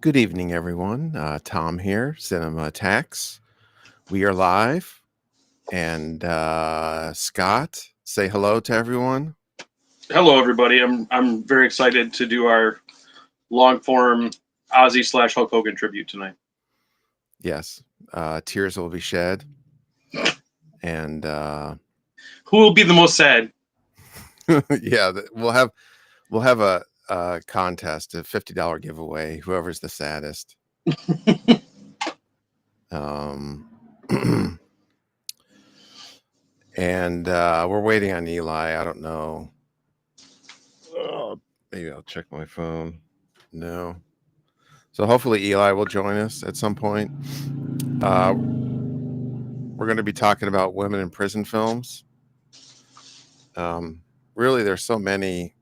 Good evening, everyone. Tom here, Cinema Attacks. We are live, and Scott, say hello to everyone. Hello, everybody. I'm very excited to do our long form Ozzy / Hulk Hogan tribute tonight. Yes, tears will be shed, and Who will be the most sad? yeah, we'll have a contest, a $50 giveaway. Whoever's the saddest. Um, and we're waiting on Eli. I don't know. Maybe I'll check my phone. No. So hopefully Eli will join us at some point. We're going to be talking about women in prison films. Really, there's so many.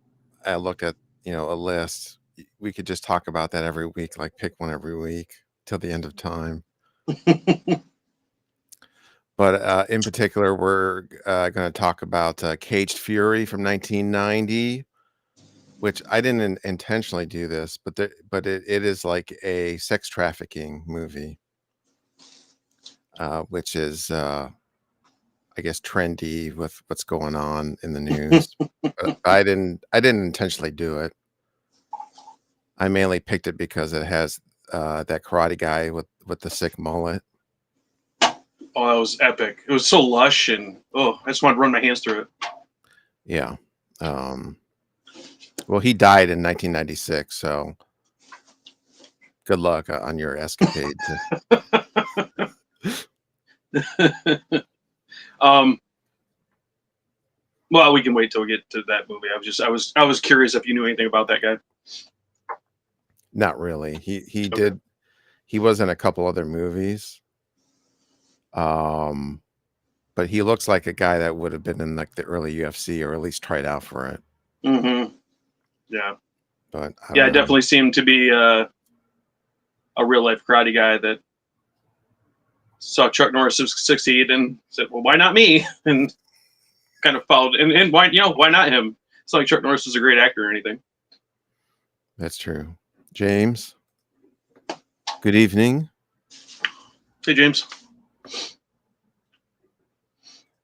I looked at a list. We could just talk about that every week, like pick one every week till the end of time. But in particular, we're going to talk about Caged Fury from 1990, which I didn't intentionally do this, but it is like a sex trafficking movie, which is I guess trendy with what's going on in the news. But I didn't intentionally do it. I mainly picked it because it has that karate guy with the sick mullet. Oh, that was epic. It was so lush, and I just wanted to run my hands through it. Yeah. Well, he died in 1996, so good luck on your escapade. Well, we can wait till we get to that movie. I was curious if you knew anything about that guy. Not really. He Okay. did. He was in a couple other movies. But he looks like a guy that would have been in like the early UFC or at least tried out for it. Mm-hmm. Yeah. But I Yeah, don't it know. definitely seemed to be a real life karate guy that saw Chuck Norris succeed and said, "Well, why not me?" and kind of followed. And why not him? It's not like Chuck Norris is a great actor or anything. That's true. James, good evening. Hey, James.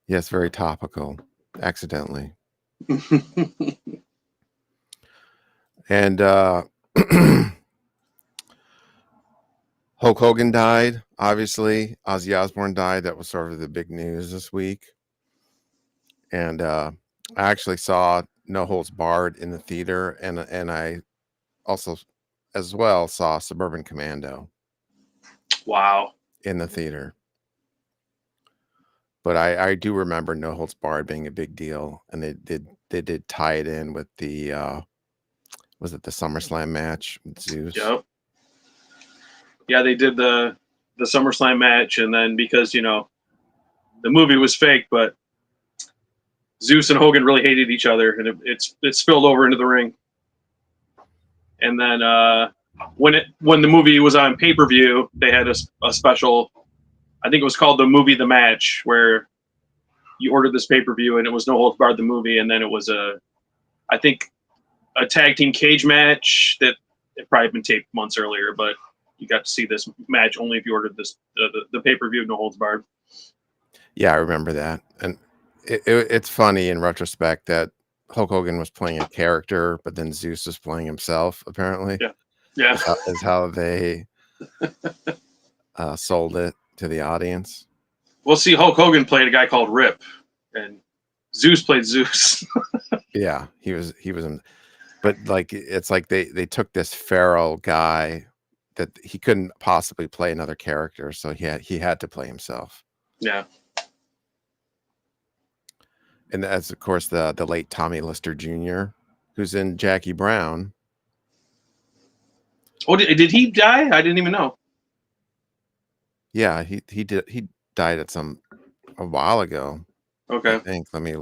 Yes, very topical. Accidentally. And Hulk Hogan died, obviously. Ozzy Osbourne died. That was sort of the big news this week. And I actually saw No Holds Barred in the theater, and I also, as well, saw Suburban Commando. Wow. In the theater. But I do remember No Holds Barred being a big deal, and they did tie it in with the was it the SummerSlam match with Zeus? Yep. Yeah, they did the SummerSlam match, and then because the movie was fake, but Zeus and Hogan really hated each other, and it spilled over into the ring. And then when the movie was on pay per view, they had a special. I think it was called the movie The Match, where you ordered this pay per view, and it was No Holds Barred the movie, and then it was I think a tag team cage match that had probably been taped months earlier, but you got to see this match only if you ordered this the pay per view No Holds Barred. Yeah, I remember that, and it's funny in retrospect that Hulk Hogan was playing a character, but then Zeus was playing himself. Apparently, yeah, is how they sold it to the audience. We'll see. Hulk Hogan played a guy called Rip, and Zeus played Zeus. Yeah, he was in, but like it's like they took this feral guy that he couldn't possibly play another character, so he had to play himself. Yeah. And that's of course the late Tommy Lister Jr., who's in Jackie Brown. Oh, did he die? I didn't even know. Yeah, he died at a while ago. Okay. I think. Let me.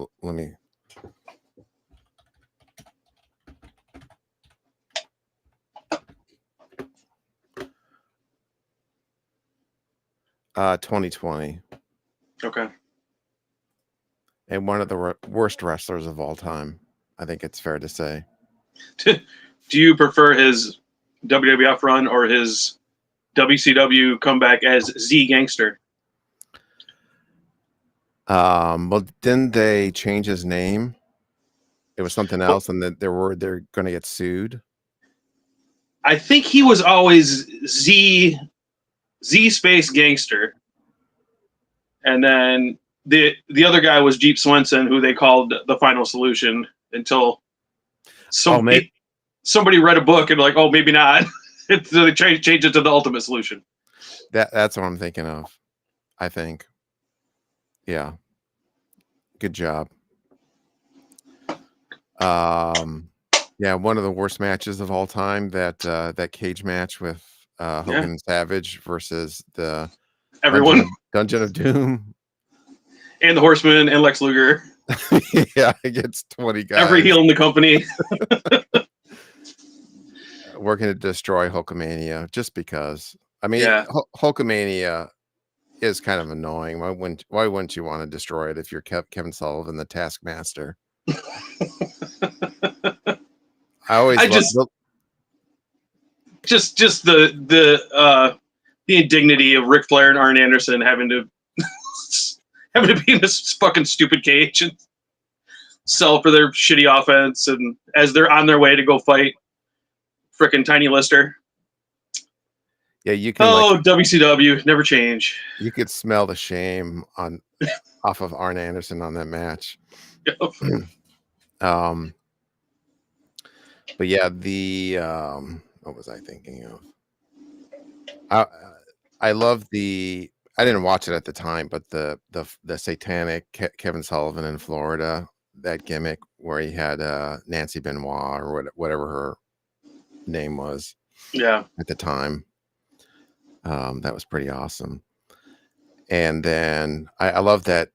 2020. Okay. And one of the worst wrestlers of all time. I think it's fair to say. Do you prefer his WWF run or his WCW comeback as Z Gangster. Well, didn't they change his name? It was something Well, else, and that they're going to get sued. I think he was always Z space Gangster, and then the other guy was Jeep Swenson, who they called the Final Solution until somebody read a book and like, oh, maybe not. So they changed it to the Ultimate Solution. That's what I'm thinking of. I think. Yeah. Good job. Yeah, one of the worst matches of all time. That cage match with Hogan and Savage versus the everyone Dungeon of Doom, and the Horseman and Lex Luger. Yeah, against 20 guys. Every heel in the company working to destroy Hulkamania just because. I mean, Hulkamania is kind of annoying. Why wouldn't you want to destroy it if you're Kevin Sullivan, the Taskmaster? I just the indignity of Ric Flair and Arn Anderson having to be in this fucking stupid cage and sell for their shitty offense, and as they're on their way to go fight frickin' Tiny Lister. Yeah, you can. WCW never change. You could smell the shame off of Arn Anderson on that match. But yeah, what was I thinking of? I love I didn't watch it at the time, but the satanic Kevin Sullivan in Florida, that gimmick where he had Nancy Benoit or whatever her name was. Yeah. At the time. That was pretty awesome. And then I love that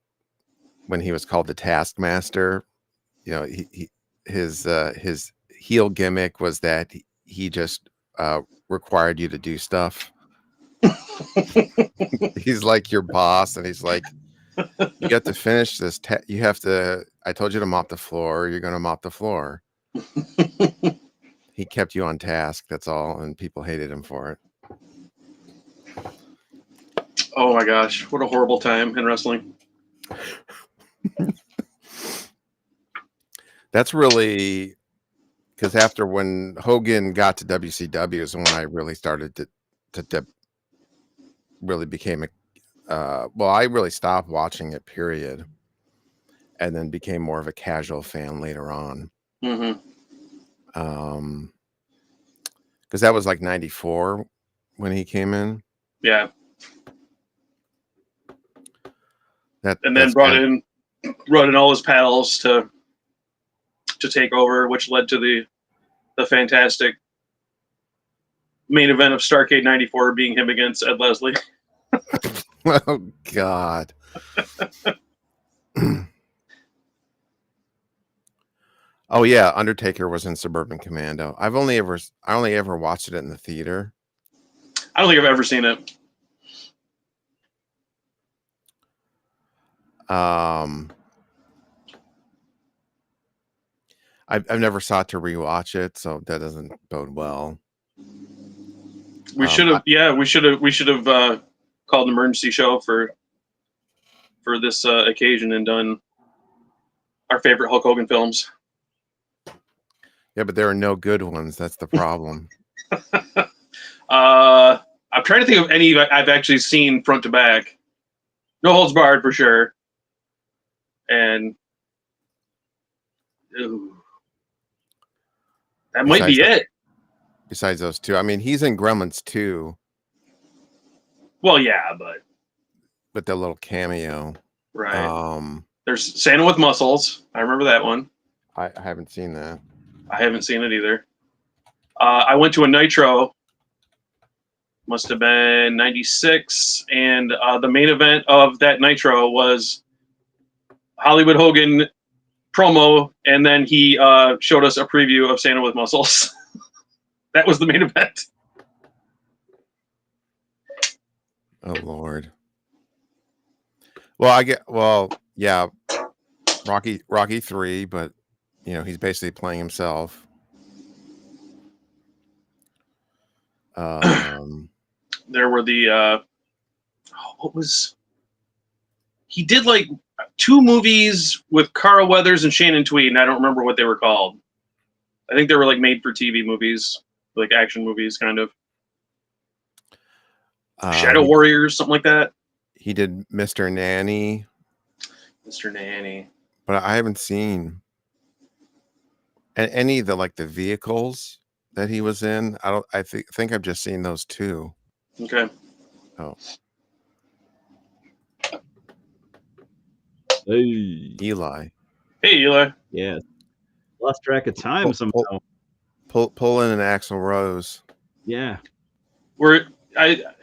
when he was called the Taskmaster, you know, his heel gimmick was that he just required you to do stuff. He's like your boss, and he's like, you have to finish this. You have to. I told you to mop the floor. You're going to mop the floor. He kept you on task. That's all, and people hated him for it. Oh my gosh, what a horrible time in wrestling. That's really because after when Hogan got to WCW is when I really started to really became I really stopped watching it, period, and then became more of a casual fan later on. Mm-hmm. Because that was like 94 when he came in. Yeah. And then brought in all his pals to take over, which led to the fantastic main event of Starrcade 94 being him against Ed Leslie. Oh God. Oh yeah, Undertaker was in Suburban Commando. I only ever watched it in the theater. I don't think I've ever seen it. I've never sought to rewatch it, so that doesn't bode well. We should have called an emergency show for this occasion and done our favorite Hulk Hogan films. Yeah, but there are no good ones. That's the problem. I'm trying to think of any I've actually seen front to back. No Holds Barred for sure. And that might be it. Besides those two, I mean, he's in Gremlins 2. Well, yeah, but with the little cameo, right? There's Santa with Muscles. I remember that one. I haven't seen that. I haven't seen it either. I went to a Nitro. Must have been 96, and the main event of that Nitro was Hollywood Hogan promo, and then he showed us a preview of Santa with Muscles. That was the main event. Oh Lord. Well, yeah, Rocky 3, but you know, he's basically playing himself. There were the he did like 2 movies with Carl Weathers and Shannon Tweed, and I don't remember what they were called. I think they were like made for TV movies, like action movies, kind of. Shadow Warriors, something like that. He did Mr. Nanny. Mr. Nanny. But I haven't seen any of the vehicles that he was in. I think I've just seen those 2. Okay. Oh. Hey. Eli. Hey, Eli. Yeah. Lost track of time somehow. Pull in an Axl Rose. Yeah.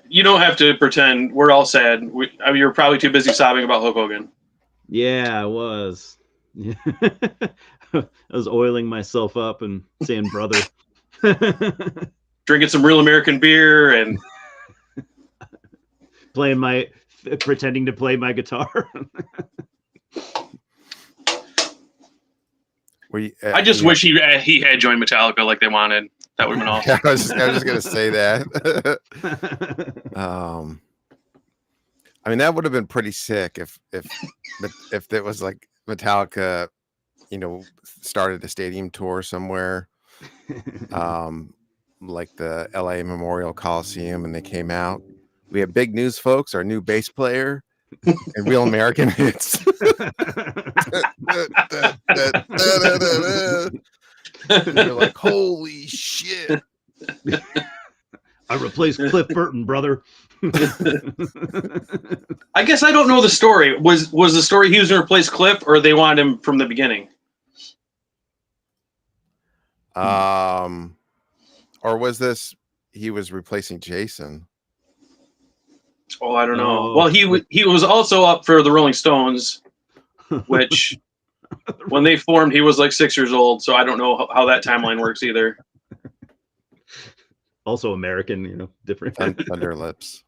You don't have to pretend. We're all sad. You're probably too busy sobbing about Hulk Hogan. Yeah, I was. I was oiling myself up and saying brother. Drinking some real American beer and pretending to play my guitar. I just wish he had joined Metallica like they wanted. That would have been awesome. I was just gonna say that. I mean, that would have been pretty sick if it was like Metallica, started a stadium tour somewhere, like the LA Memorial Coliseum, and they came out. We have big news, folks. Our new bass player and Real American Hits. You're like, holy shit. I replaced Cliff Burton, brother. I guess I don't know the story. Was the story he was going to replace Cliff, or they wanted him from the beginning? Or was this he was replacing Jason? Oh, I don't know. Well, he was also up for the Rolling Stones, which when they formed, he was like 6 years old. So I don't know how that timeline works either. Also American, different. Thunder Lips.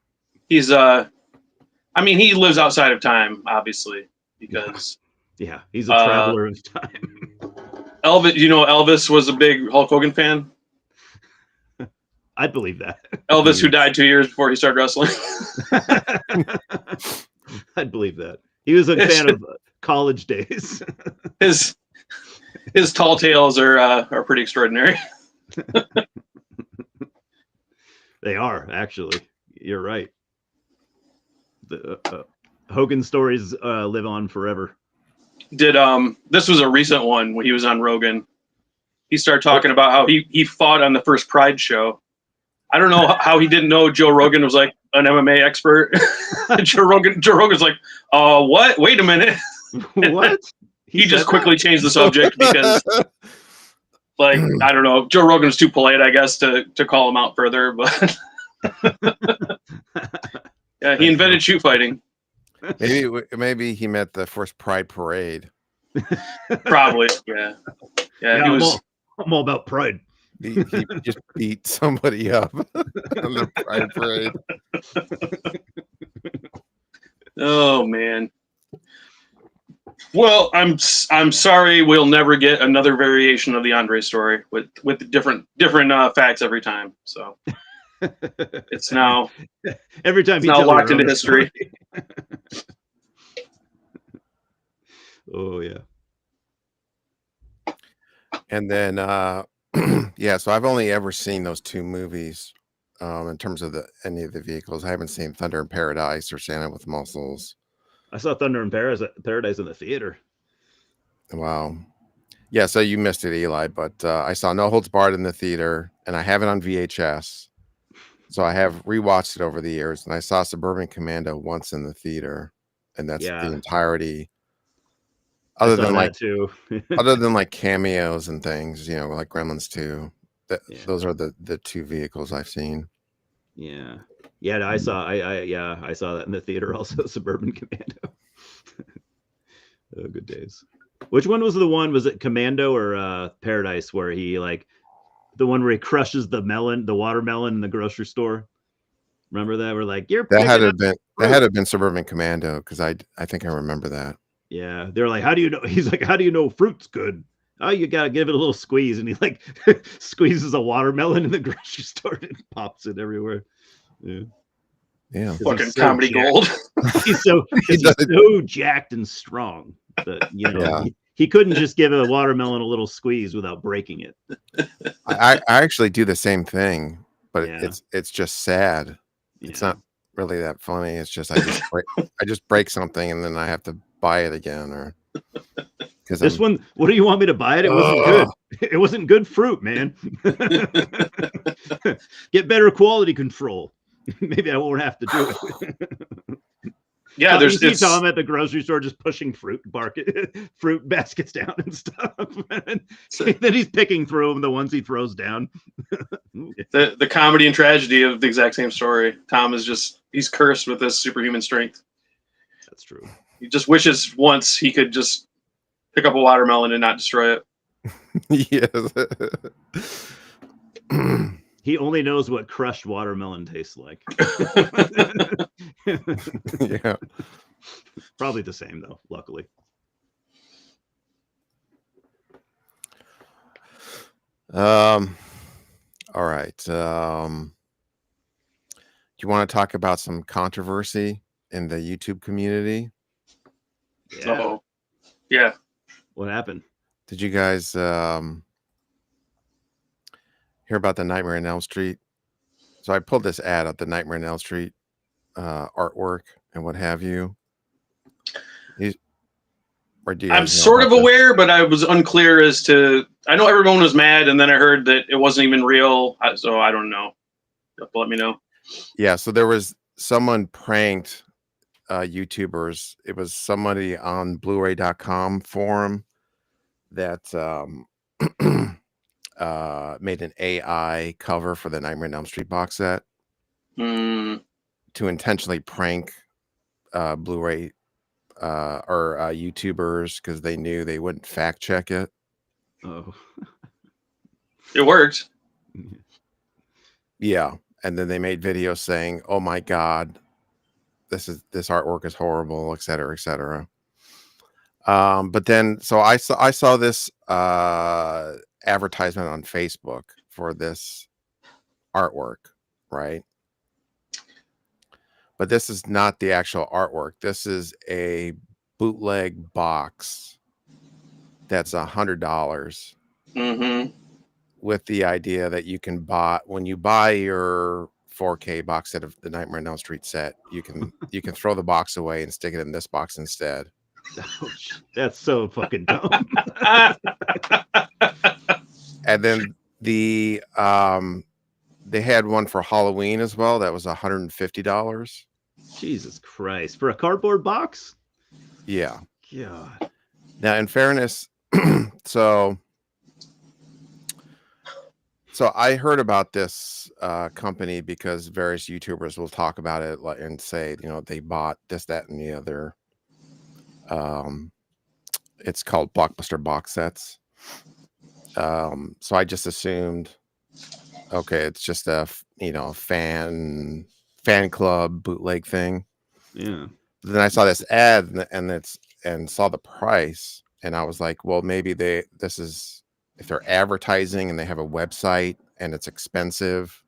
He's he lives outside of time, obviously, because yeah, he's a traveler of time. Elvis, Elvis was a big Hulk Hogan fan. I'd believe that. Elvis, who died 2 years before he started wrestling. I'd believe that. He was a fan of college days. His tall tales are pretty extraordinary. They are, actually. You're right. The Hogan stories live on forever. This was a recent one when he was on Rogan. He started talking about how he fought on the first Pride show. I don't know how he didn't know Joe Rogan was like an MMA expert. Joe Rogan's like, what? Wait a minute. What? He just quickly changed the subject because, like, I don't know. Joe Rogan's too polite, I guess, to call him out further. But yeah, he invented shoot fighting. Maybe he meant the first Pride parade. Probably, yeah. He was. I'm all about pride. He just beat somebody up on the Pride parade. Oh man. Well, I'm sorry. We'll never get another variation of the Andre story with different facts every time. So it's now every time it's now locked into history. Oh yeah. And then so I've only ever seen those 2 movies in terms of any of the vehicles. I haven't seen Thunder in Paradise or Santa with Muscles. I saw Thunder in Paradise in the theater. Wow. Yeah, so you missed it, Eli, but I saw No Holds Barred in the theater, and I have it on VHS. So I have rewatched it over the years, and I saw Suburban Commando once in the theater, and that's the entirety. Other than like cameos and things, like Gremlins 2. Those are the 2 vehicles I've seen. Yeah. Yeah, I saw that in the theater also, Suburban Commando. Oh, good days. Which one was the one? Was it Commando or Paradise where he the one where he crushes the watermelon in the grocery store? Remember that? We're like, that had to been Suburban Commando because I think I remember that. Yeah, they're like, how do you know? He's like, how do you know fruit's good? oh, you gotta give it a little squeeze, and he like squeezes a watermelon in the grocery store and pops it everywhere. Yeah. Yeah. 'Cause Fucking he's so comedy jacked. gold. He's so He so jacked and strong that Yeah. he couldn't just give a watermelon a little squeeze without breaking it. I actually do the same thing, but Yeah. it's just sad. It's Yeah. not really that funny. It's just I just break something and then I have to buy it again, or because This one, what do you want me to buy it? It wasn't good. It wasn't good fruit, man. Get better quality control. Maybe I won't have to do it. Yeah, You there's see it's Tom at the grocery store just pushing fruit baskets down and stuff. And then he's picking through them, the ones he throws down. the comedy and tragedy of the exact same story. Tom is he's cursed with this superhuman strength. That's true. He just wishes once he could just pick up a watermelon and not destroy it. Yes. He only knows what crushed watermelon tastes like. Yeah. Probably the same though, luckily. All right. Do you want to talk about some controversy in the YouTube community? Yeah. Uh-oh. Yeah. What happened? Did you guys hear about the Nightmare on Elm Street? So I pulled this ad up, the Nightmare on Elm Street artwork and what have you. I'm sort of aware, but I was unclear as to. I know everyone was mad, and then I heard that it wasn't even real. So I don't know. You have to let me know. Yeah, so there was someone pranked YouTubers. It was somebody on Blu-ray.com forum that made an AI cover for the Nightmare on Elm Street box set Mm, to intentionally prank Blu-ray or YouTubers because they knew they wouldn't fact check it. Oh. it worked. Yeah, and then they made videos saying, "Oh my God, this artwork is horrible," et cetera, et cetera. But then, so I saw this advertisement on Facebook for this artwork, right? But this is not the actual artwork. This is a bootleg box that's $100 Mm-hmm. with the idea that you can buy, when you buy your 4K box set of the Nightmare on Elm Street set, you can throw the box away and stick it in this box instead. Ouch. That's so fucking dumb. And then they had one for Halloween as well. That was $150. Jesus Christ. For a cardboard box? Yeah. God. Now, in fairness, so I heard about this company because various YouTubers will talk about it and say, they bought this, that, and the other. It's called Blockbuster box sets. So I just assumed, okay, it's just a fan club bootleg thing. Yeah. But then I saw this ad and saw the price, and I was like, well, maybe this is, if they're advertising and they have a website and it's expensive,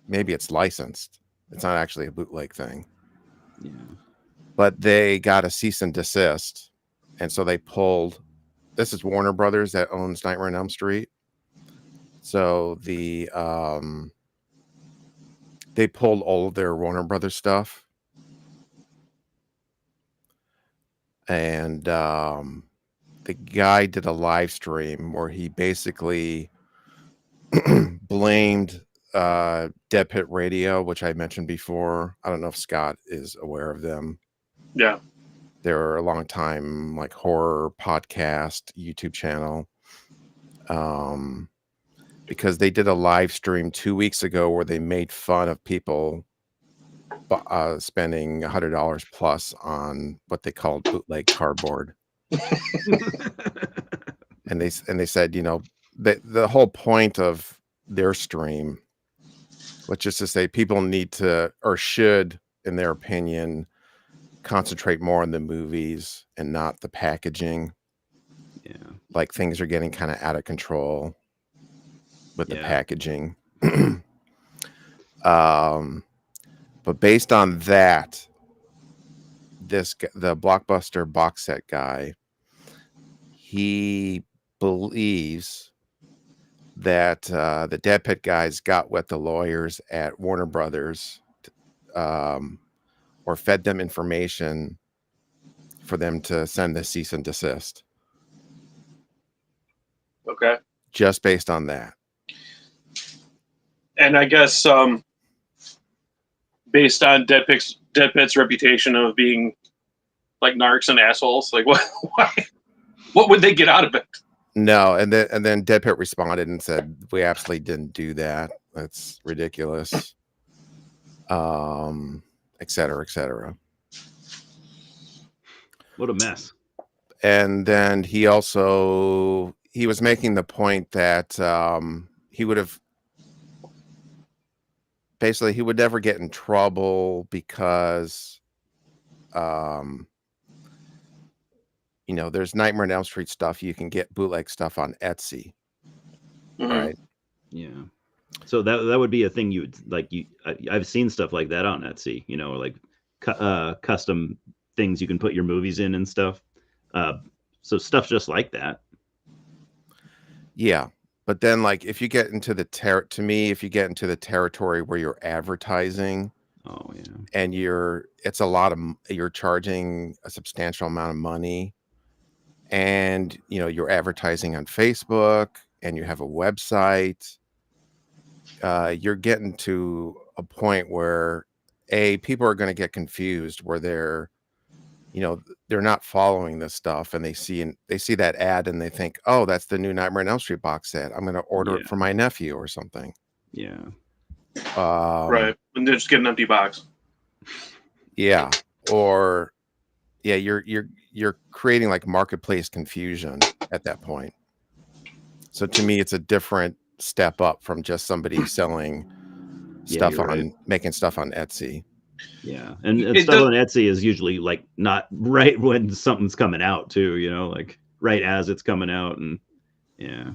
maybe it's licensed. It's not actually a bootleg thing. Yeah. But they got a cease and desist, and so they pulled. This is Warner Brothers that owns Nightmare on Elm Street. So they pulled all of their Warner Brothers stuff, and the guy did a live stream where he basically blamed Dead Pit Radio, which I mentioned before. I don't know if Scott is aware of them. Yeah. They're a long time horror podcast YouTube channel. Because they did a live stream 2 weeks ago where they made fun of people spending $100 plus on what they called bootleg cardboard. and they said, the whole point of their stream, which is to say people need to, or should, in their opinion, concentrate more on the movies and not the packaging. Yeah. Like things are getting kind of out of control with the Yeah. packaging. But based on that, the Blockbuster box set guy, he believes that the Dead Pit guys got with the lawyers at Warner Brothers, or fed them information for them to send the cease and desist. Okay. Just based on that. And I guess based on Dead Pit's reputation of being like narcs and assholes, like what would they get out of it? No, and then Dead Pit responded and said, "We absolutely didn't do that. That's ridiculous." Et cetera, et cetera. What a mess. And then he was making the point that he would never get in trouble because there's Nightmare on Elm Street stuff. You can get bootleg stuff on Etsy. Mm-hmm. Right. Yeah. So that would be a thing I've seen stuff like that on Etsy, like custom things you can put your movies in and stuff. So stuff just like that. Yeah. But then like if you get into the territory where you're advertising, oh yeah, and you're charging a substantial amount of money, and you're advertising on Facebook and you have a website, you're getting to a point where people are going to get confused where they're not following this stuff, and they see that ad and they think, oh, that's the new Nightmare on Elm Street box set. I'm going to order it for my nephew or something. Yeah. Right. And then just get an empty box. Yeah. Or yeah, you're creating like marketplace confusion at that point. So to me, it's a different step up from just somebody selling stuff making stuff on Etsy. Yeah. And stuff on Etsy is usually like not right when something's coming out too, like right as it's coming out. And yeah.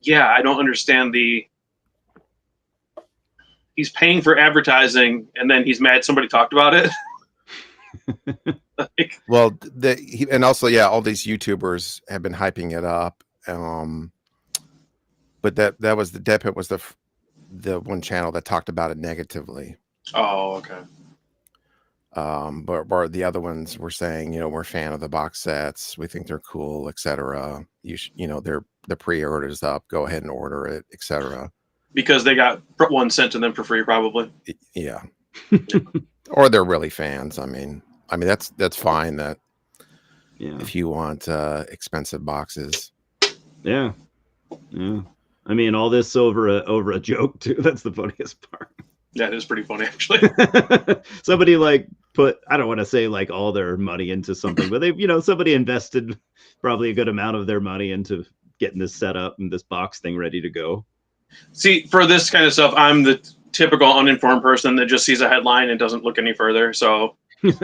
I don't understand he's paying for advertising and then he's mad somebody talked about it. Well, and also, yeah, all these YouTubers have been hyping it up. But that was the Dead Pit was the one channel that talked about it negatively. Oh, okay. But the other ones were saying, we're a fan of the box sets. We think they're cool, etc. They're the pre-orders up. Go ahead and order it, etc. Because they got one sent to them for free, probably. Yeah. Or they're really fans. I mean that's fine. That if you want expensive boxes. Yeah. Yeah. I mean, all this over a joke too. That's the funniest part. Yeah, it is pretty funny actually. Somebody put, I don't want to say like all their money into something, but somebody invested probably a good amount of their money into getting this set up and this box thing ready to go. See, for this kind of stuff, I'm the typical uninformed person that just sees a headline and doesn't look any further. So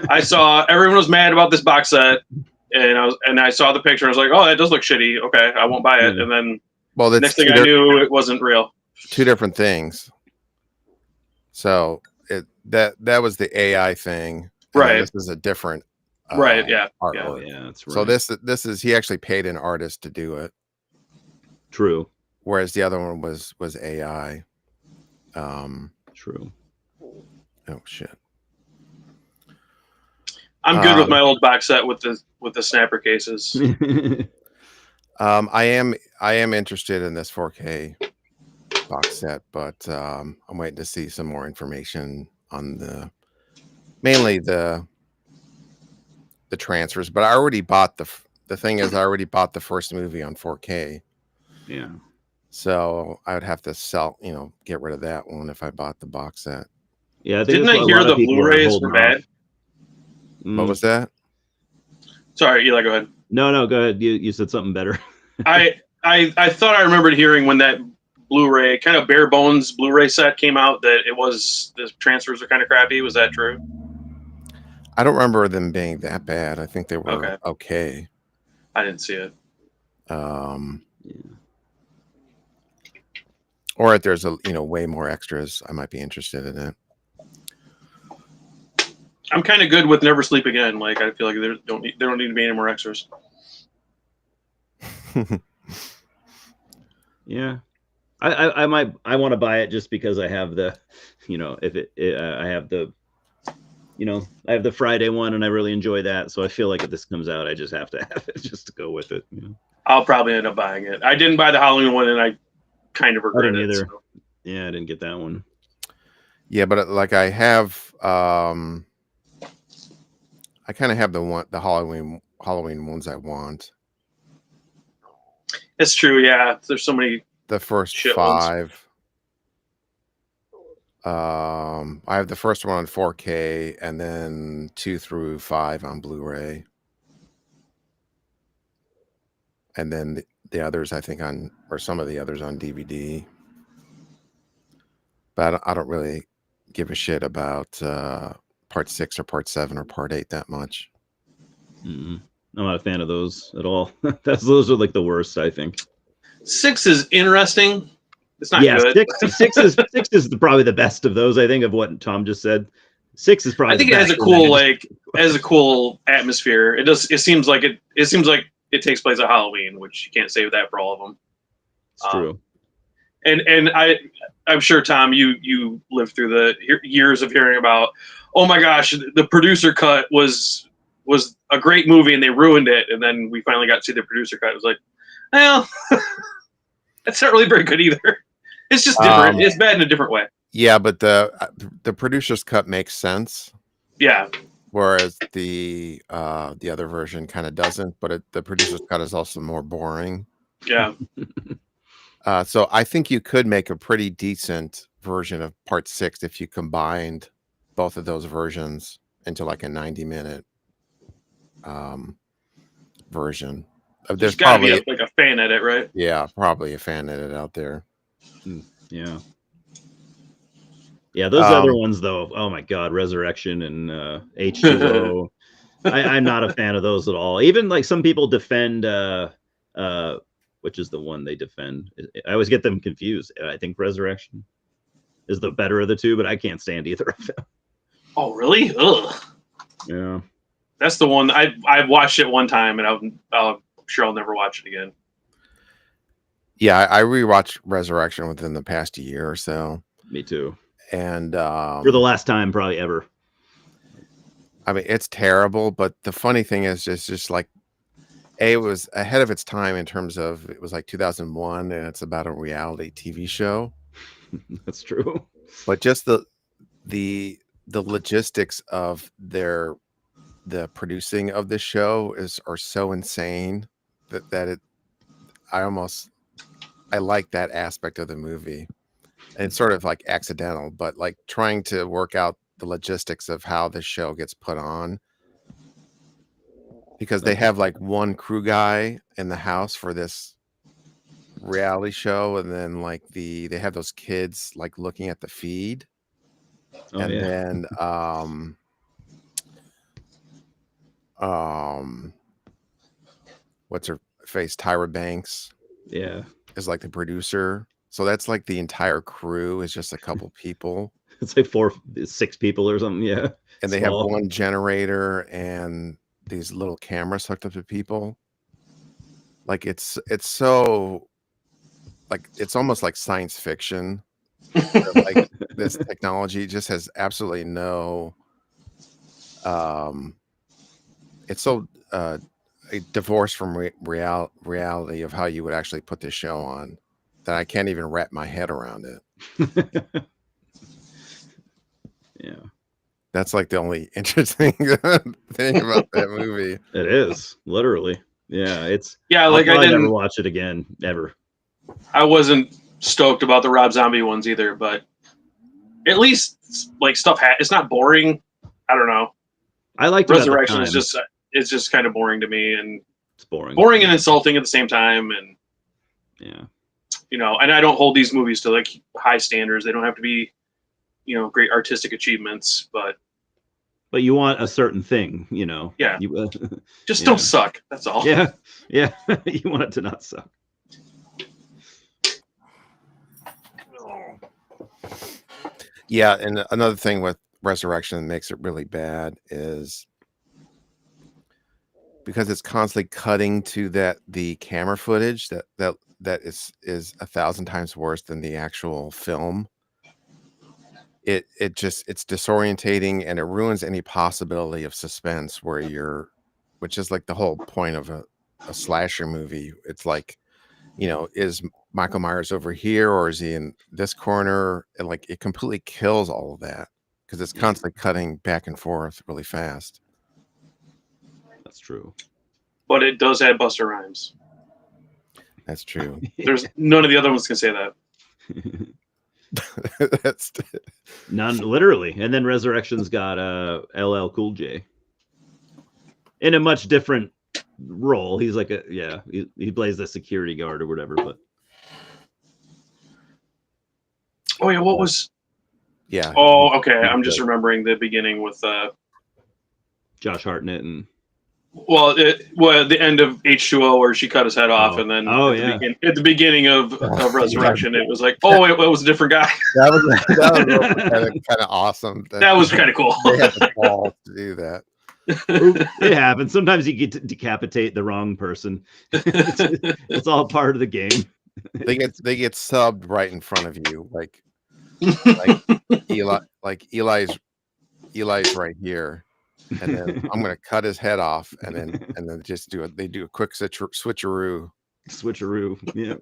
I saw everyone was mad about this box set, and I saw the picture. I was like, oh, that does look shitty. Okay, I won't buy it. And then next thing I knew, it wasn't real. Two different things. So that was the AI thing, right? This is a different, right? Yeah, artwork. Yeah, that's right. So this is he actually paid an artist to do it. True. Whereas the other one was AI. True. Oh shit. I'm good with my old box set with the snapper cases. I am interested in this 4K box set, but I'm waiting to see some more information on mainly the transfers. But I already bought the thing is I already bought the first movie on 4K. Yeah. So I would have to get rid of that one if I bought the box set. Yeah. Didn't I hear the Blu-rays were bad? What was that? Sorry, Eli, go ahead. No, go ahead. You said something better. I thought I remembered hearing when that Blu-ray, kind of bare bones Blu-ray set came out that the transfers are kind of crappy. Was that true? I don't remember them being that bad. I think they were okay. I didn't see it. Or if there's way more extras, I might be interested in it. I'm kind of good with Never Sleep Again. Like, I feel like there don't need to be any more extras. Yeah, I want to buy it just because I have the, I have the, I have the Friday one and I really enjoy that. So I feel like if this comes out, I just have to have it just to go with it. I'll probably end up buying it. I didn't buy the Halloween one, and I kind of regret it. Either. So. Yeah, I didn't get that one. Yeah, but like I have, I kind of have the Halloween ones I want. It's true. Yeah, there's so many. The first shit 5. I have the first one on 4K, and then 2 through 5 on Blu-ray, and then the others I think or some of the others on DVD. But I don't really give a shit about part 6 or part 7 or part 8 that much. I'm not a fan of those at all. Those are like the worst, I think. 6 is interesting. It's not good. 6 is probably the best of those. I think of what Tom just said. 6 is probably. I think it has a cool atmosphere. It does. It seems like it takes place at Halloween, which you can't say that for all of them. It's true. And I'm sure, Tom, you lived through the years of hearing about, oh my gosh, the producer cut was a great movie and they ruined it, and then we finally got to see the producer cut. It was like, well, that's not really very good either. It's just different. It's bad in a different way. Yeah, but the producer's cut makes sense. Yeah. Whereas the other version kind of doesn't, but the producer's cut is also more boring. Yeah. So I think you could make a pretty decent version of part 6 if you combined both of those versions into like a 90-minute version. There's got to be like a fan edit, right? Yeah, probably a fan edit out there. Yeah. Yeah, those other ones though. Oh my God, Resurrection and H2O. I'm not a fan of those at all. Even like some people defend which is the one they defend. I always get them confused. I think Resurrection is the better of the two, but I can't stand either of them. Oh, really? Ugh. Yeah. That's the one I've watched it one time, and I'm sure I'll never watch it again. Yeah, I rewatched Resurrection within the past year or so. Me too. And for the last time probably ever. I mean, it's terrible, but the funny thing is just like, it was ahead of its time in terms of it was like 2001 and it's about a reality TV show. That's true. But just the logistics of the producing of this show are so insane that I like that aspect of the movie. And it's sort of like accidental, but like trying to work out the logistics of how this show gets put on, because they have like one crew guy in the house for this reality show, and then like they have those kids like looking at the feed, then what's her face, Tyra Banks, is like the producer. So that's like the entire crew is just a couple people. It's like 6 people or something. Yeah. And they have one generator and these little cameras hooked up to people. Like it's so like, it's almost like science fiction. Like this technology just has absolutely no it's so divorced from reality of how you would actually put this show on that I can't even wrap my head around it. Yeah. That's like the only interesting thing about that movie. It is, literally. Yeah, like I didn't never watch it again, ever. I wasn't stoked about the Rob Zombie ones either, but at least like stuff it's not boring. I don't know. I liked Resurrection is just kind of boring to me, and it's boring and insulting at the same time, and you know, and I don't hold these movies to like high standards. They don't have to be, you know, great artistic achievements, but you want a certain thing, you know. Yeah. You, just Yeah. don't suck. That's all. yeah, yeah. You want it to not suck. Yeah, and another thing with Resurrection that makes it really bad is because it's constantly cutting to the camera footage that is 1,000 times worse than the actual film. It just it's disorientating, and it ruins any possibility of suspense which is like the whole point of a slasher movie. It's like, you know, is Michael Myers over here or is he in this corner? And like it completely kills all of that because it's constantly cutting back and forth really fast. That's true. But it does have Buster Rhymes. That's true. There's none of the other ones can say that. That's None, literally. And then Resurrection's got LL Cool J in a much different role. He's like he plays the security guard or whatever. But Oh yeah, what was? yeah. Oh, okay. I'm just remembering the beginning with Josh Hartnett and the end of H2O where she cut his head off, and then at the beginning of Resurrection, it was like, oh, it was a different guy. That was kind of awesome. That was kind of cool. They had the balls to do that. It happens. Sometimes you get to decapitate the wrong person. It's all part of the game. They get subbed right in front of you, like Eli's right here, and then I'm gonna cut his head off, and then just do it. They do a quick switcheroo. Yeah.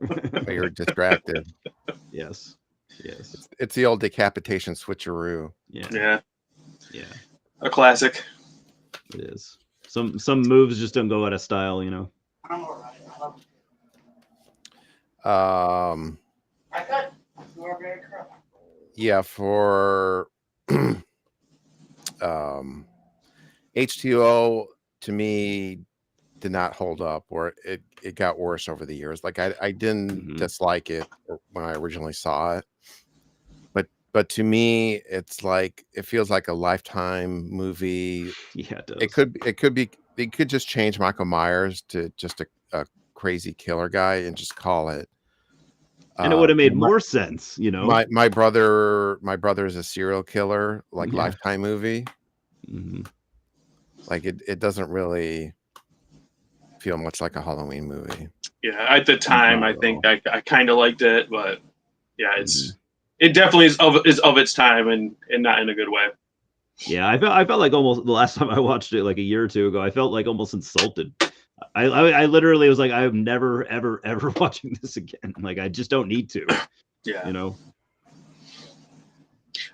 While you're distracted. Yes. It's the old decapitation switcheroo. Yeah. A classic. It is. Some moves just don't go out of style, you know. Yeah, for H2O to me did not hold up, or it got worse over the years. Like I didn't dislike it when I originally saw it, but to me it's like it feels like a Lifetime movie. Yeah, it does. It could be they could just change Michael Myers to just a crazy killer guy and just call it. And it would have made more sense, you know. My brother is a serial killer, like Lifetime movie. Mm-hmm. Like it doesn't really feel much like a Halloween movie. Yeah, at the time, I think I kind of liked it, but yeah, it definitely is of its time and not in a good way. Yeah, I felt like almost the last time I watched it, like a year or two ago, I felt like almost insulted. I literally was like, I'm never ever watching this again. Like I just don't need to. Yeah, you know.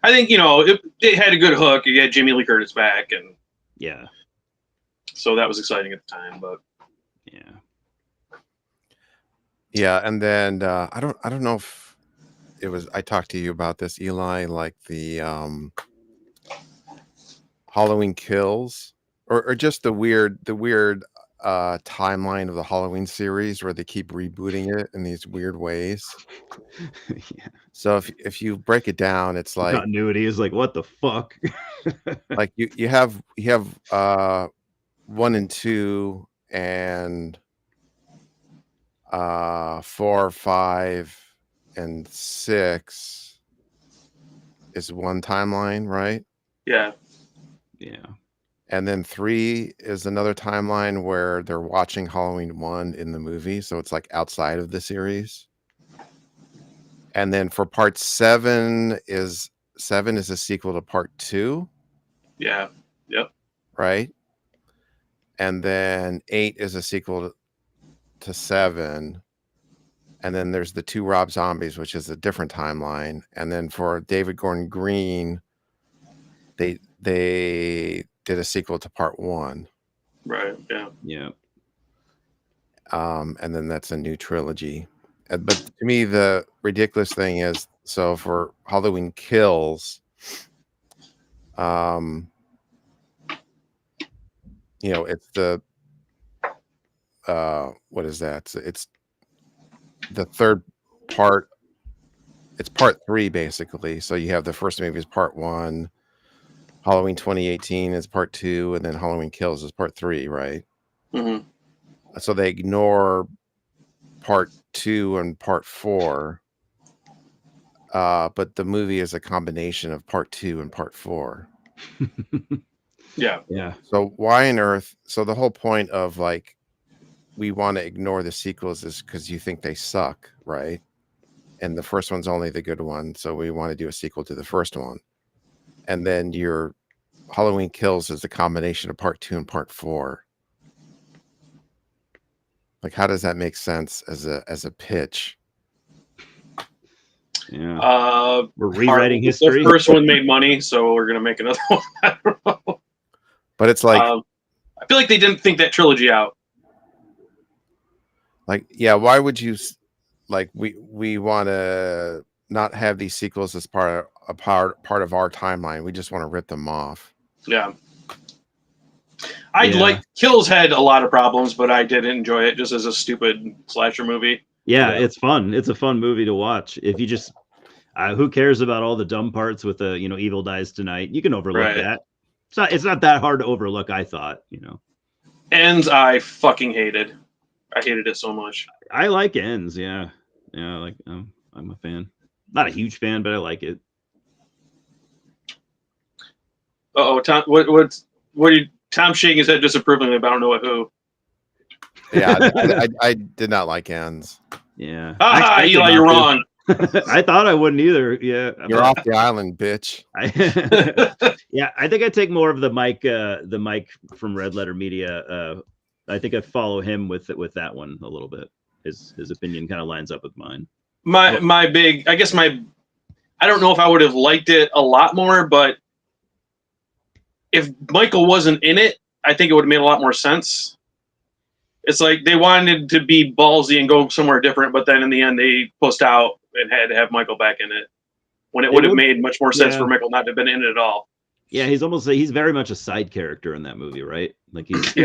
I think it had a good hook. You had Jamie Lee Curtis back, and so that was exciting at the time. But yeah, and then I don't know if it was. I talked to you about this, Eli, like the Halloween Kills, or just the weird timeline of the Halloween series where they keep rebooting it in these weird ways. So if you break it down, it's like continuity is like, what the fuck? Like you have 1 and 2 and 4, 5, and 6 is one timeline, right? Yeah. And then 3 is another timeline where they're watching Halloween 1 in the movie, so it's like outside of the series. And then for part 7 is a sequel to part 2. Yeah. Yep. Right. And then 8 is a sequel to 7. And then there's the 2 Rob Zombies, which is a different timeline. And then for David Gordon Green, they did a sequel to part 1. Right. Yeah. And then that's a new trilogy. But to me, the ridiculous thing is, so for Halloween Kills, it's the what is that? It's the third part 3 basically. So you have the first movie is part 1, Halloween 2018 is part 2, and then Halloween Kills is part 3, right? Hmm. So they ignore part 2 and part 4. But the movie is a combination of part 2 and part 4. Yeah. Yeah. So why on earth? So the whole point of like, we want to ignore the sequels is because you think they suck, right? And the first one's only the good one. So we want to do a sequel to the first one. And then your Halloween Kills is a combination of part 2 and part 4. Like, how does that make sense as a pitch? Yeah. We're rewriting The history. first one made money, so we're gonna make another one. I don't know. But it's like, I feel like they didn't think that trilogy out. yeah, why would you like we want to not have these sequels as part of our timeline? We just want to rip them off. Yeah. Kills had a lot of problems, but I did enjoy it just as a stupid slasher movie. Yeah, it's fun. It's a fun movie to watch. If you just who cares about all the dumb parts with the Evil Dies Tonight? You can overlook that. It's not that hard to overlook, I thought, Ends I fucking hated. I hated it so much. I like Ends, yeah. Yeah, I'm a fan. Not a huge fan, but I like it. Tom, Tom's shaking his head disapprovingly, but I don't know who. Yeah, I did not like Ends. Yeah. Eli, you're wrong. I thought I wouldn't either. Yeah. You're off the island, bitch. Yeah, I think I take more of the Mike from Red Letter Media. I think I follow him with that one a little bit. His opinion kind of lines up with mine. I don't know if I would have liked it a lot more, but if Michael wasn't in it, I think it would have made a lot more sense. It's like they wanted to be ballsy and go somewhere different, but then in the end they pushed out and had to have Michael back in it when it would have made much more sense for Michael not to have been in it at all. Yeah, he's very much a side character in that movie, right? Like he's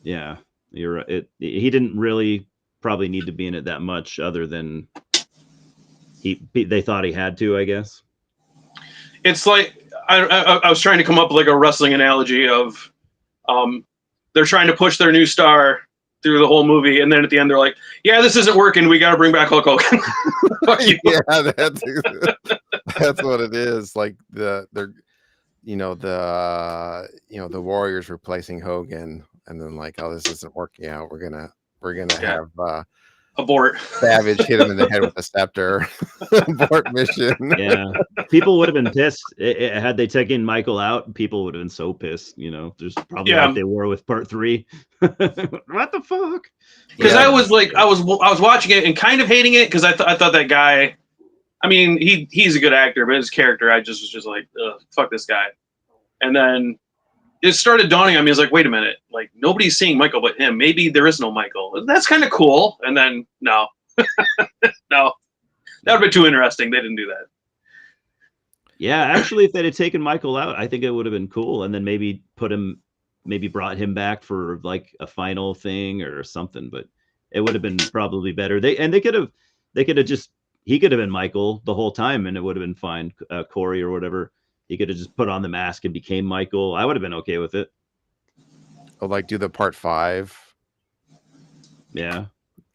yeah, you're right. He didn't really probably need to be in it that much, other than they thought he had to, I guess. It's like I was trying to come up with like a wrestling analogy of they're trying to push their new star through the whole movie, and then at the end they're like, yeah, this isn't working, we got to bring back Hulk Hogan. Fuck you. Yeah, that's what it is. Like the Warriors replacing Hogan, and then like, oh, this isn't working out, we're gonna have abort. Savage hit him in the head with a scepter. Abort mission. Yeah, people would have been pissed had they taken Michael out. People would have been so pissed. Just probably like they were with part 3. What the fuck? Because I was watching it and kind of hating it because I thought that guy. I mean, he's a good actor, but his character, I just was just like, ugh, fuck this guy. And then it started dawning on me. I was like, wait a minute, like nobody's seeing Michael but him. Maybe there is no Michael. That's kind of cool. And then no, no, that would be too interesting. They didn't do that. Yeah, actually, if they'd have taken Michael out, I think it would have been cool. And then maybe brought him back for like a final thing or something. But it would have been probably better. He could have been Michael the whole time, and it would have been fine. Corey or whatever. He could have just put on the mask and became Michael. I would have been okay with it. Oh, like do the part 5. Yeah.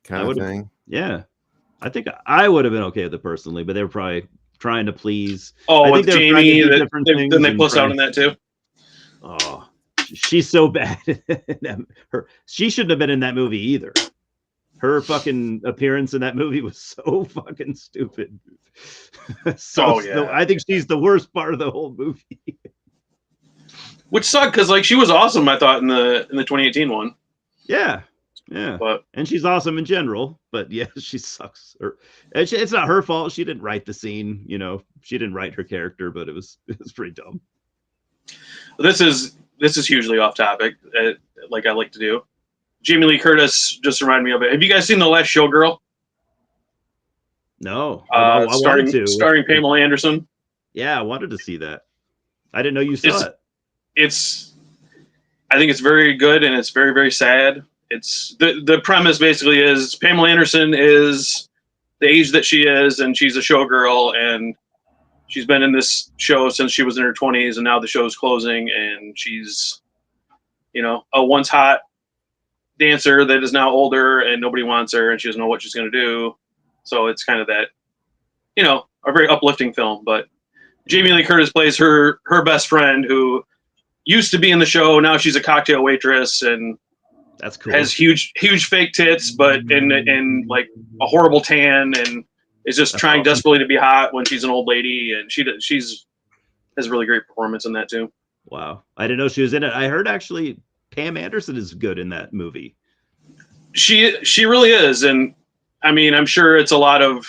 Kind of thing. Yeah. I think I would have been okay with it personally, but they were probably trying to please. Oh, with Jamie, then they puss out on that too. Oh, she's so bad. She shouldn't have been in that movie either. Her fucking appearance in that movie was so fucking stupid. I think she's the worst part of the whole movie. Which sucked because like she was awesome, I thought, in the 2018 one. Yeah. And she's awesome in general, but yeah, she sucks. It's not her fault. She didn't write the scene. She didn't write her character, but it was pretty dumb. This is hugely off topic, like I like to do. Jamie Lee Curtis just reminded me of it. Have you guys seen The Last Showgirl? No. I wanted to. Starring Pamela Anderson. Yeah, I wanted to see that. I didn't know you saw it. I think it's very good, and it's very, very sad. It's the premise basically is Pamela Anderson is the age that she is, and she's a showgirl, and she's been in this show since she was in her 20s, and now the show's closing, and she's, a once hot dancer that is now older, and nobody wants her, and she doesn't know what she's going to do. So it's kind of that, a very uplifting film. But Jamie Lee Curtis plays her best friend, who used to be in the show. Now she's a cocktail waitress, and That's cool. has huge fake tits, but in like a horrible tan, and is just trying awesome. desperately to be hot when she's an old lady, and she's has a really great performance in that too. Wow. I didn't know she was in it. I heard actually Pam Anderson is good in that movie. She really is, and I mean, I'm sure it's a lot of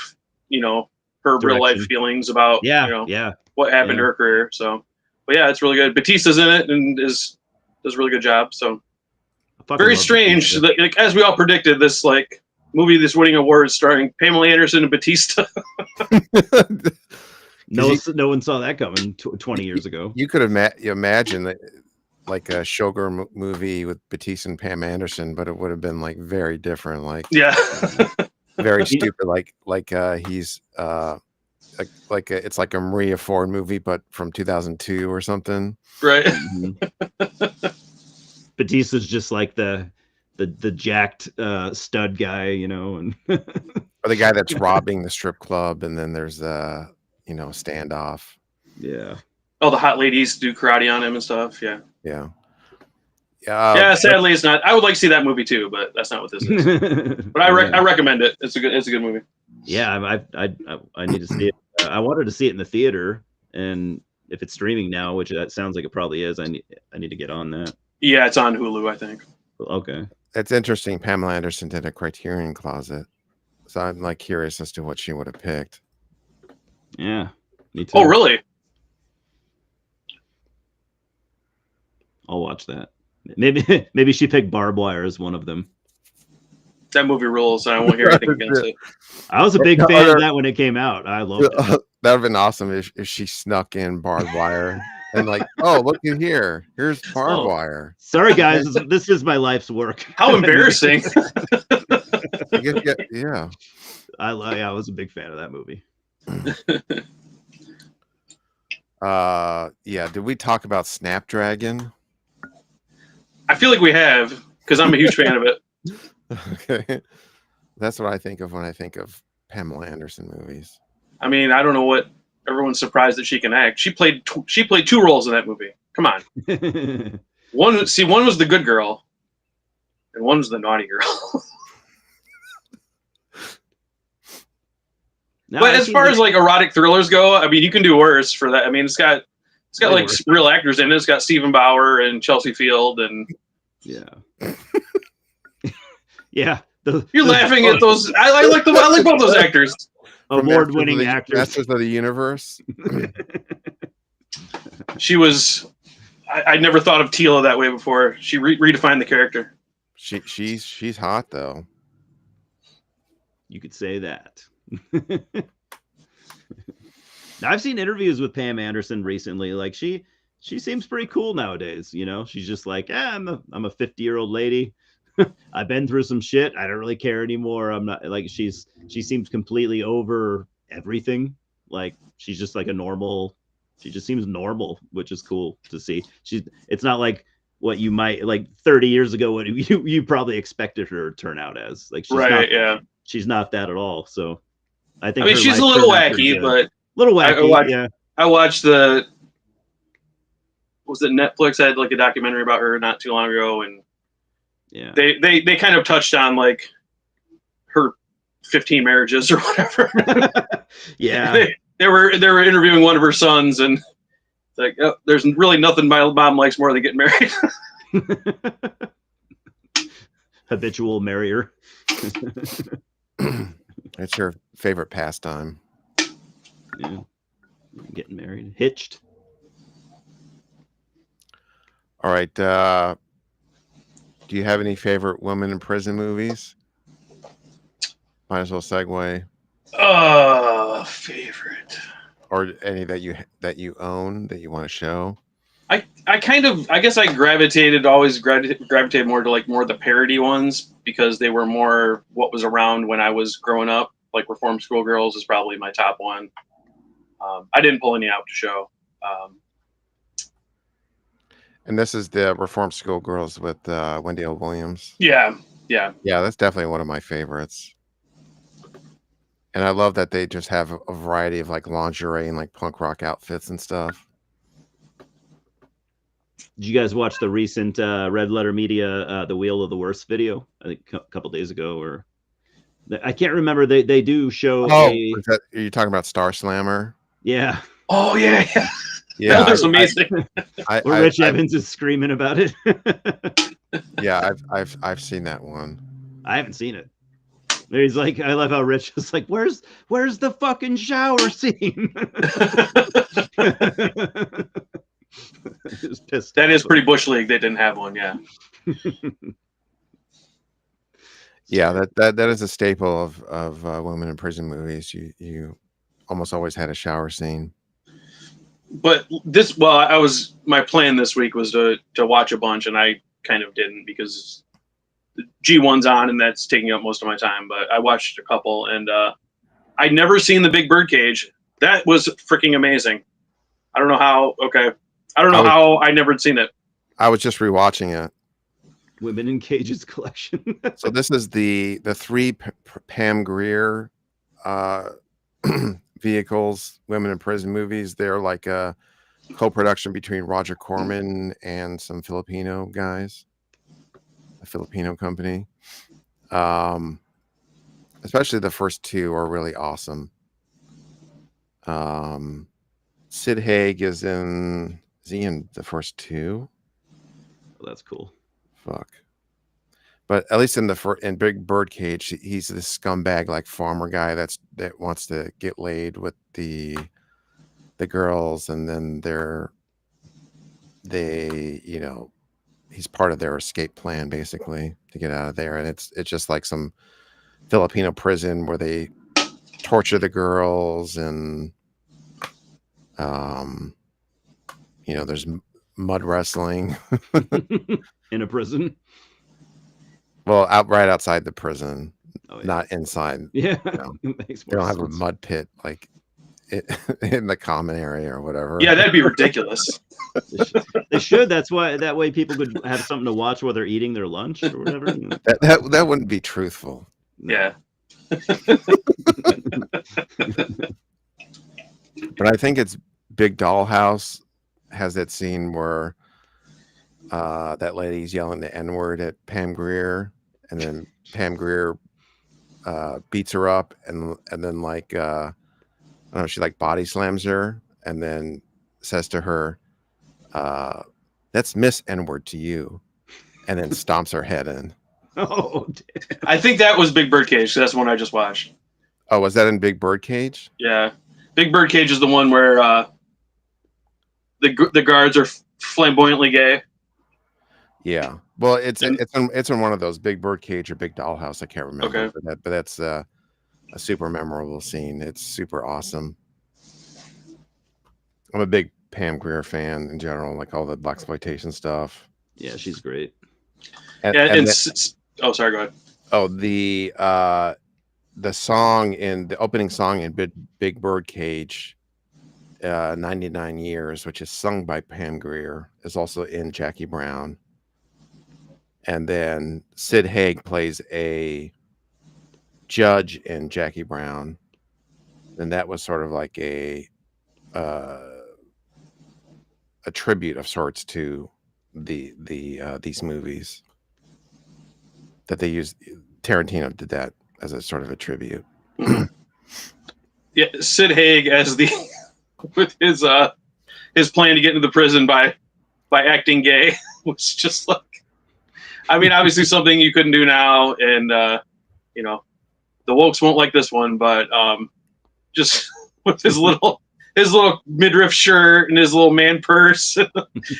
her real life Direction. feelings about Yeah. what happened to her career. So, but yeah, it's really good. Batista's in it and does a really good job. So I fucking very love strange Batista. that, like, as we all predicted, this like movie that's winning awards starring Pamela Anderson and Batista. No one saw that coming 20 years ago. You could imagine that, like a showgirl movie with Batista and Pam Anderson, but it would have been like very different, like Yeah. very stupid, like he's it's like a Maria Ford movie, but from 2002 or something. Right. Batista's just like the jacked stud guy, and Or the guy that's robbing the strip club, and then there's standoff. yeah. Oh, the hot ladies do karate on him and stuff. Yeah. Yeah. Yeah. Sadly, it's not. I would like to see that movie too, but that's not what this is. But I recommend it. It's a good movie. Yeah, I need to see it. I wanted to see it in the theater, and if it's streaming now, which that sounds like it probably is, I need to get on that. Yeah, it's on Hulu, I think. Okay. It's interesting. Pamela Anderson did a Criterion Closet, so I'm like curious as to what she would have picked. Yeah. Me too. Oh, really? I'll watch that. Maybe she picked Barbed Wire as one of them. That movie rules, and I won't hear anything against it. I was a big fan of that when it came out. I loved it. That would have been awesome if she snuck in Barbed Wire and like, oh, look at here. Here's Barbed Wire. Sorry, guys. This is my life's work. How embarrassing. Yeah. I was a big fan of that movie. Yeah. Did we talk about Snapdragon? I feel like we have, because I'm a huge fan of it. Okay. That's what I think of when I think of Pamela Anderson movies. I mean, I don't know what everyone's surprised that she can act. She played two roles in that movie. Come on. One was the good girl, and one was the naughty girl. But as far as like erotic thrillers go, I mean, you can do worse for that. I mean, it's got like real actors in it. It's got Stephen Bauer and Chelsea Field, and yeah. Yeah. You're laughing at those. I like both those actors. Award-winning actors. Masters of the Universe. She was. I never thought of Tila that way before. She redefined the character. She's hot though. You could say that. Now, I've seen interviews with Pam Anderson recently. Like she seems pretty cool nowadays. She's just like, I'm a 50-year-old lady. I've been through some shit. I don't really care anymore. I'm not like she seems completely over everything. Like she's just like she just seems normal, which is cool to see. It's not like what you might like 30 years ago, what you probably expected her to turn out as. Like she's not that at all. So I think she's a little wacky, but I watched was it Netflix had like a documentary about her not too long ago, and yeah, they kind of touched on like her 15 marriages or whatever. Yeah, they were interviewing one of her sons, and like, oh, there's really nothing my mom likes more than getting married. Habitual marrier. It's your favorite pastime. Yeah, getting married, hitched. All right. Do you have any favorite women in prison movies? Might as well segue. Favorite. Or any that you own that you want to show? I guess I always gravitated more to like more the parody ones, because they were more what was around when I was growing up. like Reform Schoolgirls is probably my top one. I didn't pull any out to show. And this is the Reform Schoolgirls with Wendy O. Williams. Yeah. Yeah, that's definitely one of my favorites. And I love that they just have a variety of like lingerie and like punk rock outfits and stuff. Did you guys watch the recent Red Letter Media The Wheel of the Worst video? I think a couple days ago, or I can't remember. They do show. Are you talking about Star Slammer? Yeah. Oh yeah. Yeah, that was amazing. Where Rich Evans is screaming about it. Yeah, I've seen that one. I haven't seen it. He's like, I love how Rich is like, where's the fucking shower scene? Just pissed. That is pretty Bush League. They didn't have one. Yeah. Yeah, that is a staple of women in prison movies. You almost always had a shower scene. But my plan this week was to watch a bunch, and I kind of didn't because G1's on, and that's taking up most of my time. But I watched a couple, and I'd never seen The Big Birdcage. That was freaking amazing. I don't know how. Okay, I don't know how I never had seen it. I was just rewatching it. Women in Cages collection. So this is the three Pam Grier vehicles, women in prison movies. They're like a co-production between Roger Corman and some Filipino guys, a Filipino company. Especially the first two are really awesome. Sid Haig is he in the first two? Oh, that's cool. Fuck. But at least in Big Birdcage, he's this scumbag like farmer guy that wants to get laid with the girls, and then he's part of their escape plan basically to get out of there. And it's just like some Filipino prison where they torture the girls, and there's mud wrestling in a prison. Well, right outside the prison, not inside. Yeah, they don't have a mud pit like in the common area or whatever. Yeah, that'd be ridiculous. They should. That way people could have something to watch while they're eating their lunch or whatever. That wouldn't be truthful. Yeah. But I think it's Big Dollhouse has that scene where that lady's yelling the N-word at Pam Grier, and then Pam Grier beats her up, and then like I don't know, she like body slams her, and then says to her, "That's Miss N-word to you," and then stomps her head in. Oh, I think that was Big Birdcage. That's the one I just watched. Oh, was that in Big Birdcage? Yeah, Big Birdcage is the one where the guards are flamboyantly gay. Yeah, well, it's in one of those, Big Birdcage or Big Dollhouse. I can't remember. Okay. But that's a super memorable scene. It's super awesome. I'm a big Pam Grier fan in general, like all the blaxploitation stuff. Yeah, she's great. Sorry, go ahead. Oh, the song the opening song in Big Birdcage, 99 Years, which is sung by Pam Grier, is also in Jackie Brown. And then Sid Haig plays a judge in Jackie Brown. And that was sort of like a tribute of sorts to these movies that they used. Tarantino did that as a sort of a tribute. Yeah, Sid Haig as with his plan to get into the prison by acting gay was just like, I mean, obviously something you couldn't do now, and the wokes won't like this one, but just with his little midriff shirt and his little man purse.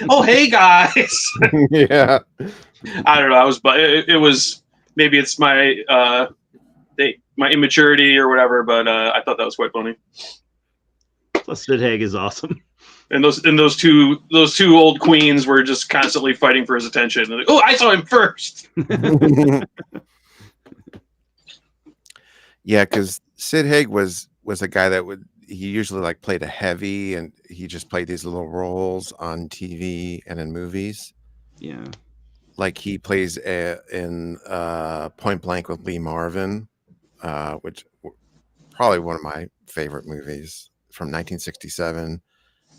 Oh, hey guys. Yeah. I don't know. It was, maybe it's my my immaturity or whatever, but I thought that was quite funny. Plus, Sid Haig is awesome. And those two old queens were just constantly fighting for his attention. Like, oh, I saw him first. Yeah, because Sid Haig was a guy that he usually like played a heavy, and he just played these little roles on TV and in movies. Yeah. Like he plays in Point Blank with Lee Marvin, which probably one of my favorite movies from 1967.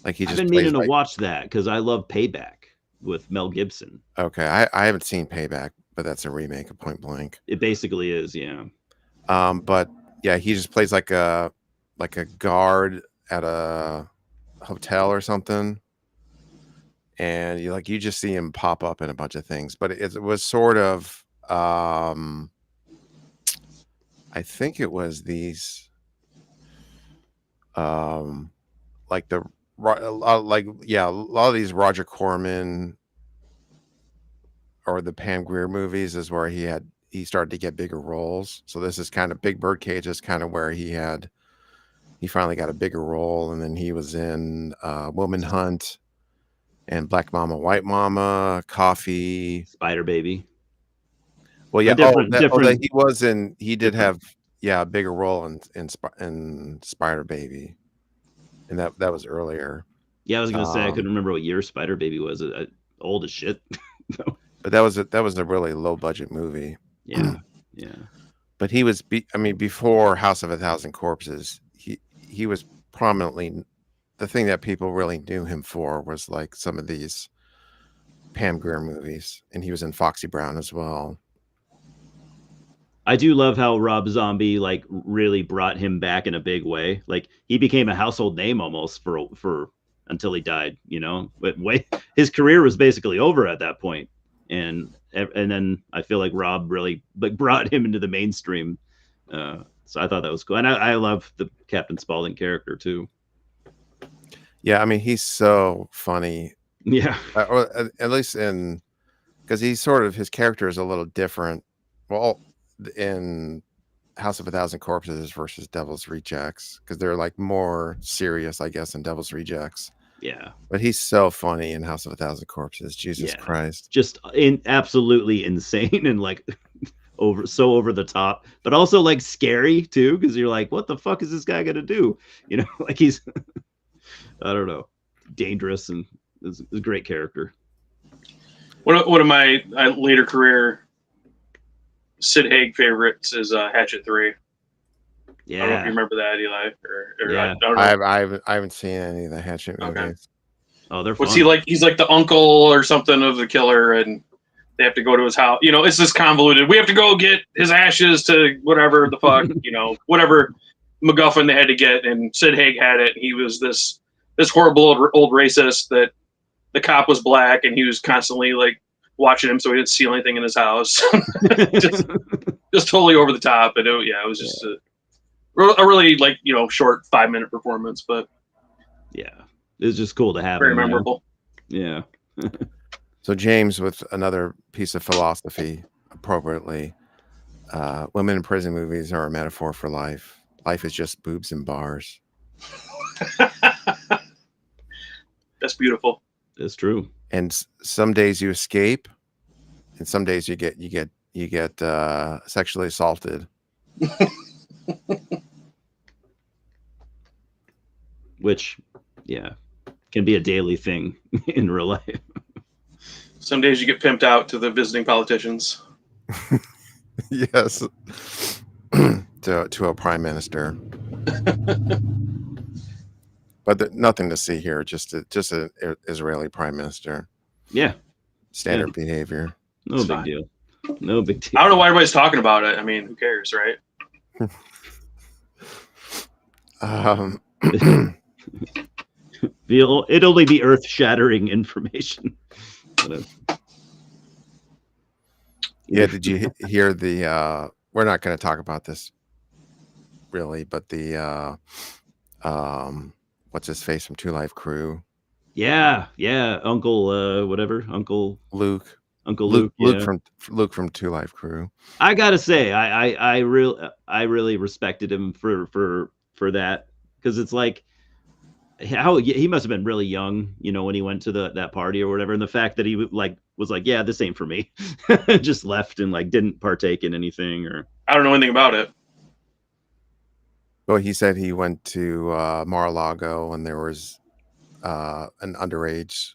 Like he I've just been plays meaning to like, watch that because I love Payback with Mel Gibson. okay, I haven't seen Payback, but that's a remake of Point Blank. It basically is, yeah. But yeah, he just plays like a guard at a hotel or something, and you just see him pop up in a bunch of things. But it was sort of I think it was these like a lot of these Roger Corman or the Pam Grier movies is where he started to get bigger roles. So this is kind of Big Birdcage is kind of where he finally got a bigger role, and then he was in Woman Hunt and Black Mama, White Mama, Coffee, Spider Baby. Well, yeah. Different. He was in. He did have a bigger role in Spider Baby, and that was earlier. Yeah, I was gonna say I couldn't remember what year Spider Baby was. Old as shit. But that was a really low budget movie. Yeah, yeah. But he was. Before House of a Thousand Corpses, he was prominently. The thing that people really knew him for was like some of these Pam Grier movies, and he was in Foxy Brown as well. I do love how Rob Zombie like really brought him back in a big way. Like he became a household name almost for until he died, you know. But his career was basically over at that point. And then I feel like Rob really like brought him into the mainstream. So I thought that was cool. And I love the Captain Spaulding character too. Yeah, I mean, he's so funny. Yeah. Or at least because his character is a little different. Well, in House of a Thousand Corpses versus Devil's Rejects, because they're like more serious, I guess, in Devil's Rejects. Yeah. But he's so funny in House of a Thousand Corpses. Jesus Christ. Just absolutely insane and like over the top, but also like scary too, because you're like, what the fuck is this guy gonna do? You know, like he's I don't know, dangerous, and is a great character. One of my later career Sid Haig favorites is Hatchet 3. Yeah. I don't know if you remember that, Eli. Or Yeah. I don't know. I haven't seen any of the Hatchet movies. Okay. Oh, they're fun. What's he like? He's like the uncle or something of the killer, and they have to go to his house. You know, it's just convoluted. We have to go get his ashes to whatever the fuck, you know, whatever MacGuffin they had to get, and Sid Haig had it. He was this horrible old racist that the cop was black, and he was constantly like watching him so he didn't steal anything in his house. just totally over the top. And it was just a really like, you know, short 5-minute performance, but yeah, it's just cool to have very him, memorable. Yeah. So James, with another piece of philosophy, appropriately, women in prison movies are a metaphor for life. Life is just boobs and bars. That's beautiful. It's true. And some days you escape, and some days you get sexually assaulted. Which, yeah, can be a daily thing in real life. Some days you get pimped out to the visiting politicians. Yes. to a prime minister. But nothing to see here. Just an Israeli prime minister. Yeah. Standard behavior. No big deal. No big deal. I don't know why everybody's talking about it. I mean, who cares, right? It'd only be earth-shattering information. Yeah, did you hear the we're not going to talk about this really, but the what's his face from Two Live Crew? Yeah, Uncle Uncle Luke. Luke from Two Live Crew. I gotta say, I really respected him for that, because it's like how he must have been really young, you know, when he went to that party or whatever, and the fact that he was like, yeah, this ain't for me, just left and like didn't partake in anything. Or I don't know anything about it. Well, he said he went to Mar-a-Lago and there was an underage.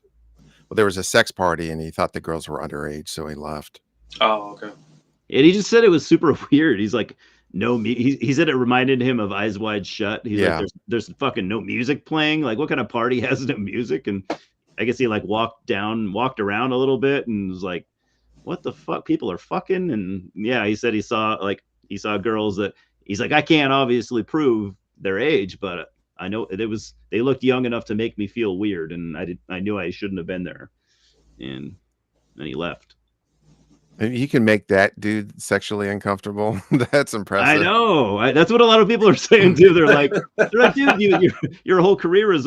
Well, there was a sex party and he thought the girls were underage, so he left. Oh, okay. And he just said it was super weird. He's like, no, he said it reminded him of Eyes Wide Shut. He's Yeah. like, there's fucking no music playing. Like, what kind of party has no music? And I guess he like walked around a little bit and was like, what the fuck? People are fucking. And yeah, he said he saw girls that he's like, I can't obviously prove their age, but I know they looked young enough to make me feel weird, and I knew I shouldn't have been there. And then he left. He can make that dude sexually uncomfortable. That's impressive. I know. That's what a lot of people are saying too. They're like, dude, your whole career is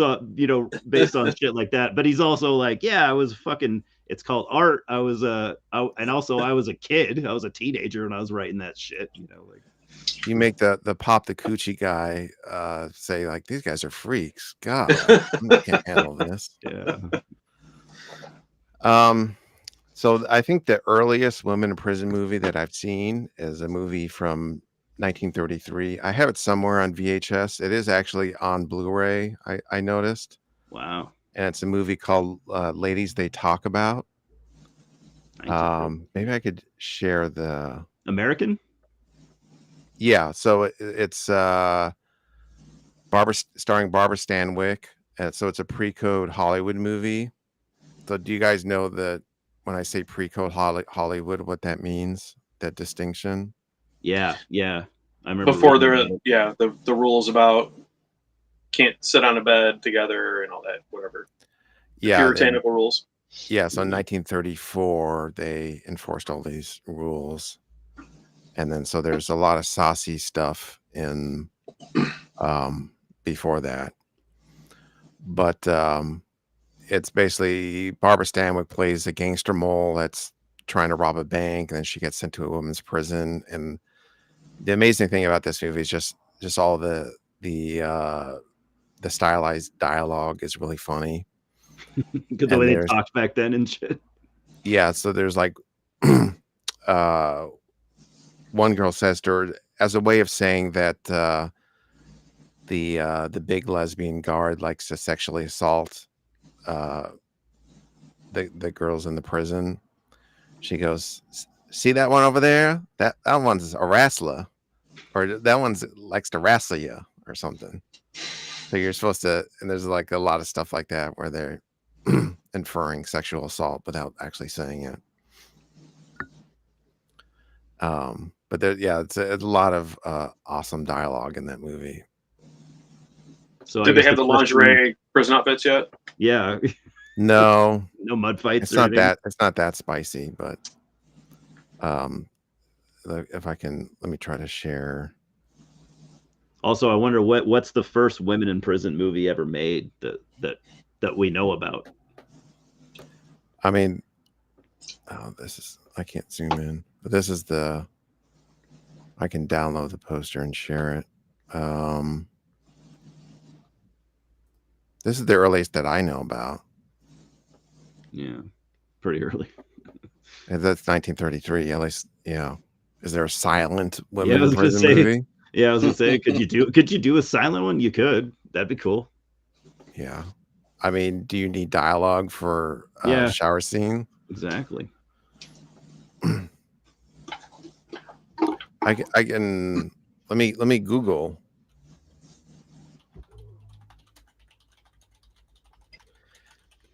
based on shit like that. But he's also like, yeah, I was fucking. It's called art. I was and also I was a kid. I was a teenager when I was writing that shit. Like. You make the pop the coochie guy say like, these guys are freaks. God, I can't handle this. Yeah. So I think the earliest women in prison movie that I've seen is a movie from 1933. I have it somewhere on VHS. It is actually on Blu-ray. I noticed. Wow. And it's a movie called Ladies They Talk About. Maybe I could share the American. Yeah, so it's starring Barbara Stanwyck. So it's a pre-code Hollywood movie. So do you guys know that when I say pre-code Hollywood, what that means? That distinction? Yeah. I remember Before the rules about can't sit on a bed together and all that, whatever. Yeah, puritanical rules. Yeah, so in 1934 they enforced all these rules. And then so there's a lot of saucy stuff in before that. But it's basically Barbara Stanwyck plays a gangster mole that's trying to rob a bank, and then she gets sent to a women's prison. And the amazing thing about this movie is just all the stylized dialogue is really funny. Because the way they talked back then and shit. Yeah, so there's like one girl says to her as a way of saying that the big lesbian guard likes to sexually assault the girls in the prison. She goes, "See that one over there? That one's a wrestler, or that one's likes to wrestle you, or something." So you're supposed to, and there's like a lot of stuff like that where they're inferring sexual assault without actually saying it. But it's a lot of awesome dialogue in that movie. So did they have the lingerie prison outfits yet? Yeah. No. No mud fights. It's not that. It's not that spicy, but if I can, let me try to share. Also, I wonder what's the first women in prison movie ever made that we know about. I mean, I can't zoom in, but this is I can download the poster and share it. This is the earliest that I know about. Yeah, pretty early. And that's 1933. At least, yeah. Is there a silent women in prison movie? Yeah, I was gonna say, could you do a silent one? You could. That'd be cool. Yeah. I mean, do you need dialogue for shower scene? Exactly. I can let me Google.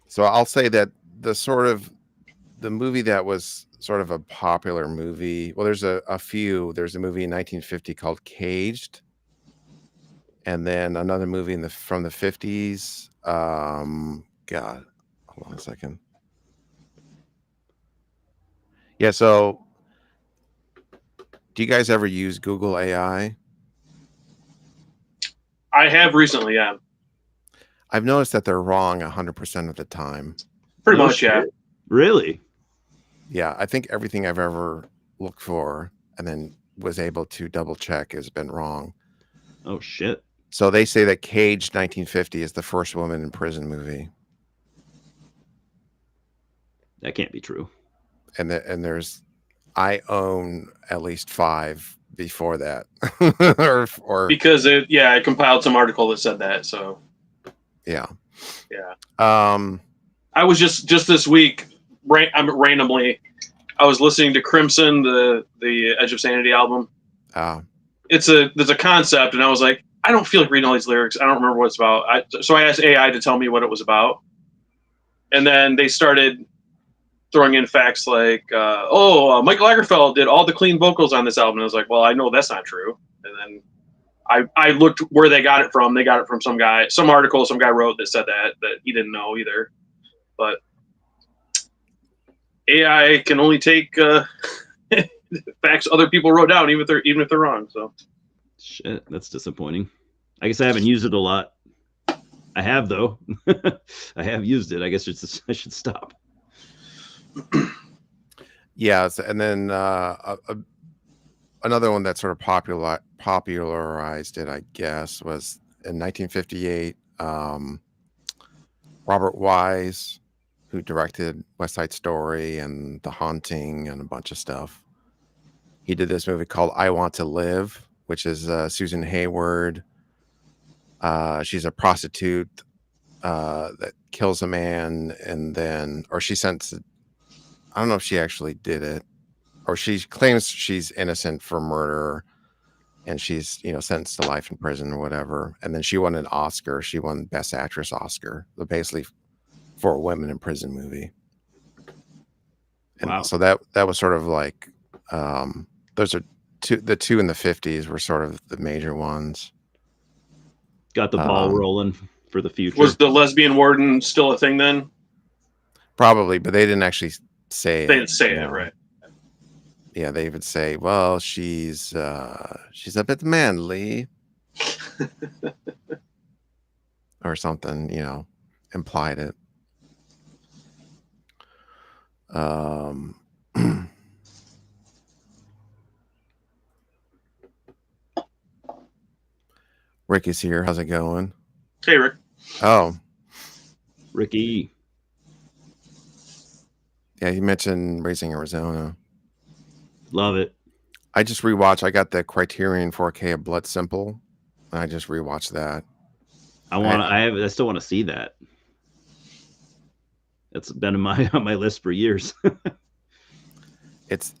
So I'll say that the movie that was sort of a popular movie. Well, there's a few. There's a movie in 1950 called Caged, and then another movie from the 50s. God, hold on a second. Yeah. So, do you guys ever use Google AI? I have recently, yeah. I've noticed that they're wrong 100% of the time. Pretty much, yeah. Really? Yeah, I think everything I've ever looked for and then was able to double check has been wrong. Oh shit. So they say that Caged 1950 is the first woman in prison movie. That can't be true. And I own at least 5 before that, or Because it compiled some article that said that. So yeah. yeah. I was just this week randomly. I was listening to Crimson, the Edge of Sanity album. There's a concept, and I was like, I don't feel like reading all these lyrics. I don't remember what it's about. So I asked AI to tell me what it was about, and then they started throwing in facts like, Michael Lagerfeld did all the clean vocals on this album. And I was like, well, I know that's not true. And then I looked where they got it from. They got it from some article some guy wrote that said that he didn't know either. But AI can only take facts other people wrote down, even if they're wrong. So shit, that's disappointing. I guess I haven't used it a lot. I have though. I have used it. I guess I should stop. Yeah, and then another one that sort of popularized it, I guess, was in 1958. Robert Wise, who directed West Side Story and The Haunting and a bunch of stuff, he did this movie called I Want to Live, which is Susan Hayward. She's a prostitute that kills a man, and then, or she sends, I don't know if she actually did it, or she claims she's innocent for murder, and she's, sentenced to life in prison or whatever. And then she won an Oscar. She won Best Actress Oscar, basically for a women in prison movie. And wow. So that was sort of like, those are the two in the 50s were sort of the major ones. Got the ball rolling for the future. Was the lesbian warden still a thing then? Probably, but they didn't actually say They didn't say it, right? Yeah, they would say, well, she's a bit manly or something, implied it. Ricky's here. How's it going? Hey, Rick. Oh, Ricky. Yeah, you mentioned Raising Arizona. Love it. I just rewatched. I got the Criterion 4K of Blood Simple, and I just rewatched that. I still want to see that. It's been on my list for years. It's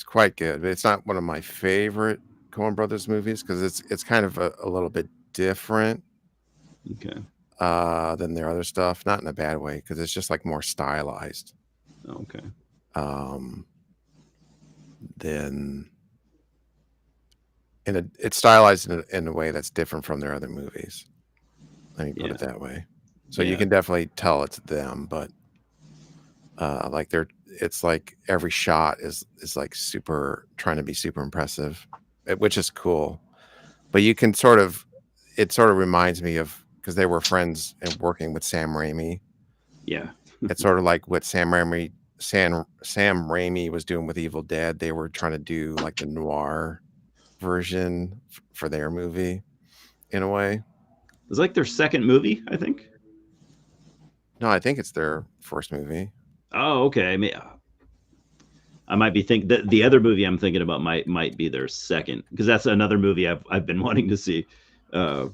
quite good, but it's not one of my favorite Coen Brothers movies because it's kind of a little bit different. Okay. Than their other stuff, not in a bad way, because it's just like more stylized. Okay. Then it's stylized in a way that's different from their other movies. Let me put it that way. So you can definitely tell it's them, but it's like every shot is like super trying to be super impressive, which is cool. But you can it sort of reminds me of, because they were friends and working with Sam Raimi. Yeah. It's sort of like what Sam Raimi was doing with Evil Dead. They were trying to do like the noir version for their movie in a way. It's like their second movie, I think. No, I think it's their first movie. Oh, okay. I might be thinking that the other movie I'm thinking about might be their second, because that's another movie I've been wanting to see. Well,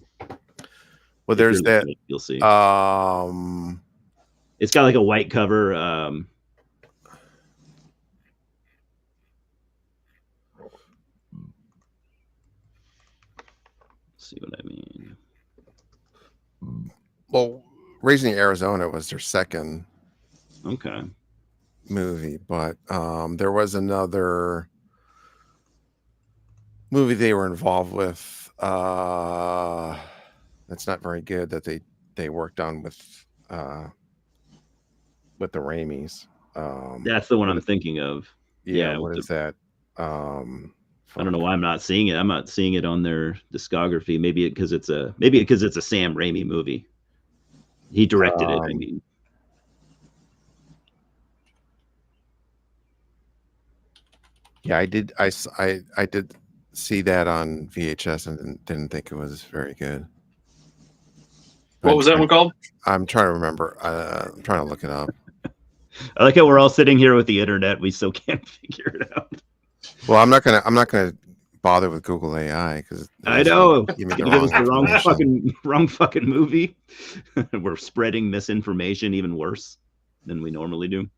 there's that. You'll see. It's got like a white cover. See what I mean? Well, Raising Arizona was their second movie, but there was another movie they were involved with that's not very good that they worked on with the Raimis. That's the one I'm thinking of. Yeah, what is that? I don't know why I'm not seeing it. I'm not seeing it on their discography. Maybe because it's a Sam Raimi movie. He directed it. I mean, yeah, I did. I did see that on VHS and didn't think it was very good. What was that one called? I'm trying to remember. I'm trying to look it up. I like how we're all sitting here with the internet. We still can't figure it out. Well, I'm not gonna bother with Google AI because I know. give me It's the gonna give us the information. wrong fucking movie. We're spreading misinformation even worse than we normally do.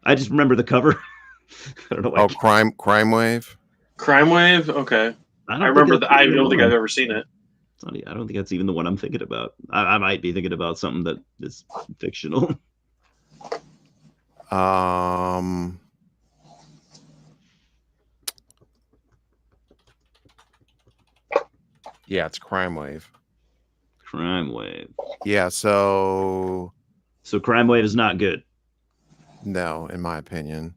I just remember the cover. I don't know why. Oh, crime wave. Crime Wave. Okay, I I don't remember think that. that's I even the don't think one. I've ever seen it. I don't think that's even the one I'm thinking about. I might be thinking about something that is fictional. Yeah, it's crime wave. Crime Wave. Yeah, so So Crime Wave is not good. no, in my opinion.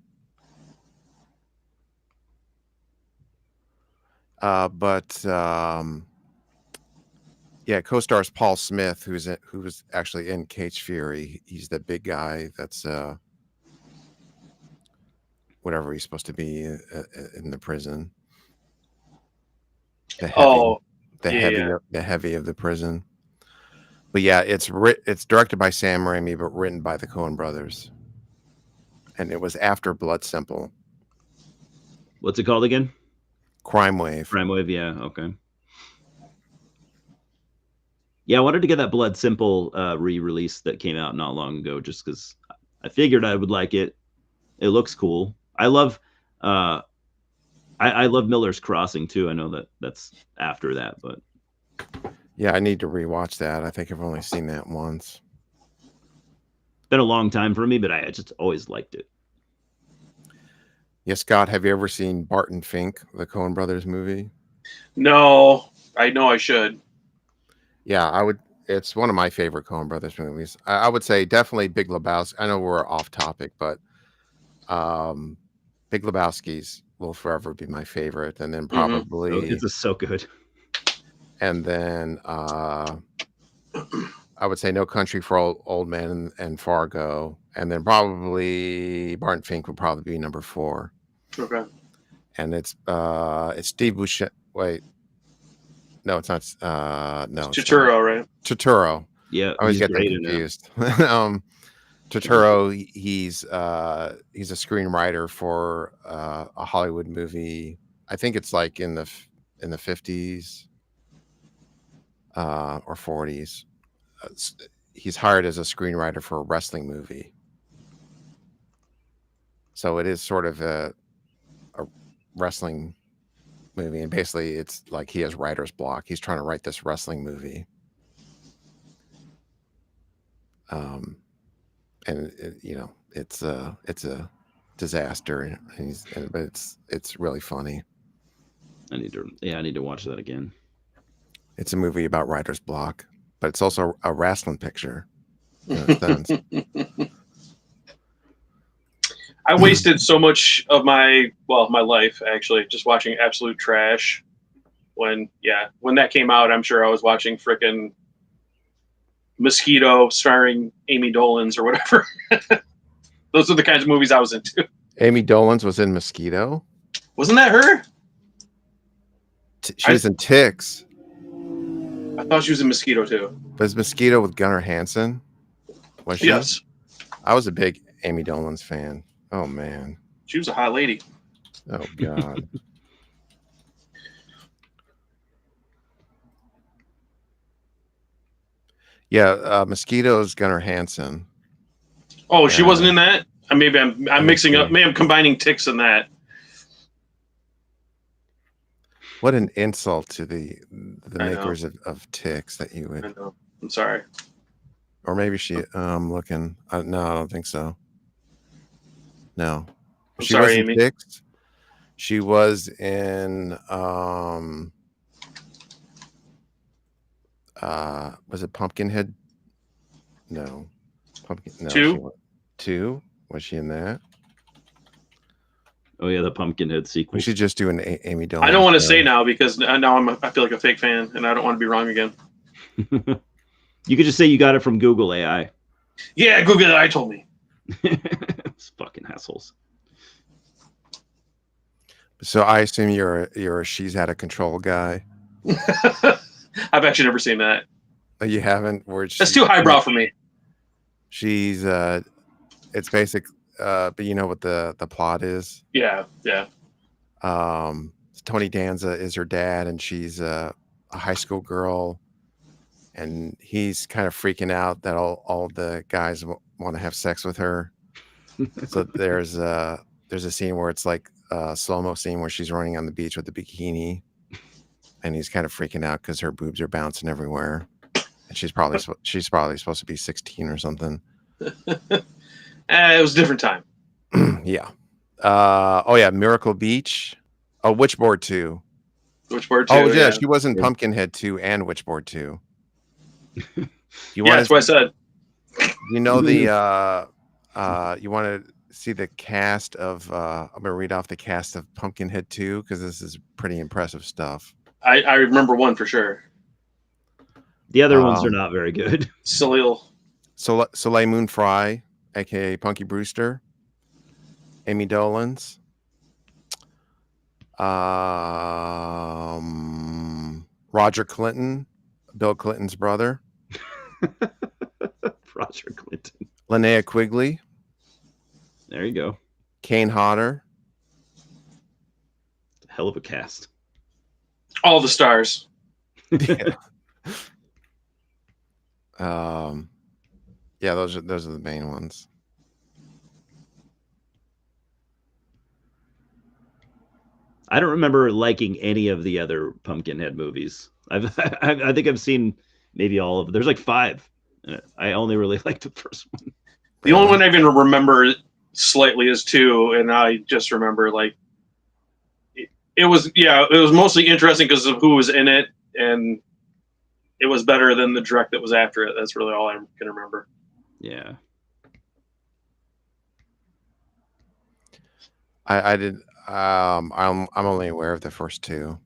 But yeah, co-stars Paul Smith, who was actually in Cage Fury. He's the big guy that's whatever he's supposed to be in the prison. The heavy, Oh, the yeah, heavy, yeah. the heavy of the prison. But yeah, it's directed by Sam Raimi, but written by the Coen brothers, and it was after Blood Simple. What's it called again? Crime Wave. Crime Wave. Yeah. Okay. Yeah, I wanted to get that Blood Simple re-release that came out not long ago, just because I figured I would like it. It looks cool. I love I love Miller's Crossing too. I know that that's after that, but Yeah, I need to rewatch that. I think I've only seen that once. it's been a long time for me, but I just always liked it. Yeah, Scott, have you ever seen Barton Fink, the Coen brothers movie? No, I know I should. Yeah, I would. It's one of my favorite Coen brothers movies. I would say definitely Big Lebowski. I know we're off topic, but Big Lebowski's will forever be my favorite, and then probably, It's so good. and then I would say No Country for Old Men and Fargo, and then probably Barton Fink would probably be number 4. Okay. And it's Steve Buscemi. Wait, no, it's not. No, it's not. Turturro, right? Turturro. Yeah, I always he's get them great in that. confused. Turturro, he's a screenwriter for a Hollywood movie. I think it's like in the 50s or 40s. He's hired as a screenwriter for a wrestling movie. So it is sort of a wrestling movie, and basically it's like he has writer's block. He's trying to write this wrestling movie. And it's a disaster, but it's really funny. I need to watch that again. It's a movie about writer's block, but it's also a wrestling picture. In a sense. I wasted so much of my life actually just watching absolute trash. When that came out, I'm sure I was watching frickin' Mosquito starring Amy Dolenz or whatever. Those are the kinds of movies I was into. Amy Dolenz was in Mosquito. Wasn't that her? She was in Ticks. I thought she was in Mosquito too. Was Mosquito with Gunnar Hansen? Was she? Yes. I was a big Amy Dolenz fan. Oh man. She was a hot lady. Oh god. Yeah, Mosquito's Gunnar Hansen. Oh, she wasn't in that? Maybe I'm mixing up. Maybe I'm combining Ticks and that. What an insult to the I makers of Ticks that you would. I know. I'm sorry. Or maybe she. Looking. No, I don't think so. No, I'm she sorry, was in Amy. Ticks. She was in. Was it Pumpkinhead? No, Pumpkin. No, 2? 2. Was she in that? Oh yeah, the Pumpkinhead sequel. We should just do an Amy Dolenz. I don't want to say now because now I feel like a fake fan and I don't want to be wrong again. You could just say you got it from Google AI. Yeah, Google AI told me. It's fucking assholes. So I assume you're a she's out of control guy. I've actually never seen that. You haven't? Where That's too highbrow for me. She's it's basic, but you know what the plot is. Yeah. Tony Danza is her dad, and she's a high school girl, and he's kind of freaking out that all the guys want to have sex with her. So there's a scene where it's like a slow-mo scene where she's running on the beach with a bikini, and he's kind of freaking out because her boobs are bouncing everywhere, and she's probably supposed to be 16 or something. It was a different time. Yeah. Oh yeah, Miracle Beach. Oh, Witchboard 2. Witchboard 2. Oh yeah, she was in Pumpkinhead 2 and Witchboard 2. That's what I said. You know the you want to see the cast of I'm gonna read off the cast of Pumpkinhead 2 because this is pretty impressive stuff. I remember one for sure. The other ones are not very good. Soleil Moon Frye, aka Punky Brewster, Amy Dolans, Roger Clinton, Bill Clinton's brother. Roger Clinton. Linnea Quigley. There you go. Kane Hodder. Hell of a cast. All the stars. Yeah. Yeah, those are the main ones. I don't remember liking any of the other Pumpkinhead movies. I think I've seen maybe all of them. There's like 5. I only really liked the first one. The only one I even remember slightly is 2, and I just remember like it was mostly interesting because of who was in it, and it was better than the direct that was after it. That's really all I can remember. Yeah. I did. I'm only aware of the first 2.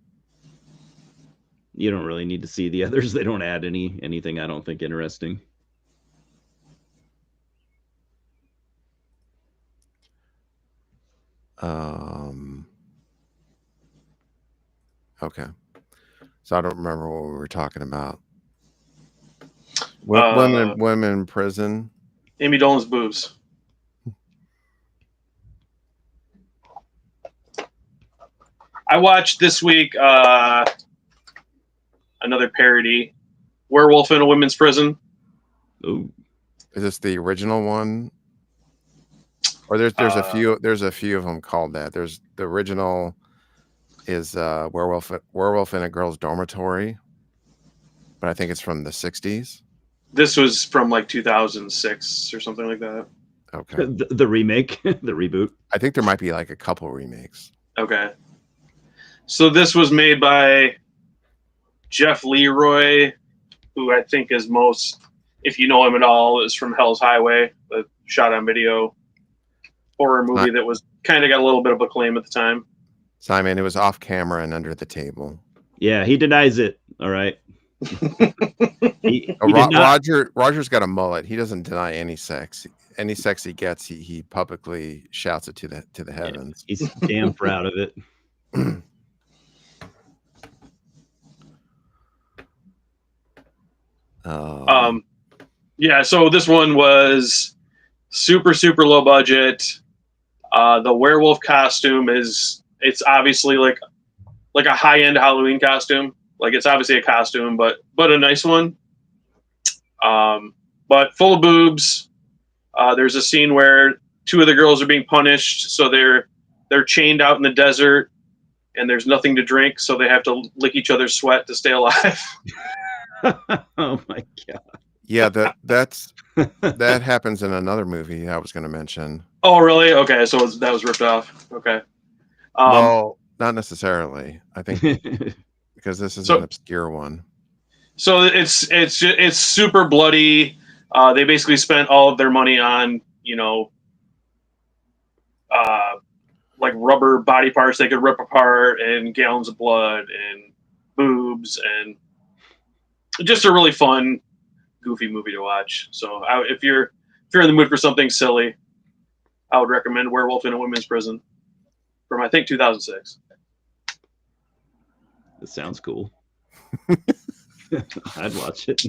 You don't really need to see the others. They don't add anything I don't think interesting. Okay. So I don't remember what we were talking about. Women in prison. Amy Dolan's boobs. I watched this week another parody, Werewolf in a Women's Prison. Ooh. Is this the original one? Or there's a few of them called that. There's the original is Werewolf in a Girl's Dormitory, but I think it's from the 60s. This was from like 2006 or something like that. Okay. The remake, the reboot. I think there might be like a couple remakes. Okay. So this was made by Jeff Leroy, who I think is most, if you know him at all, is from Hell's Highway, the shot on video horror movie that was kind of got a little bit of acclaim at the time. Simon, it was off camera and under the table. Yeah, he denies it. All right. Roger's got a mullet. He doesn't deny any sex. Any sex he gets, he publicly shouts it to the heavens. Yeah, he's damn proud of it. Yeah, so this one was super, super low budget. The werewolf costume it's obviously like a high-end Halloween costume. Like it's obviously a costume, but a nice one. But full of boobs. There's a scene where 2 of the girls are being punished, so they're chained out in the desert, and there's nothing to drink, so they have to lick each other's sweat to stay alive. Oh my god. Yeah, that happens in another movie I was going to mention. Oh, really? Okay, so that was ripped off. Okay. Well, not necessarily. I think because this is an obscure one. So it's super bloody. They basically spent all of their money on like rubber body parts they could rip apart, and gallons of blood and boobs, and just a really fun, goofy movie to watch. So if you're in the mood for something silly, I would recommend Werewolf in a Women's Prison from I think 2006. That sounds cool. I'd watch it.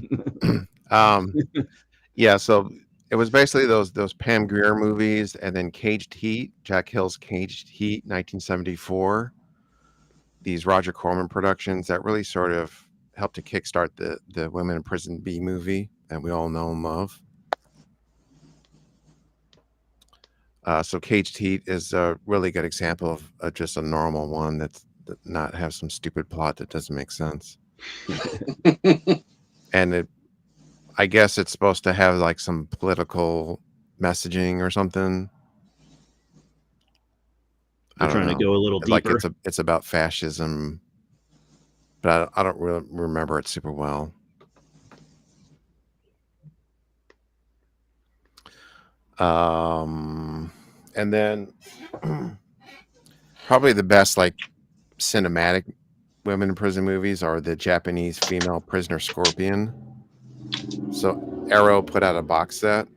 Yeah, so it was basically those Pam Grier movies, and then Caged Heat, Jack Hill's Caged Heat, 1974. These Roger Corman productions that really sort of helped to kickstart the Women in Prison B movie that we all know and love. So Caged Heat is a really good example of just a normal one that not have some stupid plot that doesn't make sense. And I guess it's supposed to have like some political messaging or something. They're trying to go a little Like deeper. it's about fascism, but I don't really remember it super well. And then probably the best like cinematic women in prison movies are the Japanese Female Prisoner Scorpion. So Arrow put out a box set.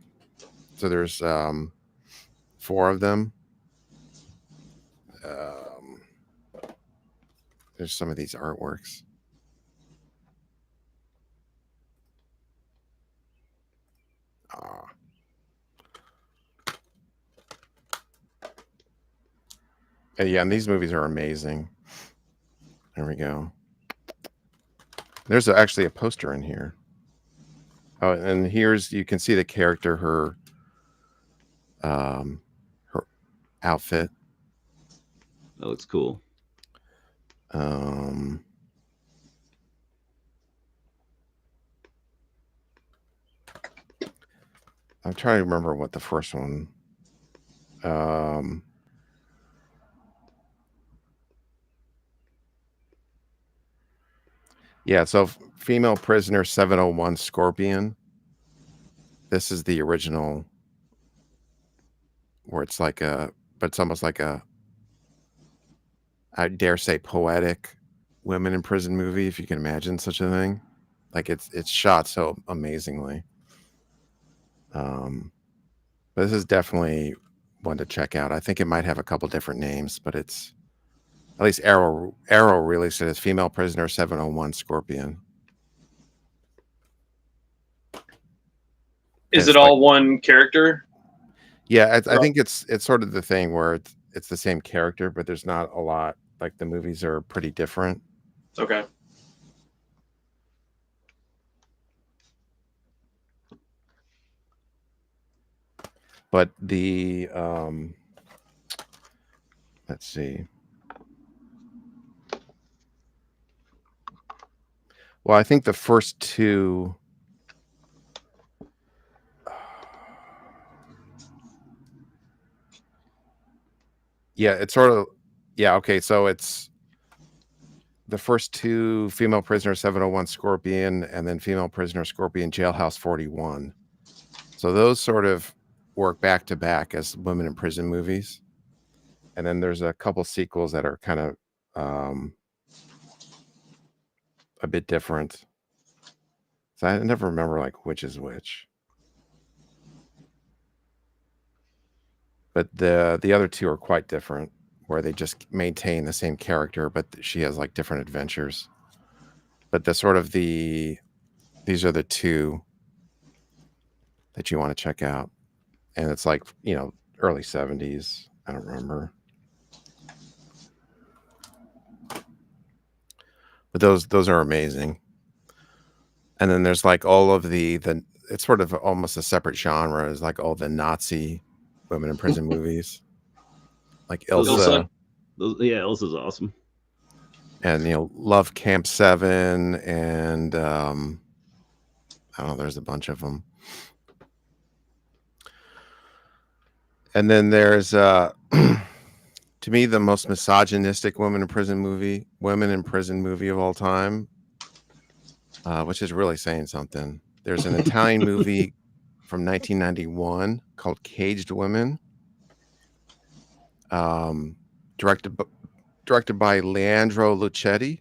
So there's 4 of them. There's some of these artworks. Yeah, and these movies are amazing. There we go. There's actually a poster in here. Oh, and you can see the character, her outfit. That looks cool. I'm trying to remember what the first one. Yeah, so Female Prisoner 701 Scorpion. This is the original, where it's like but it's almost like I dare say, poetic women in prison movie, if you can imagine such a thing. Like it's shot so amazingly. But this is definitely one to check out. I think it might have a couple different names, but it's at least Arrow released it as Female Prisoner 701 Scorpion. Is it all one character? Yeah, I think it's sort of the thing where it's the same character, but there's not a lot. Like the movies are pretty different. Okay. But the let's see. Well, I think the first 2. Yeah, it's sort of. Yeah, okay. So it's the first 2, Female Prisoner 701 Scorpion, and then Female Prisoner Scorpion Jailhouse 41. So those sort of work back to back as women in prison movies. And then there's a couple sequels that are kind of a bit different. So I never remember like which is which. But the other 2 are quite different, where they just maintain the same character, but she has like different adventures. But these are the 2 that you want to check out. And it's like, early 70s. I don't remember. But those are amazing. And then there's like all of the it's sort of almost a separate genre, is like all the Nazi women in prison movies. Like Ilsa. Ilsa's awesome. And Love Camp 7, and I don't know, there's a bunch of them. And then there's to me the most misogynistic women in prison movie of all time, which is really saying something. There's an Italian movie from 1991 called Caged Women, directed by Leandro Lucchetti.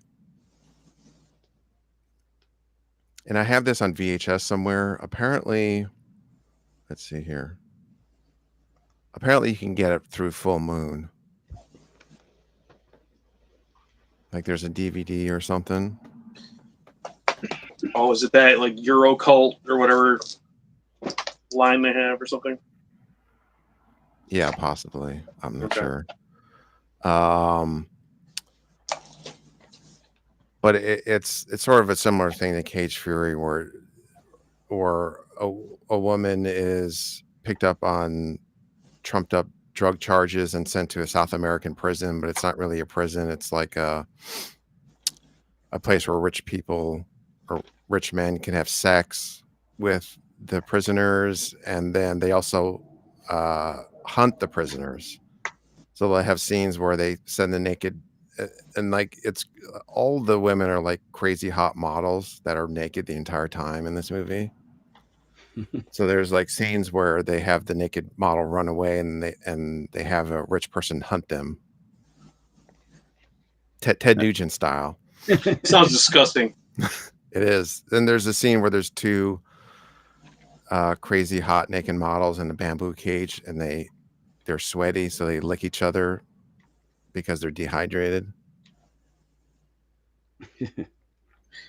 And I have this on VHS somewhere. Apparently, let's see here. Apparently, you can get it through Full Moon. Like there's a DVD or something. Oh, is it that like Euro cult or whatever line they have or something? Yeah, possibly. I'm not Okay. sure. But it's sort of a similar thing to Cage Fury, where a woman is picked up on trumped up drug charges and sent to a South American prison, but it's not really a prison. It's like a place where rich people or rich men can have sex with the prisoners, and then they also hunt the prisoners. So they'll have scenes where they send the naked, and like it's all the women are like crazy hot models that are naked the entire time in this movie. So there's like scenes where they have the naked model run away, and they have a rich person hunt them, Ted Nugent style. Sounds disgusting. It is. Then there's a scene where there's two crazy hot naked models in a bamboo cage, and they're sweaty, so they lick each other because they're dehydrated.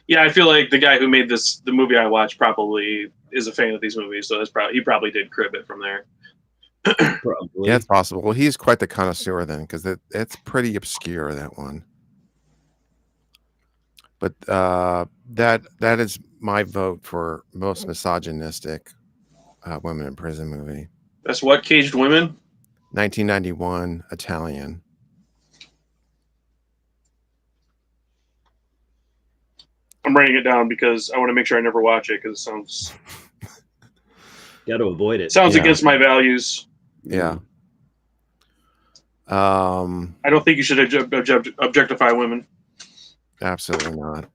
Yeah, I feel like the guy who made the movie I watched, probably is a fan of these movies, so he probably did crib it from there. Probably. Yeah, it's possible. Well, he's quite the connoisseur then, because it's pretty obscure, that one. But that is my vote for most misogynistic women in prison movie. That's what, Caged Women? 1991, Italian. I'm writing it down because I want to make sure I never watch it, because it sounds Got to avoid it. sounds Yeah. against my values. Yeah. I don't think you should objectify women. Absolutely not.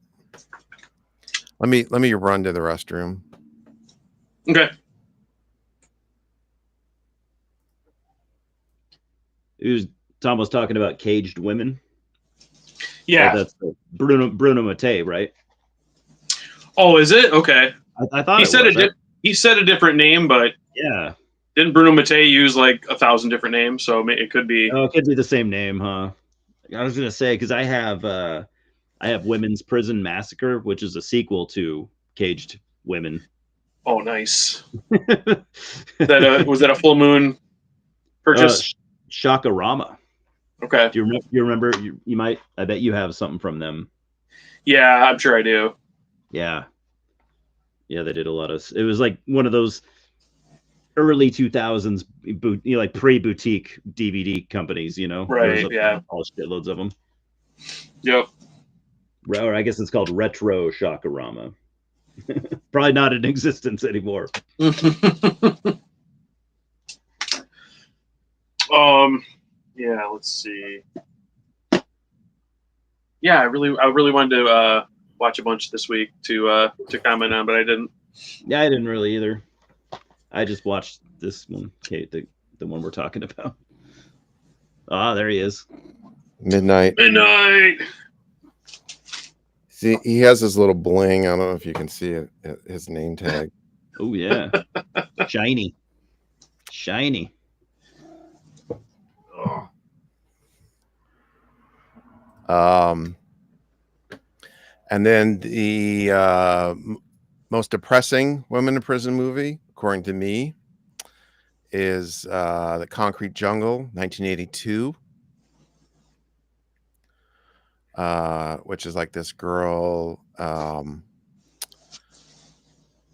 Let me run to the restroom. Okay. Tom was talking about Caged Women. Yeah. Oh, that's Bruno Mattei, right? Oh, is it? Okay. I thought He it said was. he said a different name, but Yeah. didn't Bruno Mattei use like 1,000 different names? So it could be. Oh, it could be the same name, huh? I was gonna say, because I have Women's Prison Massacre, which is a sequel to Caged Women. Oh, nice. That was that a Full Moon purchase? Shaka-Rama. Okay. Do you remember? You might. I bet you have something from them. Yeah, I'm sure I do. Yeah. Yeah, they did a lot of. It was like one of those early 2000s, like pre-boutique DVD companies. Right, yeah. All shitloads of them. Yep. Or I guess it's called Retro Shaka-Rama. Probably not in existence anymore. Yeah, let's see. Yeah, I really wanted to watch a bunch this week to comment on, but I didn't. Yeah, I didn't really either. I just watched this one, Kate, the one we're talking about. Ah, there he is. Midnight. See, he has his little bling. I don't know if you can see it. His name tag. Oh yeah, shiny. And then the most depressing women in prison movie, according to me, is The Concrete Jungle, 1982. Which is like this girl.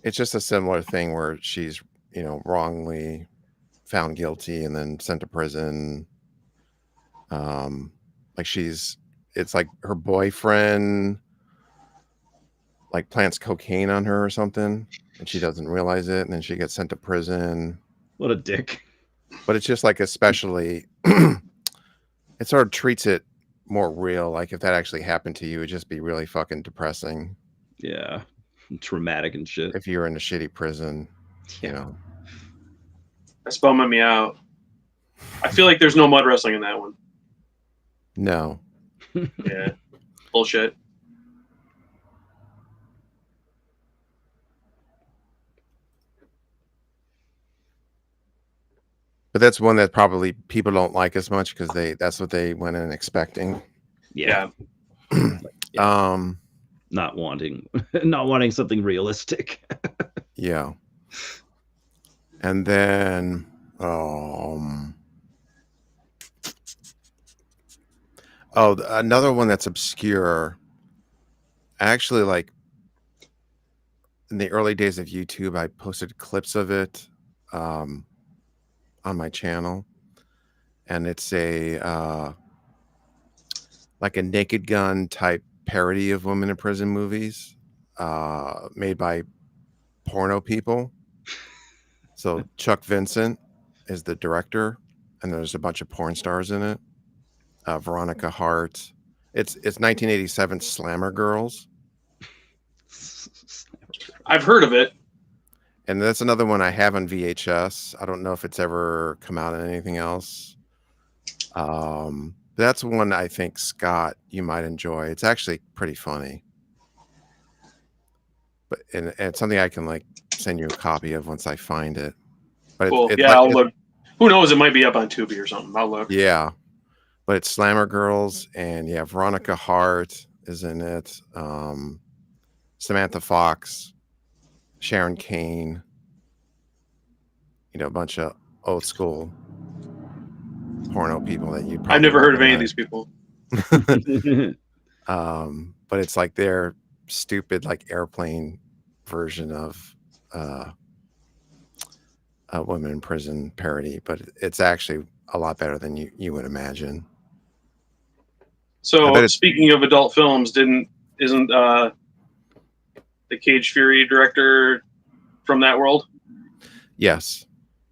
It's just a similar thing where she's, wrongly found guilty and then sent to prison. It's like her boyfriend like plants cocaine on her or something, and she doesn't realize it, and then she gets sent to prison. What a dick. But it's just like, especially it sort of treats it more real. Like if that actually happened to you, it'd just be really fucking depressing. Yeah, traumatic and shit. If you're in a shitty prison, That's bumming me out. I feel like there's no mud wrestling in that one. No. Yeah. Bullshit. But that's one that probably people don't like as much because that's what they went in expecting. Yeah. not wanting not wanting something realistic. Yeah. And then another one that's obscure. Actually, like in the early days of YouTube, I posted clips of it on my channel, and it's like a Naked Gun type parody of women in prison movies, made by porno people. So Chuck Vincent is the director, and there's a bunch of porn stars in it. Veronica Hart. It's 1987 Slammer Girls, I've heard of it. and that's another one I have on VHS. I don't know if it's ever come out in anything else. That's one I think, Scott, you might enjoy. It's actually pretty funny, but and it's something I can like send you a copy of once I find it. But Cool. it's Yeah, like, I'll look. Who knows? It might be up on Tubi or something. I'll look. yeah, but it's Slammer Girls, and yeah, Veronica Hart is in it. Samantha Fox, Sharon Kane. You know, a bunch of old school porno people that you probably I've never heard of any of recognize. these people. But it's like their stupid like airplane version of a women in prison parody, but it's actually a lot better than you would imagine. I So bet it's speaking of adult films, isn't the Cage Fury director from that world? yes.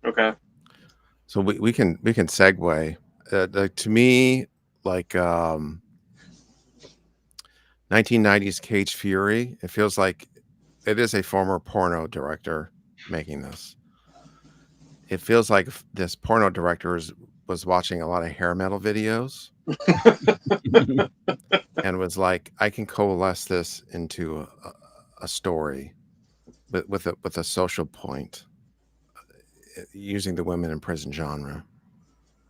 Okay. So we can segue. To me, like 1990s Cage Fury, it feels like it is a former porno director making this. It feels like this porno director was watching a lot of hair metal videos and was like, I can coalesce this into a story with a social point, using the women in prison genre.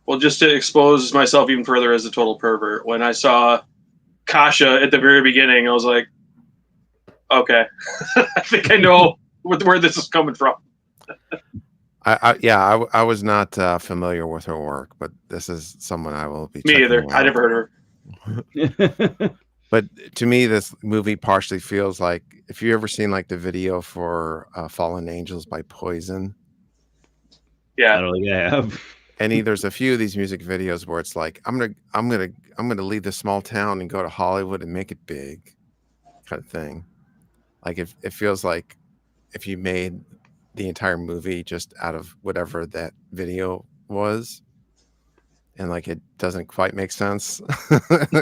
Well, just to expose myself even further as a total pervert, when I saw Kasha at the very beginning, I was like, okay, I think I know where this is coming from. I was not familiar with her work, but this is someone I will be Me checking either. I out. never heard of her. But to me, this movie partially feels like, if you ever seen like the video for Fallen Angels by Poison, I Yeah. don't think I have. there's a few of these music videos where it's like, I'm gonna leave this small town and go to Hollywood and make it big, kind of thing. Like it feels like if you made the entire movie just out of whatever that video was, and like it doesn't quite make sense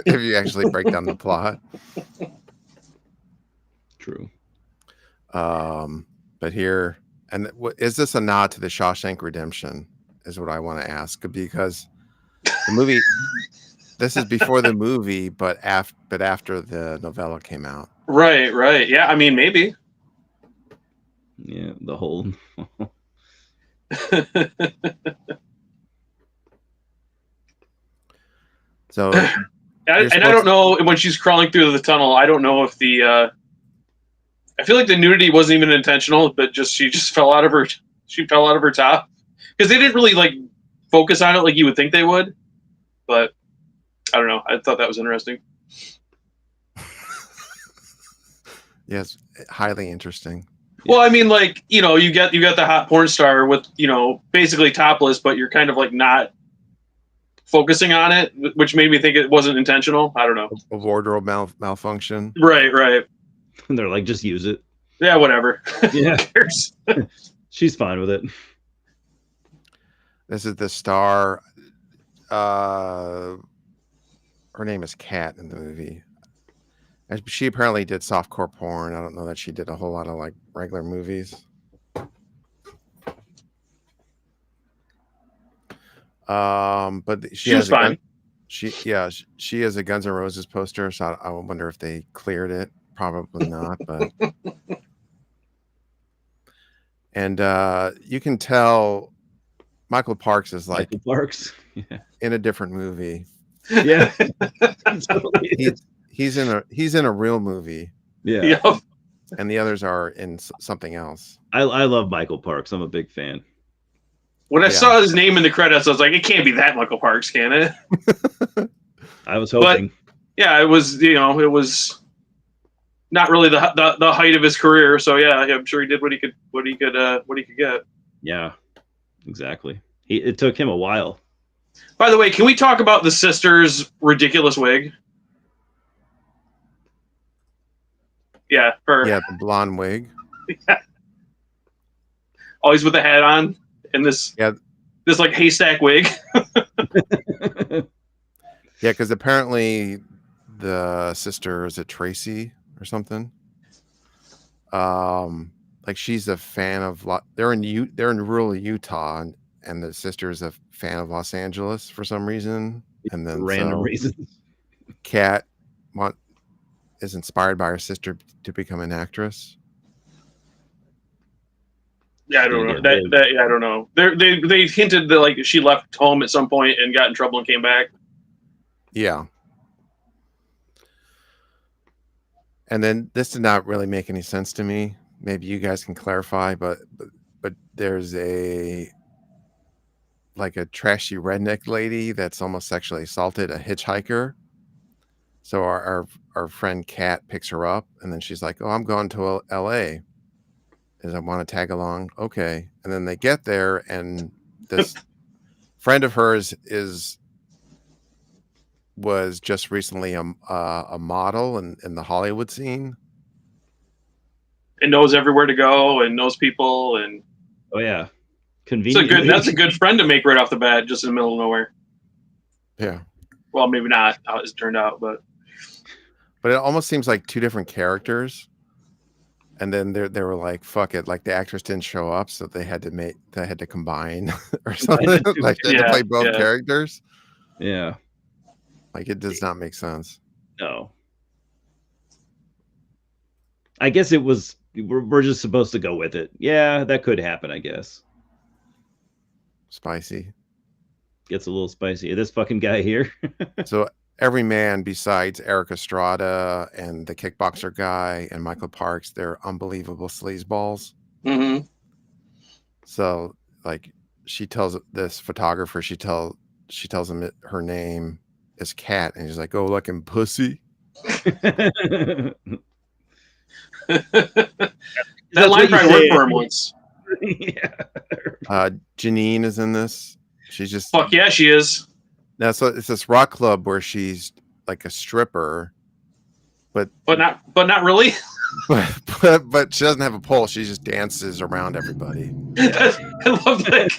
if you actually break down the plot. True. But here, and is this a nod to the Shawshank Redemption? Is what I want to ask, because the movie, this is before the movie, but after the novella came out. Right. Yeah, I mean, maybe. Yeah, the whole So And you're I supposed don't know, when she's crawling through the tunnel, I don't know if I feel like the nudity wasn't even intentional, but she fell out of her top, because they didn't really like focus on it like you would think they would. But I don't know. I thought that was interesting. yes, highly interesting. Well, I mean, like, you got the hot porn star with, basically topless, but you're kind of like not focusing on it, which made me think it wasn't intentional. I don't know. A wardrobe malfunction. Right. they're like, just use it. Yeah, whatever. Yeah. Who cares? She's fine with it. This is the star. Her name is Kat in the movie. And she apparently did softcore porn. I don't know that she did a whole lot of like regular movies. But She was fine. She has a Guns N' Roses poster, so I wonder if they cleared it. Probably not, but and you can tell Michael Parks is like Michael Parks. Yeah. in a different movie. Yeah. He's in a real movie. Yeah. Yep. and the others are in something else. I love Michael Parks. I'm a big fan. When I Yeah. saw his name in the credits, I was like, it can't be that Michael Parks, can it? I was hoping. Yeah, it was. It was not really the height of his career. So yeah, I'm sure he did what he could get. Yeah, exactly. It took him a while. By the way, can we talk about the sister's ridiculous wig? Yeah, her. Yeah, the blonde wig. Always with a hat on and this like haystack wig. Yeah, because apparently the sister is it Tracy or something. Like she's a fan of they're in rural Utah, and the sister is a fan of Los Angeles for some reason, and then Random reasons. Kat is inspired by her sister to become an actress. Yeah, I don't know. I don't know. They hinted that like she left home at some point and got in trouble and came back. Yeah. And then this did not really make any sense to me. Maybe you guys can clarify, but there's a trashy redneck lady that's almost sexually assaulted a hitchhiker. So our friend Kat picks her up, and then she's like, "Oh, I'm going to L.A. Does I want to tag along?" Okay. And then they get there, and this friend of hers was just recently a model in the Hollywood scene. And knows everywhere to go and knows people and oh yeah, convenient. That's a good friend to make right off the bat, just in the middle of nowhere. Yeah. Well, maybe not how it's turned out, but it almost seems like two different characters. And then they were like, "Fuck it!" Like the actors didn't show up, so they had to combine or something. Like they had to play both characters. Yeah. Like it does not make sense. No. I guess it was. We're just supposed to go with it. Yeah, that could happen. I guess. Spicy. Gets a little spicy. This fucking guy here. So every man besides Eric Estrada and the kickboxer guy and Michael Parks, they're unbelievable sleazeballs. Mm-hmm. So like she tells this photographer, she tells him her name is Kat, and he's like, "Oh, looking pussy." That line probably worked for him once. Yeah. Janine is in this. She's just fuck yeah, she is. Now, so it's this rock club where she's like a stripper, but not really. but she doesn't have a pole. She just dances around everybody. I love that.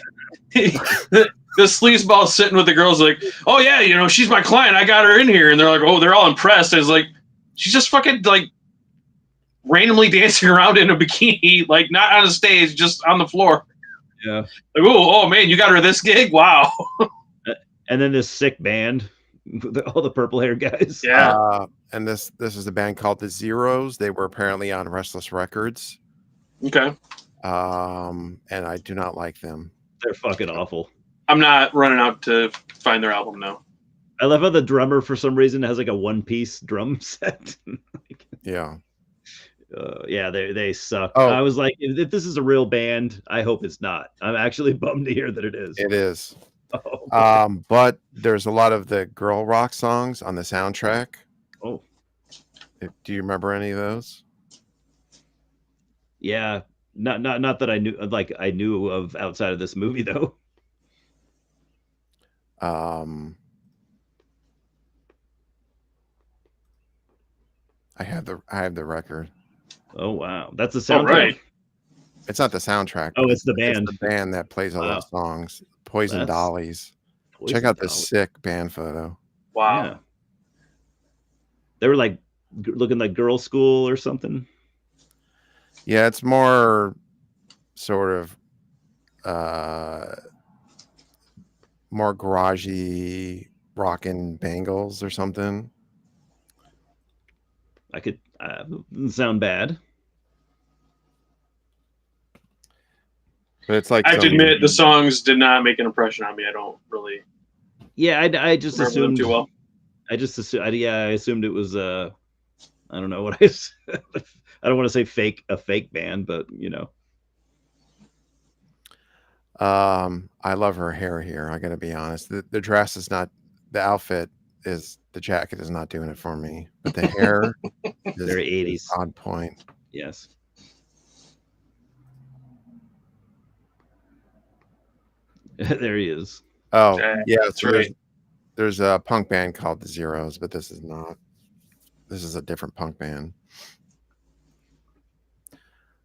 The sleazeball sitting with the girls like, "Oh yeah, she's my client. I got her in here," and they're like, "Oh, they're all impressed." And it's like, she's just fucking like randomly dancing around in a bikini, like not on a stage, just on the floor. Yeah. Like, oh man, you got her this gig? Wow. And then this sick band, all the purple hair guys. Yeah. And this is a band called the Zeros. They were apparently on Restless Records. Okay. And I do not like them. They're fucking awful. I'm not running out to find their album now. I love how the drummer, for some reason, has like a one-piece drum set. Yeah. Yeah, they suck. Oh. I was like, if this is a real band, I hope it's not. I'm actually bummed to hear that it is. It is. Oh. But there's a lot of the girl rock songs on the soundtrack. Oh. Do you remember any of those? Yeah. Not that I knew of outside of this movie though. I have the record. Oh wow, that's the soundtrack. Oh, right. It's not the soundtrack. Oh, it's the band. It's the band that plays all those songs. Poison Dollies. Check out the sick band photo. Wow. Yeah. They were like looking like girl school or something. Yeah, it's more sort of more garagey rockin' Bangles or something. I could doesn't sound bad. But it's like I have to admit, the songs did not make an impression on me. I don't really. Yeah, I just remember them assumed too well. I assumed it was I don't know what I said. I don't want to say a fake band, but you know. I love her hair here. I got to be honest. The dress is not, the outfit is, the jacket is not doing it for me, but the hair is Very 80s. on point. Yes. There he is. Oh, Yeah, yeah. that's So right. there's a punk band called the Zeros, but this is not. This is a different punk band.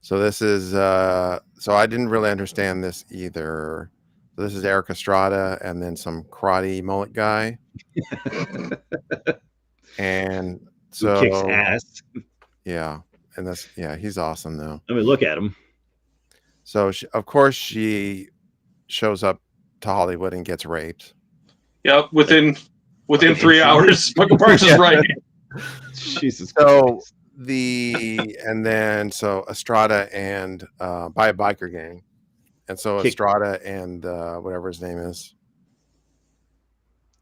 So this is so I didn't really understand this either. So this is Eric Estrada and then some karate mullet guy. And Who kicks so ass. yeah, and that's, yeah, he's awesome though. I mean, look at him. So of course she shows up to Hollywood and gets raped. Yep, within 3 hours, Michael Parks is right. Jesus So Christ. and then so Estrada and by a biker gang, and so Kick- Estrada and whatever his name is.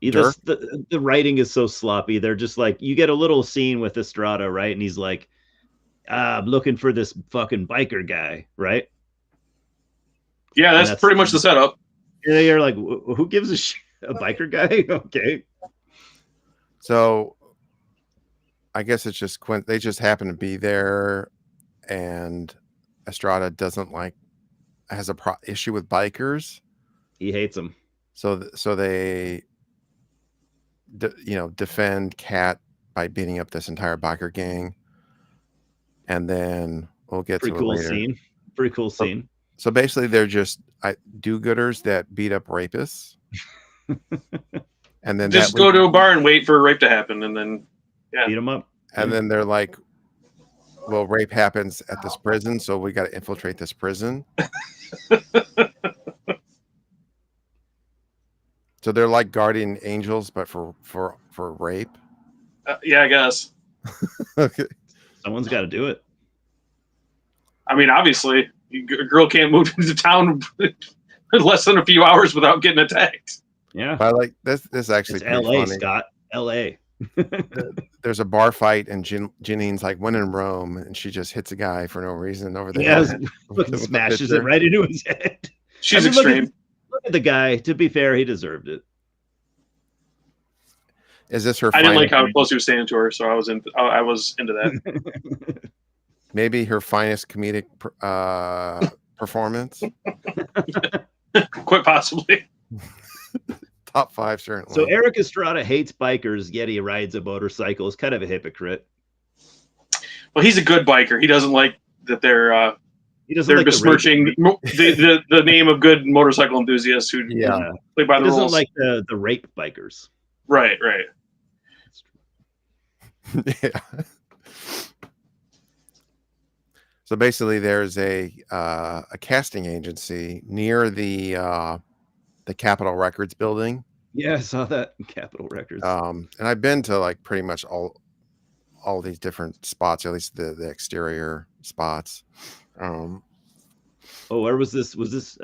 Either the writing is so sloppy. They're just like, you get a little scene with Estrada, right? And he's like, I'm looking for this fucking biker guy, right? Yeah, that's pretty much the setup. And you're like, who gives a shit? A biker guy? Okay. So I guess it's just they just happen to be there, and Estrada has a issue with bikers. He hates them. So they defend Kat by beating up this entire biker gang, and then we'll get Pretty to cool it later. scene. Pretty cool scene. So basically, they're just do-gooders that beat up rapists, and then Just go to a bar and wait for a rape to happen, and then beat them up. And then they're like, well, rape happens at this prison, so we got to infiltrate this prison. So they're like guardian angels, but for rape. Yeah, I guess. Okay. Someone's got to do it. I mean, obviously, a girl can't move into town in less than a few hours without getting attacked. Yeah. But I like this actually. It's pretty L.A., funny. Scott. L.A. There's a bar fight, and Janine's like, when in Rome, and she just hits a guy for no reason over there. Yes, fucking smashes it right into his head. She's Look extreme. at the guy. To be fair, he deserved it. Is this her? I didn't like finest- how close he was standing to her, so I was into that. maybe her finest comedic performance. Quite possibly. Top 5 certainly. So Eric Estrada hates bikers, yet he rides a motorcycle. Is kind of a hypocrite. Well, he's a good biker. He doesn't like that they're He doesn't they're like besmirching the name of good motorcycle enthusiasts who Yeah. play by He the doesn't rules. like the rape bikers. Right. Yeah. So basically, there's a casting agency near the Capitol Records building. Yeah, I saw that in Capitol Records. And I've been to like pretty much all these different spots, at least the exterior spots. Oh, where was this? Was this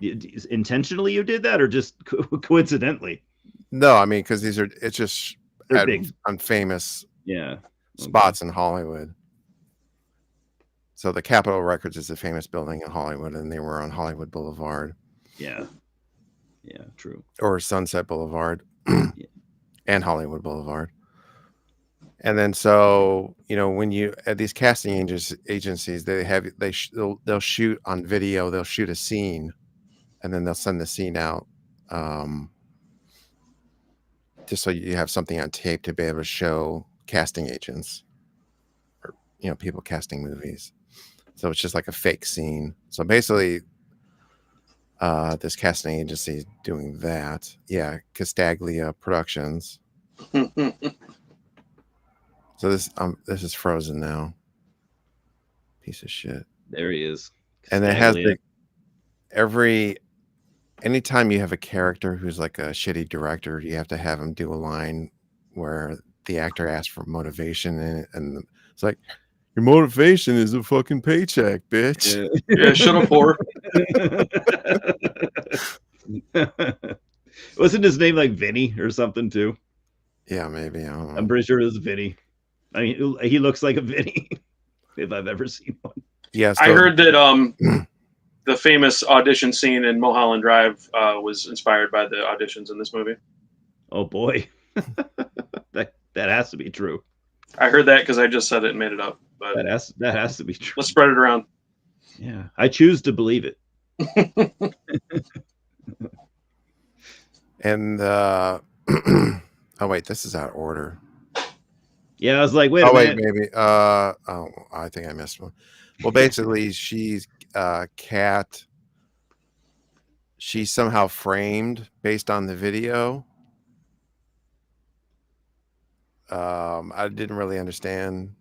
intentionally you did that, or just coincidentally? No, I mean, because it's just They're big. on famous Yeah. spots in Hollywood. So the Capitol Records is a famous building in Hollywood, and they were on Hollywood Boulevard. Yeah. Yeah, true. Or Sunset Boulevard and Hollywood Boulevard. And then so, when you at these casting agencies, they'll shoot on video, they'll shoot a scene, and then they'll send the scene out just so you have something on tape to be able to show casting agents or people casting movies. So it's just like a fake scene. So basically this casting agency is doing that. Yeah, Castaglia Productions. So this is Frozen now. Piece of shit. There he is. And it has anytime you have a character who's like a shitty director, you have to have him do a line where the actor asks for motivation, and it's like, your motivation is a fucking paycheck, bitch. Yeah, shut up, whore. Wasn't his name like Vinny or something too? Yeah, maybe. I don't know. I'm pretty sure it was Vinny. I mean, he looks like a Vinny if I've ever seen one. Yes, I heard that the famous audition scene in Mulholland Drive was inspired by the auditions in this movie. Oh boy, that has to be true. I heard that because I just said it and made it up. But That has to be true. let's spread it around. Yeah, I choose to believe it. and oh wait, this is out of order. Yeah, I was like, wait Oh a wait, minute. maybe. Oh, I think I missed one. Well, basically, she's Kat. She's somehow framed based on the video. I didn't really understand.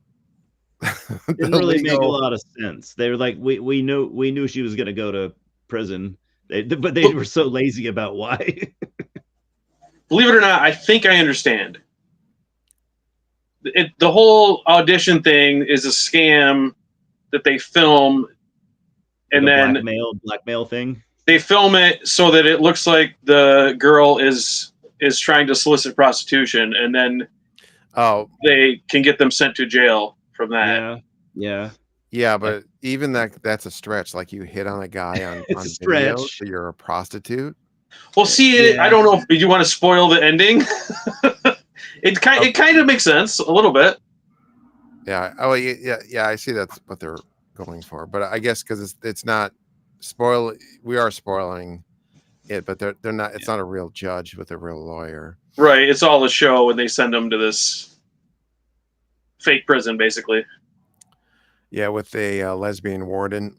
Didn't really make a lot of sense. They were like, we knew she was gonna go to prison, but they were so lazy about why. Believe it or not, I think I understand. The whole audition thing is a scam that they film, and Like a then blackmail thing. they film it so that it looks like the girl is trying to solicit prostitution, and then they can get them sent to jail from that. Yeah. But even that's a stretch. Like, you hit on a guy on It's a video, stretch. so you're a prostitute. Well, see, I don't know if you want to spoil the ending. It kind of makes sense a little bit. Yeah. Oh, yeah. I see that's what they're going for, but I guess because it's not spoil. We are spoiling it, but they're not. It's not a real judge with a real lawyer. Right. It's all a show, and they send them to this fake prison, basically. Yeah, with a lesbian warden.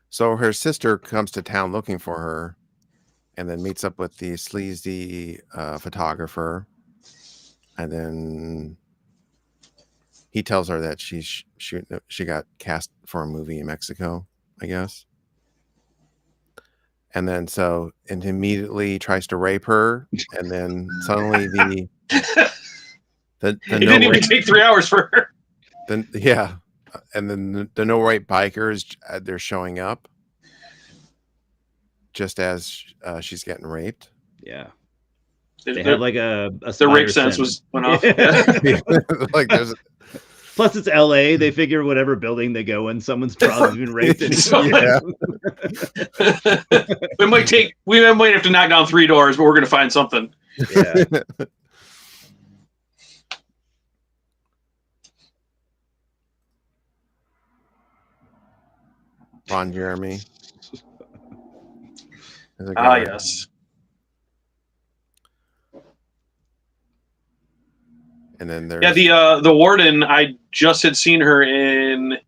So her sister comes to town looking for her, and then meets up with the sleazy photographer, and then he tells her that she got cast for a movie in Mexico, I guess. And then and immediately tries to rape her, and then suddenly it didn't even take 3 hours for her. and then the no rape bikers, they're showing up just as she's getting raped. Yeah, they have like the rape sense went off. Like there's. Plus, it's LA. They figure whatever building they go in, someone's probably been raped. Yeah. we might have to knock down 3 doors, but we're gonna find something. Yeah. Ron Jeremy. Yes. And then there's the warden. I just had seen her in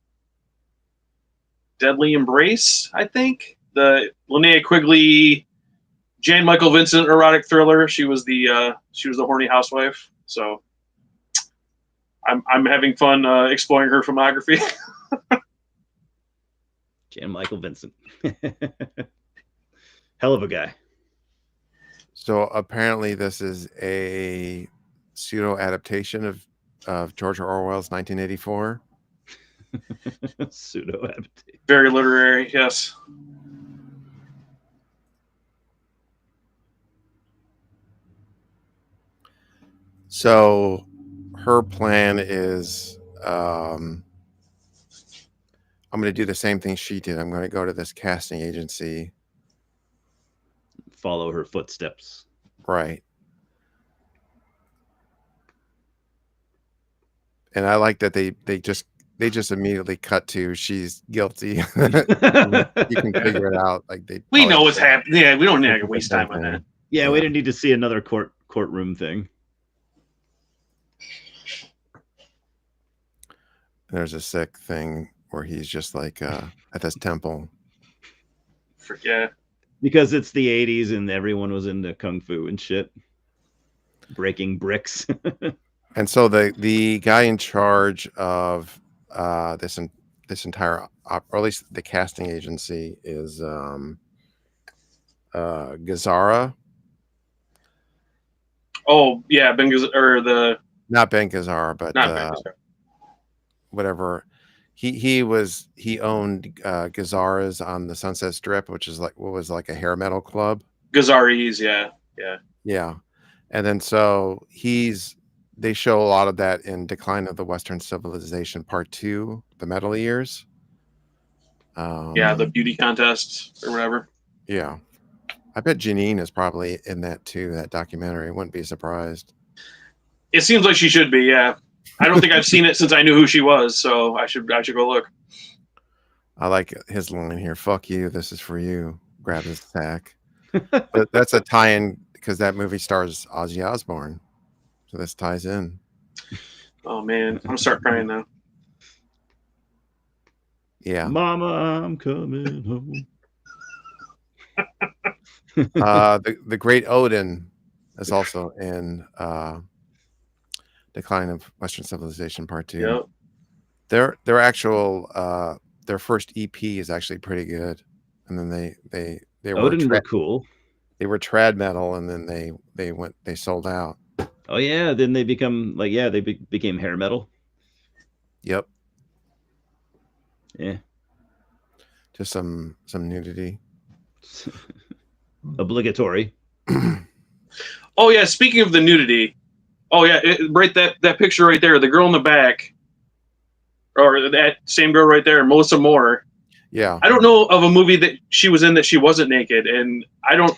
Deadly Embrace. I think the Linnea Quigley, Jan Michael Vincent erotic thriller. She was the horny housewife. So I'm having fun exploring her filmography. Jan Michael Vincent. Hell of a guy. So apparently this is a pseudo adaptation of George Orwell's 1984. Pseudo adaptation. Very literary, yes. So her plan is I'm going to do the same thing she did. I'm going to go to this casting agency. Follow her footsteps. Right. And I like that they just immediately cut to she's guilty. You can figure it out. Like we know what's happening. Yeah, we don't need to waste time on that. Yeah, we didn't need to see another courtroom thing. There's a sick thing where he's just like at this temple. Forget. Because it's the 80s and everyone was into kung fu and shit. Breaking bricks. And so the guy in charge of this entire or at least the casting agency is Gazzara. Oh yeah, Ben Gazzara, not Ben Gazzara, but not Ben Gazzara. Whatever. He owned Gazzara's on the Sunset Strip, which is like what was like a hair metal club. Gazzarese, yeah. And then so he's they show a lot of that in Decline of the Western Civilization Part 2, the Metal Years. Yeah, the beauty contest or whatever. Yeah. I bet Janine is probably in that too, that documentary. Wouldn't be surprised. It seems like she should be. Yeah, I don't think I've seen it since I knew who she was, so I should go look. I like his line here. Fuck you. This is for you. Grab his sack. But that's a tie-in because that movie stars Ozzy Osbourne. So this ties in. Oh man, I'm gonna start crying now. Yeah. Mama, I'm coming home. The Great Odin is also in Decline of Western Civilization Part 2. Yep. Their actual their first EP is actually pretty good, and then they were Odin were cool. They were trad metal, and then they sold out. Oh yeah, then they become like they became hair metal. Yep. Yeah. Just some nudity. Obligatory. Oh yeah, speaking of the nudity. Oh yeah, right that picture right there, the girl in the back, or that same girl right there, Melissa Moore. Yeah. I don't know of a movie that she was in that she wasn't naked, and I don't.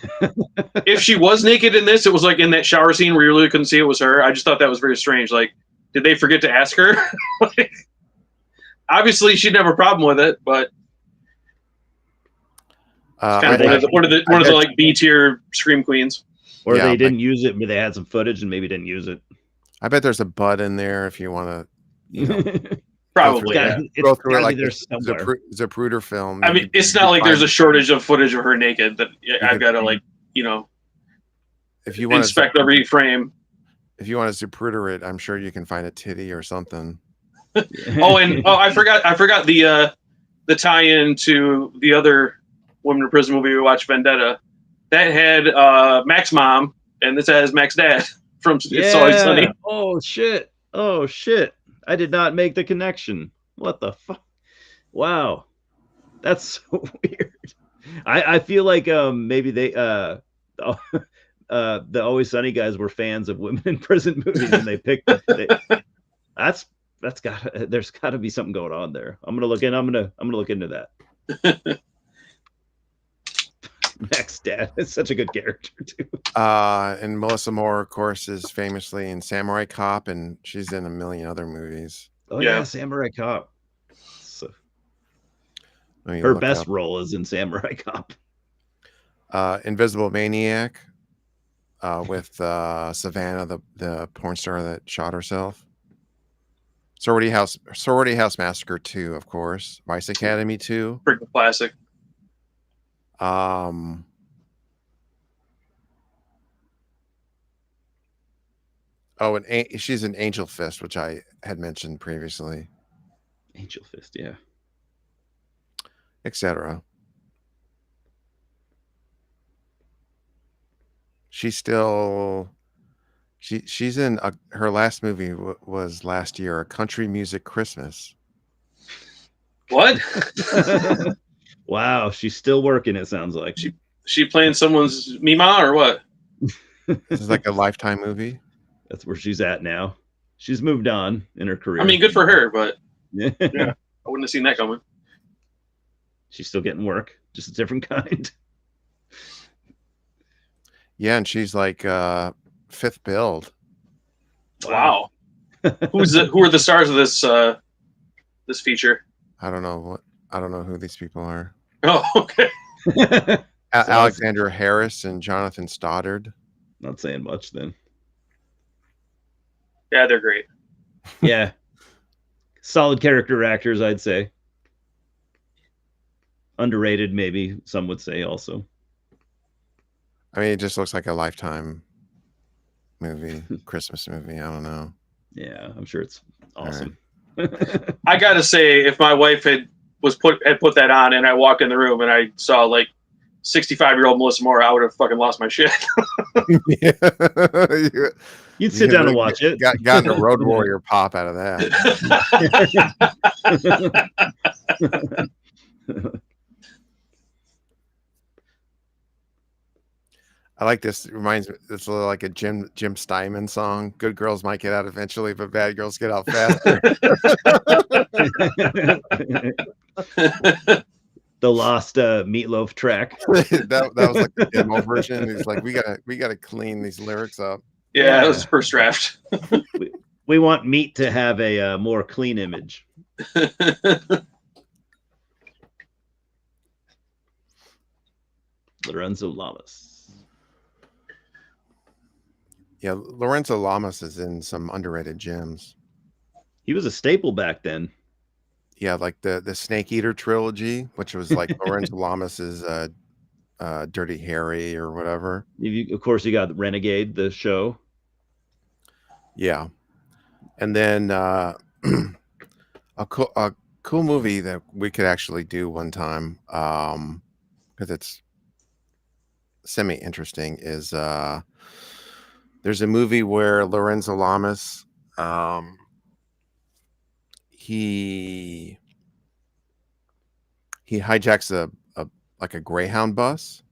If she was naked in this, it was like in that shower scene where you really couldn't see it was her. I just thought that was very strange. Like, did they forget to ask her? Like, obviously, she'd have a problem with it, but it's kind of one of the like B tier scream queens. Or they didn't use it, but they had some footage and maybe didn't use it. I bet there's a butt in there if you want to. Probably. Go through it like Zapruder film. I mean, it's not like there's a shortage of footage of her naked that I've got to if you want inspect every frame. If you want to Zapruder it, I'm sure you can find a titty or something. I forgot the tie-in to the other Women in Prison movie we watched, Vendetta. That had Mac's mom, and this has Mac's dad from It's Always Sunny. Oh shit! I did not make the connection. What the fuck? Wow, that's so weird. I feel like maybe they the Always Sunny guys were fans of Women in Prison movies, and they picked. There's got to be something going on there. I'm gonna look into that. Mac's dad is such a good character too. And Melissa Moore, of course, is famously in Samurai Cop, and she's in a million other movies. Oh yeah, Samurai Cop. So her best role is in Samurai Cop. Invisible Maniac, with Savannah, the porn star that shot herself. Sorority House Massacre 2, of course. Vice Academy 2. Freaking classic. And she's in Angel Fist, which I had mentioned previously. Angel Fist, yeah. Etc. She's in her last movie was last year, A Country Music Christmas. What? Wow, she's still working. It sounds like she playing someone's Mima or what? This is like a Lifetime movie. That's where she's at now. She's moved on in her career. I mean, good for her, but yeah, I wouldn't have seen that coming. She's still getting work, just a different kind. Yeah, and she's like fifth build. Wow. Who are the stars of this feature? I don't know who these people are. Oh, okay. Alexandra Harris and Jonathan Stoddard. Not saying much then. Yeah, they're great. Yeah. Solid character actors, I'd say. Underrated, maybe some would say also. I mean, it just looks like a Lifetime movie, Christmas movie. I don't know. Yeah, I'm sure it's awesome. Right. I gotta say, if my wife had put that on and I walked in the room and I saw like 65-year-old Melissa Moore, I would have fucking lost my shit. You'd sit down and watch it. Got a Road Warrior pop out of that. I like this. It reminds me. It's a little like a Jim Steinman song. Good girls might get out eventually, but bad girls get out faster. The lost Meatloaf track. that was like the demo version. He's like, we gotta clean these lyrics up. Yeah, that was the first draft. We want Meat to have a more clean image. Lorenzo Lamas. Yeah, Lorenzo Lamas is in some underrated gems. He was a staple back then. Yeah, like the Snake Eater trilogy, which was like Lorenzo Lamas's Dirty Harry or whatever. Of course, you got Renegade, the show. Yeah, and then a cool movie that we could actually do one time, because it's semi interesting. Is there's a movie where Lorenzo Lamas, he hijacks a like a Greyhound bus,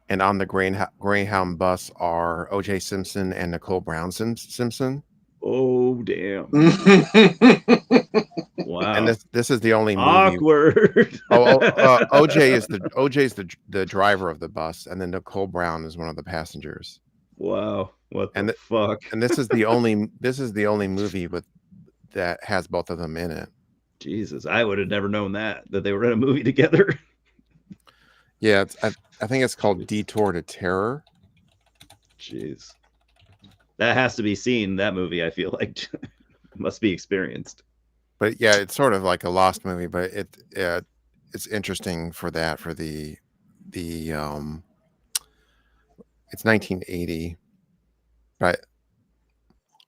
and on the Greyhound bus are O.J. Simpson and Nicole Brown Simpson. Oh damn! Wow. And this is the only movie. Awkward. OJ is the driver of the bus, and then Nicole Brown is one of the passengers. Wow, what the fuck? And this is the only movie that has both of them in it. Jesus, I would have never known that they were in a movie together. Yeah, I think it's called Detour to Terror. Jeez, that has to be seen. That movie, I feel like, must be experienced. But yeah, it's sort of like a lost movie, but it's interesting for that, for the it's 1980, right?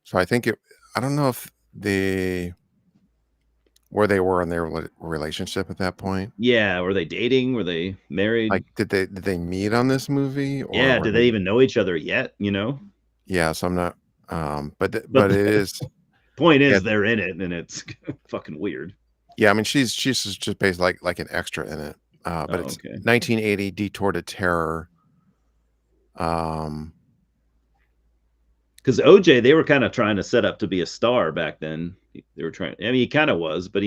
So I think I don't know if where they were in their relationship at that point. Yeah, were they dating? Were they married? Like, did they meet on this movie? Or yeah, did they even know each other yet? You know? Yeah, so I'm not. But it is. Point is, they're in it, and it's fucking weird. Yeah, I mean, she's just basically like an extra in it. But it's okay. 1980 Detour to Terror. Because OJ, they were kind of trying to set up to be a star back then. They were trying. I mean, he kind of was, but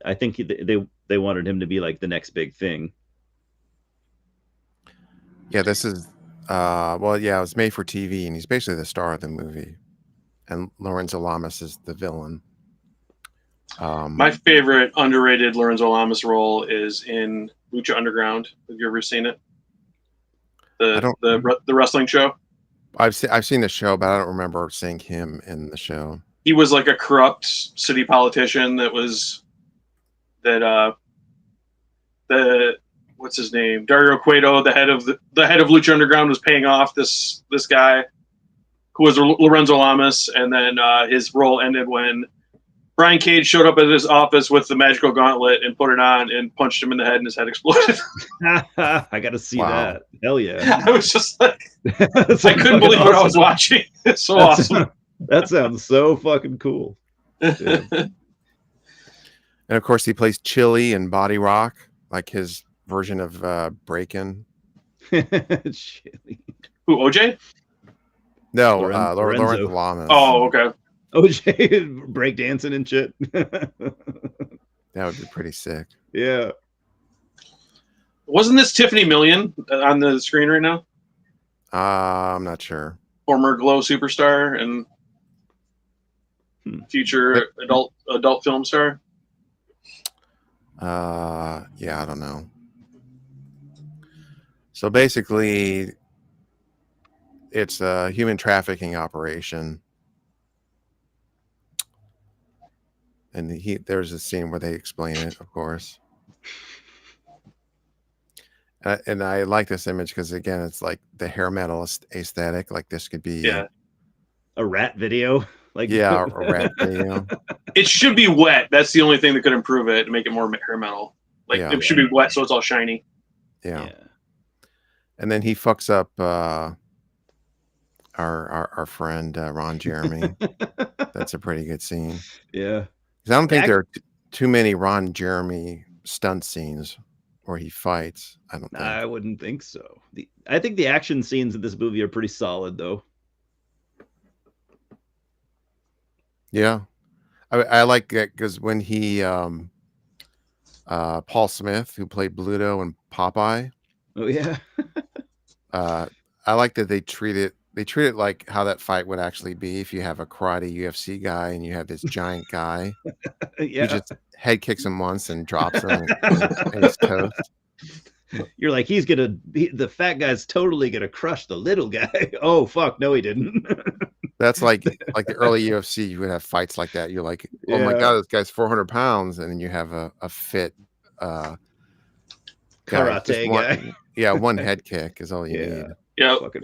I think they wanted him to be like the next big thing. Yeah, this is. Well, yeah, it was made for TV, and he's basically the star of the movie. And Lorenzo Lamas is the villain. My favorite underrated Lorenzo Lamas role is in Lucha Underground. Have you ever seen it? The wrestling show. I've seen the show, but I don't remember seeing him in the show. He was like a corrupt city politician what's his name? Dario Cueto, the head of Lucha Underground, was paying off this guy who was Lorenzo Lamas, and then his role ended when Brian Cage showed up at his office with the magical gauntlet and put it on and punched him in the head, and his head exploded. I got to see that. Hell yeah! I was just like, I couldn't believe what I was watching. It's so awesome. That sounds so fucking cool. Yeah. And of course, he plays Chili in Body Rock, like his version of Breakin'. Chili. Who, OJ? No, Lorenzo Lamas. Oh, okay. OJ breakdancing and shit. That would be pretty sick. Yeah. Wasn't this Tiffany Million on the screen right now? I'm not sure. Former Glow superstar and future adult film star. Yeah, I don't know. So basically, it's a human trafficking operation. And there's a scene where they explain it, of course. And I like this image because, again, it's like the hair metal aesthetic. Like this could be a rat video. Like a rat video. It should be wet. That's the only thing that could improve it and make it more hair metal. Like it should be wet, so it's all shiny. Yeah. And then he fucks up our friend Ron Jeremy. That's a pretty good scene. Yeah. I don't think there are too many Ron Jeremy stunt scenes where he fights. I don't think. I wouldn't think so. I think the action scenes in this movie are pretty solid, though. Yeah, I like it because when he Paul Smith, who played Bluto and Popeye, Oh yeah, I like that they treat it like how that fight would actually be if you have a karate UFC guy and you have this giant guy who yeah. just head kicks him once and drops him and he's toast. You're like, the fat guy's totally gonna crush the little guy. Oh fuck, no, he didn't. That's like the early UFC, you would have fights like that. You're like, oh my Yeah. god, this guy's 400 pounds, and then you have a fit guy. Karate Just guy. Yeah, one head kick is all you need. Yeah, Fucking-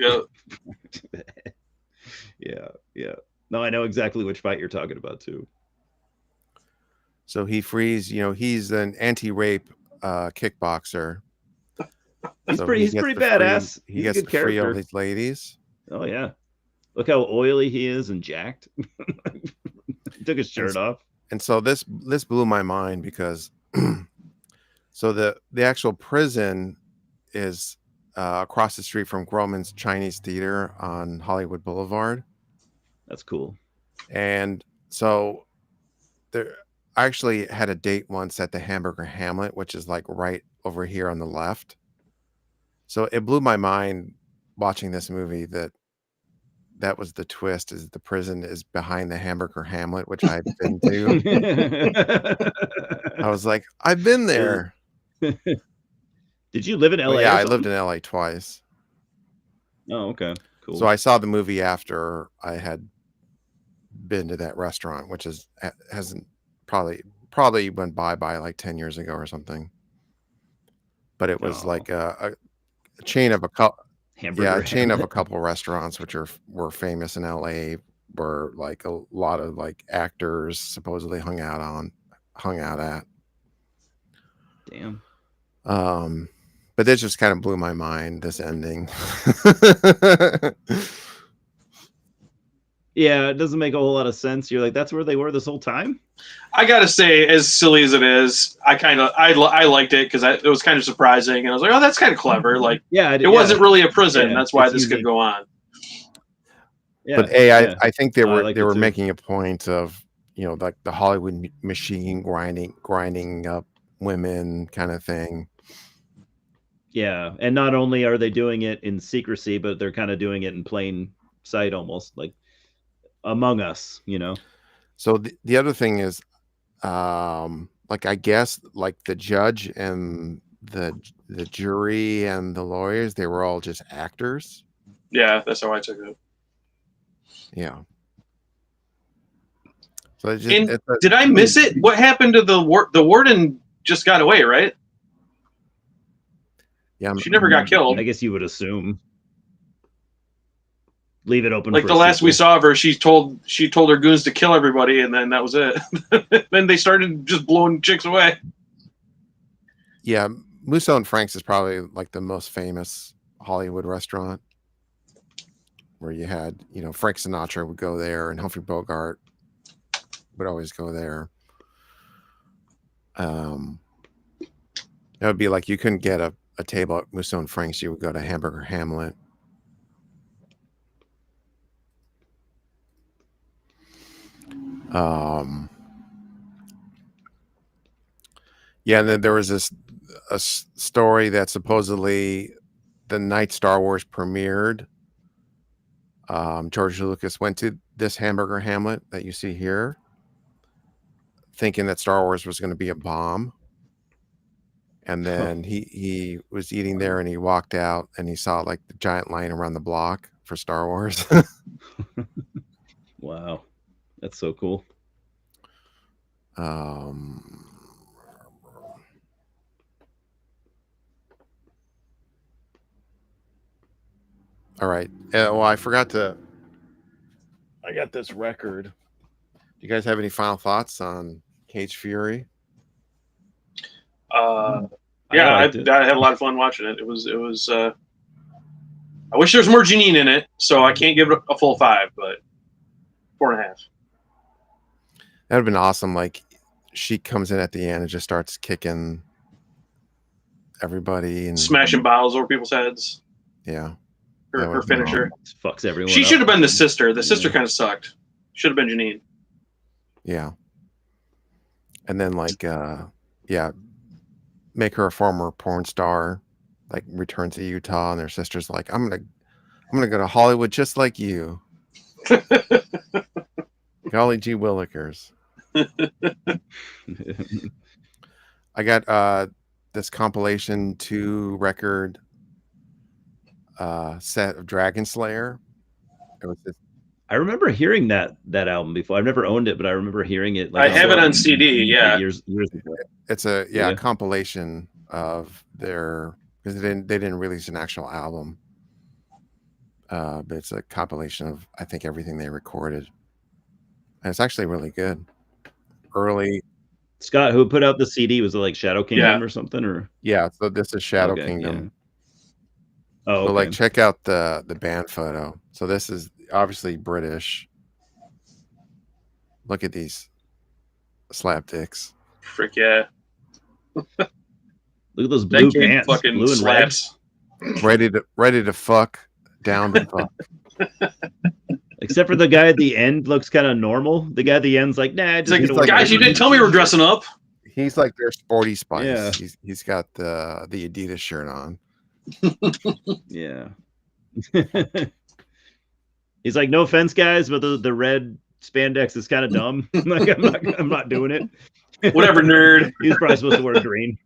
yeah. yeah. No, I know exactly which fight you're talking about too. So he frees, he's an anti-rape kickboxer. He's So pretty he gets pretty to free- badass. He He's gets a good to free all character. these ladies. Oh yeah. Look how oily he is and jacked. He took his shirt off. And so this blew my mind because so the actual prison is across the street from Grauman's Chinese Theater on Hollywood Boulevard. That's cool. And so I actually had a date once at the Hamburger Hamlet, which is like right over here on the left. So it blew my mind watching this movie that was the twist, is the prison is behind the Hamburger Hamlet, which I've been to. I was like, I've been there. Did you live in LA? But yeah, or I lived something? in LA twice. Oh, okay. Cool. So I saw the movie after I had been to that restaurant, which hasn't probably went by like 10 years ago or something. But it was Oh. like a chain of a couple. Hamburger Yeah, a chain of a Hamlet. couple restaurants which were famous in LA, where like a lot of like actors supposedly hung out at. Damn. But this just kind of blew my mind, this ending. Yeah, it doesn't make a whole lot of sense. You're like, that's where they were this whole time? I gotta say, as silly as it is, I liked it because it was kind of surprising, and I was like, oh, that's kind of clever. Like, Yeah, it wasn't really a prison. Yeah, That's why it's this unique. could go on. Yeah, But hey, yeah. I think they I were liked they it were too. making a point of, like the Hollywood machine grinding up women kind of thing. Yeah, and not only are they doing it in secrecy, but they're kind of doing it in plain sight, almost like Among Us. So the other thing is, like I guess like the judge and the jury and the lawyers, they were all just actors. Yeah, that's how I took it. Yeah. So it's And just, did I miss it? What happened to the warden? Just got away, right? yeah, She never got killed. I guess you would assume. Leave it open. Like for the a last we sequel. saw of her, she told her goons to kill everybody, and then that was it. Then they started just blowing chicks away. yeah. Musso and Frank's is probably like the most famous Hollywood restaurant, where you had, Frank Sinatra would go there and Humphrey Bogart would always go there. It would be like you couldn't get a table at Musso and Frank's, you would go to Hamburger Hamlet. Yeah, and then there was a story that supposedly the night Star Wars premiered, George Lucas went to this Hamburger Hamlet that you see here, thinking that Star Wars was going to be a bomb. And then he was eating there and he walked out and he saw like the giant line around the block for Star Wars. Wow, that's so cool. All right. Well, I got this record. Do you guys have any final thoughts on Cage Fury? Yeah, I I liked it. had a lot of fun watching it. It was. I wish there was more Janine in it, so I can't give it a full 5, but 4.5. That would have been awesome. Like she comes in at the end and just starts kicking everybody and smashing bottles over people's heads. yeah. Her, That her was finisher. Fucks everyone. She up. should have been the sister. The sister Yeah. kind of sucked. Should have been Janine. Yeah. And then make her a former porn star, like return to Utah, and their sister's like, I'm gonna go to Hollywood just like you. Golly gee willikers. I got this compilation 2 record set of Dragon Slayer. It was this, I remember hearing that album before. I've never owned it, but I remember hearing it. I have it on CD. Yeah. years ago. it's a Yeah. compilation of their, because they didn't release an actual album. But it's a compilation of, I think, everything they recorded. And it's actually really good. Early, Scott, who put out the CD, was it like Shadow Kingdom Yeah. or something? Or yeah. So this is Shadow Okay, Kingdom. yeah. Oh, So okay. like, check out the band photo. So this is obviously British. Look at these slap dicks. Frick yeah. Look at those That blue game pants, fucking blue and red. slaps. Ready to fuck, down to fuck. Except for the guy at the end looks kind of normal. The guy at the end's like, nah. It's Just like, get away guys, from you me." didn't tell me we were dressing up. He's like their sporty spice. Yeah. He's got the Adidas shirt on. Yeah. He's like, no offense, guys, but the red spandex is kind of dumb. Like, I'm not doing it. Whatever, nerd. He's probably supposed to wear green.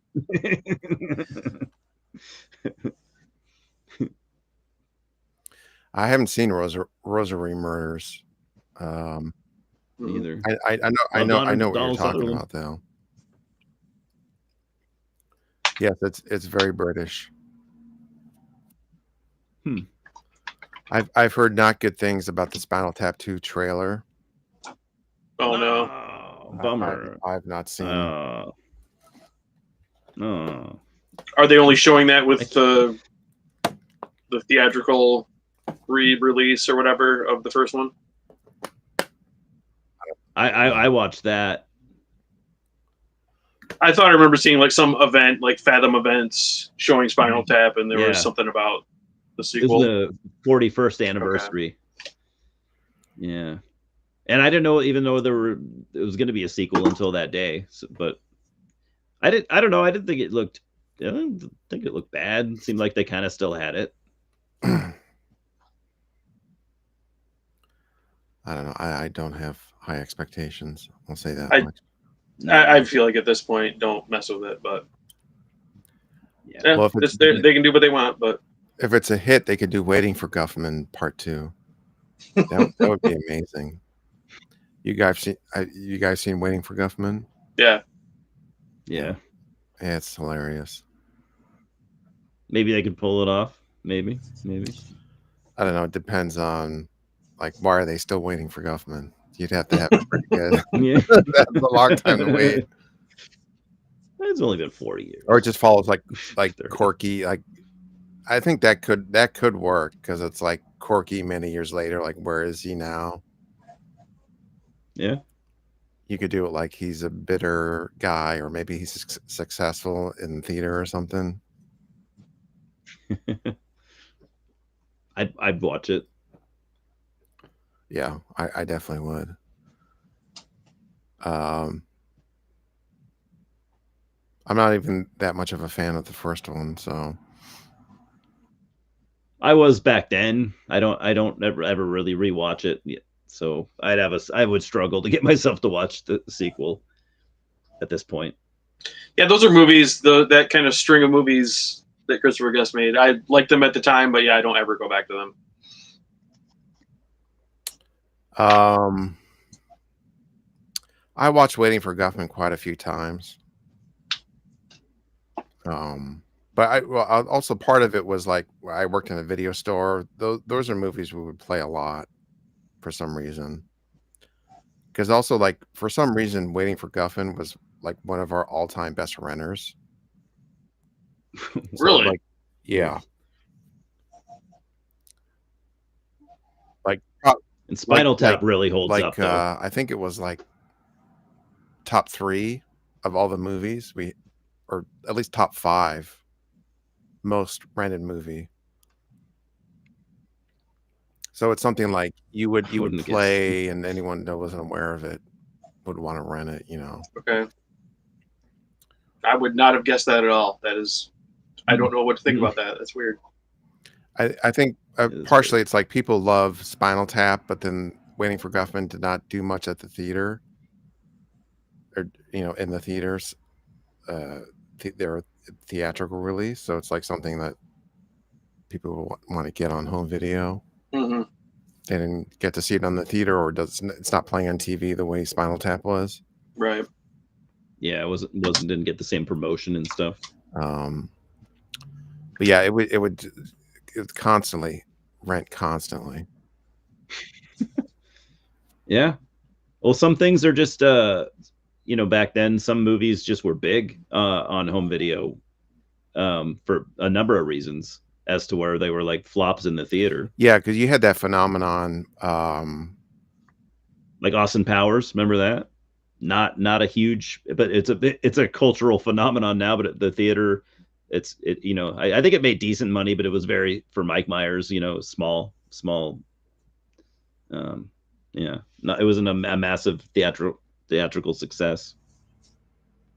I haven't seen Rosary Murders. Either. I know what you're Donald talking Sutherland. about, though. Yes, it's very British. I've heard not good things about the Spinal Tap 2 trailer. Oh no. Oh, bummer. I've not seen. Oh. Oh. Are they only showing that with the theatrical re-release or whatever of the first one? I watched that. I thought I remember seeing like some event, like Fathom Events, showing Spinal Tap, and there Yeah. was something about the It sequel. was the 41st anniversary. Yeah. And I didn't know, even though it was going to be a sequel until that day. So, but I don't know. I didn't think it looked bad. It seemed like they kind of still had it. I don't know. I don't have high expectations. I'll say that much. I feel like at this point, don't mess with it. But Yeah. yeah, Well, if it's- they can do what they want. But If it's a hit, they could do Waiting for Guffman Part 2. That would be amazing. You guys seen Waiting for Guffman? yeah, Yeah. Yeah, it's hilarious. Maybe they could pull it off. Maybe. I don't know. It depends on, like, why are they still waiting for Guffman? You'd have to have it pretty good. Yeah. That's a long time to wait. It's only been 40 years. Or it just follows like 30. Corky. Like, I think that could work, because it's like Corky many years later. Like, where is he now? Yeah. You could do it like he's a bitter guy, or maybe he's successful in theater or something. I'd watch it. Yeah, I definitely would. I'm not even that much of a fan of the first one, so I was back then. I don't ever really rewatch it yet. So I would struggle to get myself to watch the sequel at this point. yeah, those are movies. That kind of string of movies that Christopher Guest made. I liked them at the time, but yeah, I don't ever go back to them. I watched Waiting for Guffman quite a few times. But also part of it was like, I worked in a video store. Those are movies we would play a lot for some reason. Because also, like, for some reason, Waiting for Guffman was like one of our all-time best renters. So, Really? like, yeah. Like, And Spinal Tap like- really holds up. Though. I think it was like top 3 of all the movies or at least top 5 most rented movie. So it's something like you would wouldn't guess. play, and anyone that wasn't aware of it would want to rent it. Okay. I would not have guessed that at all. That is, I don't know what to think about that. That's weird. I think is partially it's like people love Spinal Tap, but then Waiting for Guffman did not do much at the theater, or in the theaters. Their theatrical release, so it's like something that people want to get on home video. Mm-hmm. They didn't get to see it on the theater, or it's not playing on TV the way Spinal Tap was. Right. Yeah, it didn't get the same promotion and stuff. But yeah, it would constantly rent constantly. Yeah. Well, some things are just back then some movies just were big on home video for a number of reasons, as to where they were like flops in the theater. Yeah, because you had that phenomenon, like Austin Powers. Remember that? Not a huge, but it's a cultural phenomenon now. But at the theater, I think it made decent money, but it was very, for Mike Myers, small. It wasn't a massive theatrical success.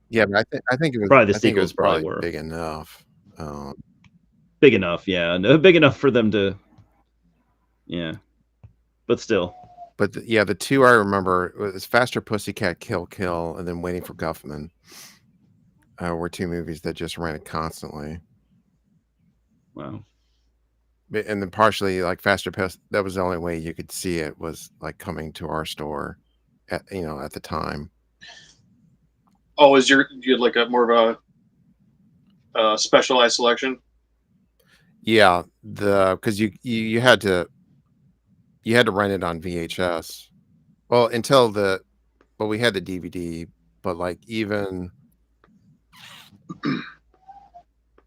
Yeah, but I think it was probably the I think it sequels was probably probably were big enough. Big enough, yeah, big enough for them to, yeah, but still. But the two I remember was Faster Pussycat Kill Kill, and then Waiting for Guffman. Were two movies that just rented constantly. Wow. And then partially, like Faster Puss, that was the only way you could see it, was like coming to our store at the time. Oh, you had like a more of a specialized selection? Yeah, because you had to rent it on VHS. Well, we had the DVD, but like even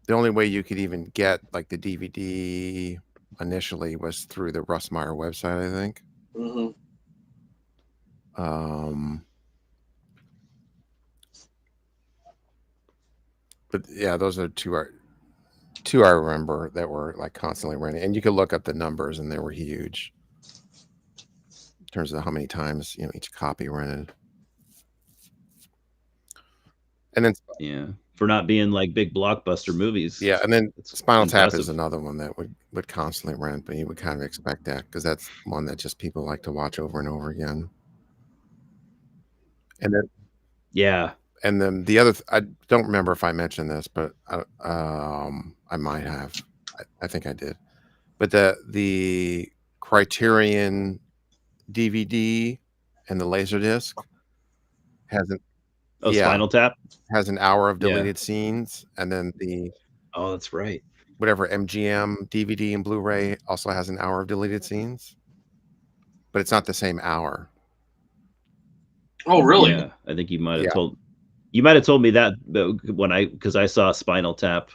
the only way you could even get like the DVD initially was through the Russ Meyer website, I think. Mm-hmm. But yeah, those are two I remember that were like constantly renting, and you could look up the numbers, and they were huge in terms of how many times each copy rented. And then for not being like big blockbuster movies. Yeah, and then Spinal impressive. Tap is another one that would constantly rent, but you would kind of expect that because that's one that just people like to watch over and over again. And then and then the other, I don't remember if I mentioned this, but I might have. I think I did. But the Criterion DVD and the Laserdisc has an Spinal Tap has an hour of deleted scenes, and then that's right. Whatever MGM DVD and Blu-ray also has an hour of deleted scenes, but it's not the same hour. Oh, really? Yeah, I think you might have told me that because I saw Spinal Tap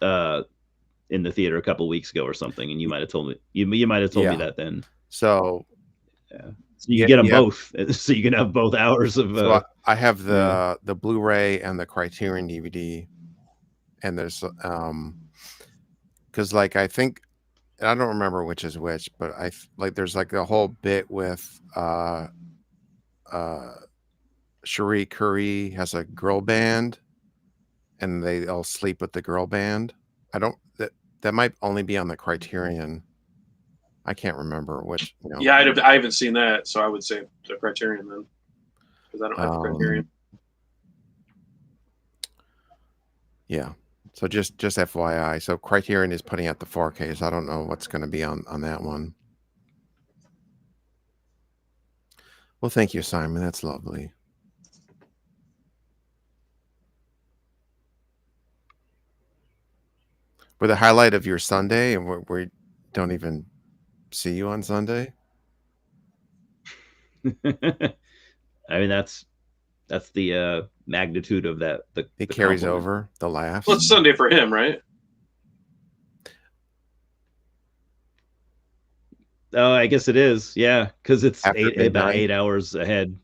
in the theater a couple weeks ago or something, and you might have told me me that then. So so you get them both, so you can have both hours of. So I have the Blu-ray and the Criterion DVD, and there's because like I think, I don't remember which is which, but there's like a whole bit with Cherie Curry has a girl band, and they all sleep with the girl band. That might only be on the Criterion. I can't remember which. Yeah, I haven't seen that, so I would say the Criterion then, because I don't have the Criterion. Yeah, so just FYI. So Criterion is putting out the 4Ks. I don't know what's going to be on that one. Well, thank you, Simon. That's lovely. We're the highlight of your Sunday, and we don't even see you on Sunday. I mean, that's the magnitude of that. It carries over the laughs. Well, it's Sunday for him, right? Oh, I guess it is. Yeah, because it's about 8 hours ahead.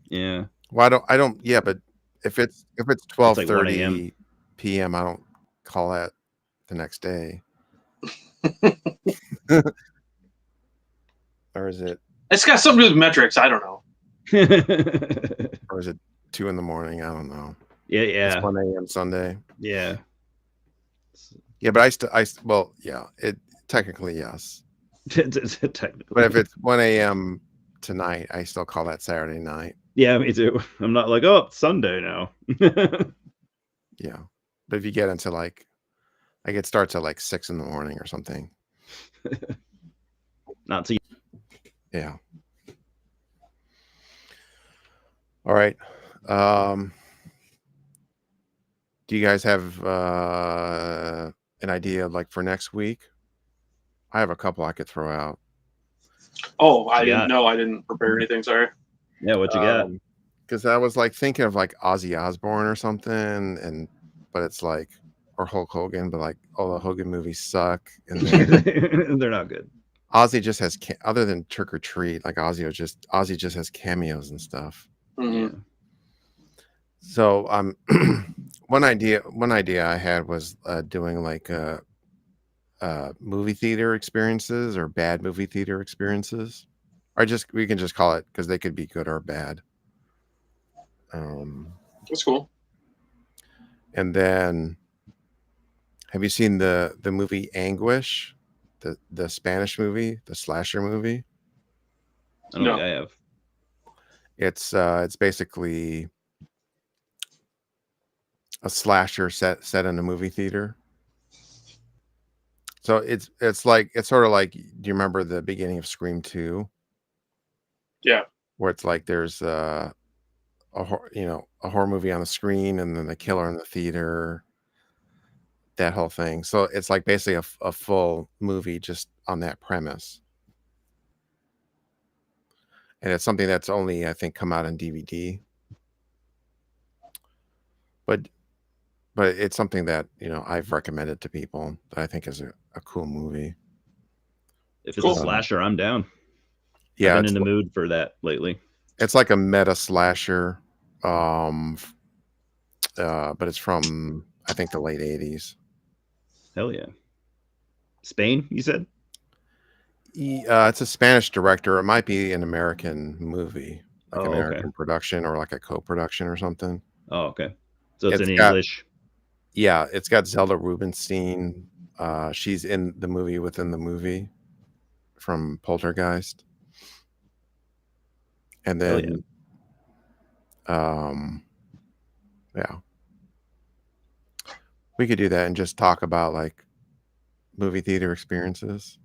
Yeah. Well, I don't. Yeah, but if it's 12:30 like 1 a.m. p.m., I don't call that the next day. Or is it It's got something to do with metrics. I don't know. or is it 2 in the morning? I don't know. Yeah, It's yeah, 1 a.m. Sunday. yeah. Yeah, but well, yeah, it technically yes. Technically. But if it's 1 a.m. tonight, I still call that Saturday night. Yeah, me too. I'm not like, oh, it's Sunday now. Yeah. But if you get into like it starts at like 6 in the morning or something. Not so. Yeah. All right. Do you guys have an idea like for next week? I have a couple I could throw out. Oh, I Yeah. didn't know. I didn't prepare anything. Sorry. Yeah, what you got? Because I was like thinking of like Ozzy Osbourne or something, but it's like, or Hulk Hogan, but like all the Hogan movies suck, and then They're not good. Ozzy just has other than Trick or Treat, like Ozzy just has cameos and stuff. Mhm. Yeah. So one idea I had was doing like movie theater experiences or bad movie theater experiences, or we can just call it because they could be good or bad. That's cool. And then, have you seen the movie Anguish, the Spanish movie, the slasher movie? I don't No. think I have. It's basically a slasher set in a movie theater. So it's sort of like, do you remember the beginning of Scream 2? Yeah. Where it's like there's a horror movie on the screen and then the killer in the theater, that whole thing. So it's like basically a full movie just on that premise. And it's something that's only, I think, come out on DVD. But it's something that, I've recommended to people that I think is a cool movie. If it's Cool. a slasher, I'm down. Yeah, I've been in the mood for that lately. it's like a meta slasher, but it's from, I think, the late 80s. Hell yeah. Spain, you said? It's a Spanish director. It might be an American movie, like Oh, American okay. production or like a co-production or something. Oh, okay. So it's It's in got- English. Yeah, it's got Zelda Rubinstein. She's in the movie within the movie from Poltergeist. And Hell then, yeah, we could do that and just talk about like movie theater experiences.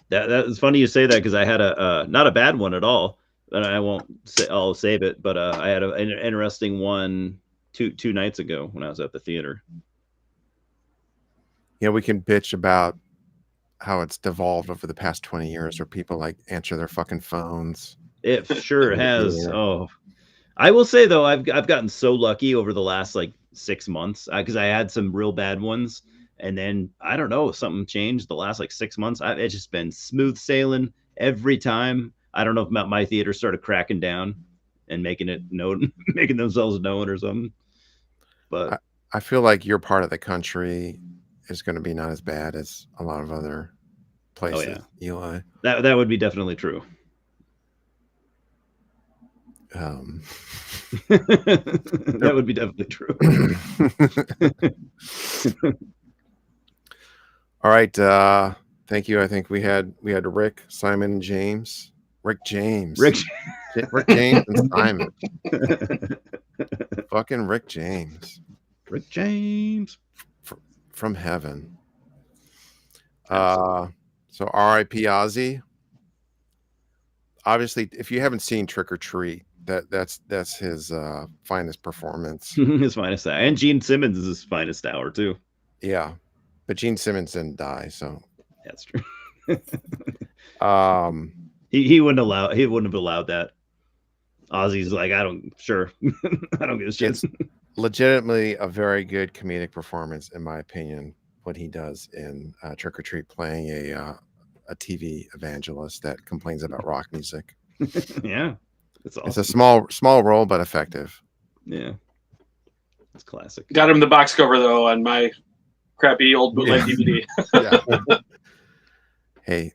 That is funny you say that because I had a not a bad one at all, and I won't say I'll save it, but I had an interesting one two nights ago when I was at the theater. Yeah, we can bitch about how it's devolved over the past 20 years where people like answer their fucking phones. It sure has. Yeah. Oh, I will say though, I've gotten so lucky over the last like 6 months because I had some real bad ones, and then I don't know, something changed the last like 6 months. It's just been smooth sailing every time. I don't know if my theater started cracking down and making it known, making themselves known or something. But I feel like your part of the country is going to be not as bad as a lot of other places. Eli. That would be definitely true. That would be definitely true. All right. Thank you. I think we had Rick, Simon, and James. Rick James and Simon. Fucking Rick James. Rick James from heaven. So R.I.P. Ozzy. Obviously, if you haven't seen Trick or Treat, that's his finest performance. His finest hour. And Gene Simmons is his finest hour too. Yeah, but Gene Simmons didn't die, so that's true. He wouldn't have allowed that. Ozzy's like, I don't give a shit. It's legitimately a very good comedic performance, in my opinion, what he does in Trick or Treat, playing a TV evangelist that complains about rock music. Yeah, it's awesome. It's a small role, but effective. Yeah, it's classic. Got him the box cover though on my crappy old bootleg Yeah. DVD. Yeah. Hey,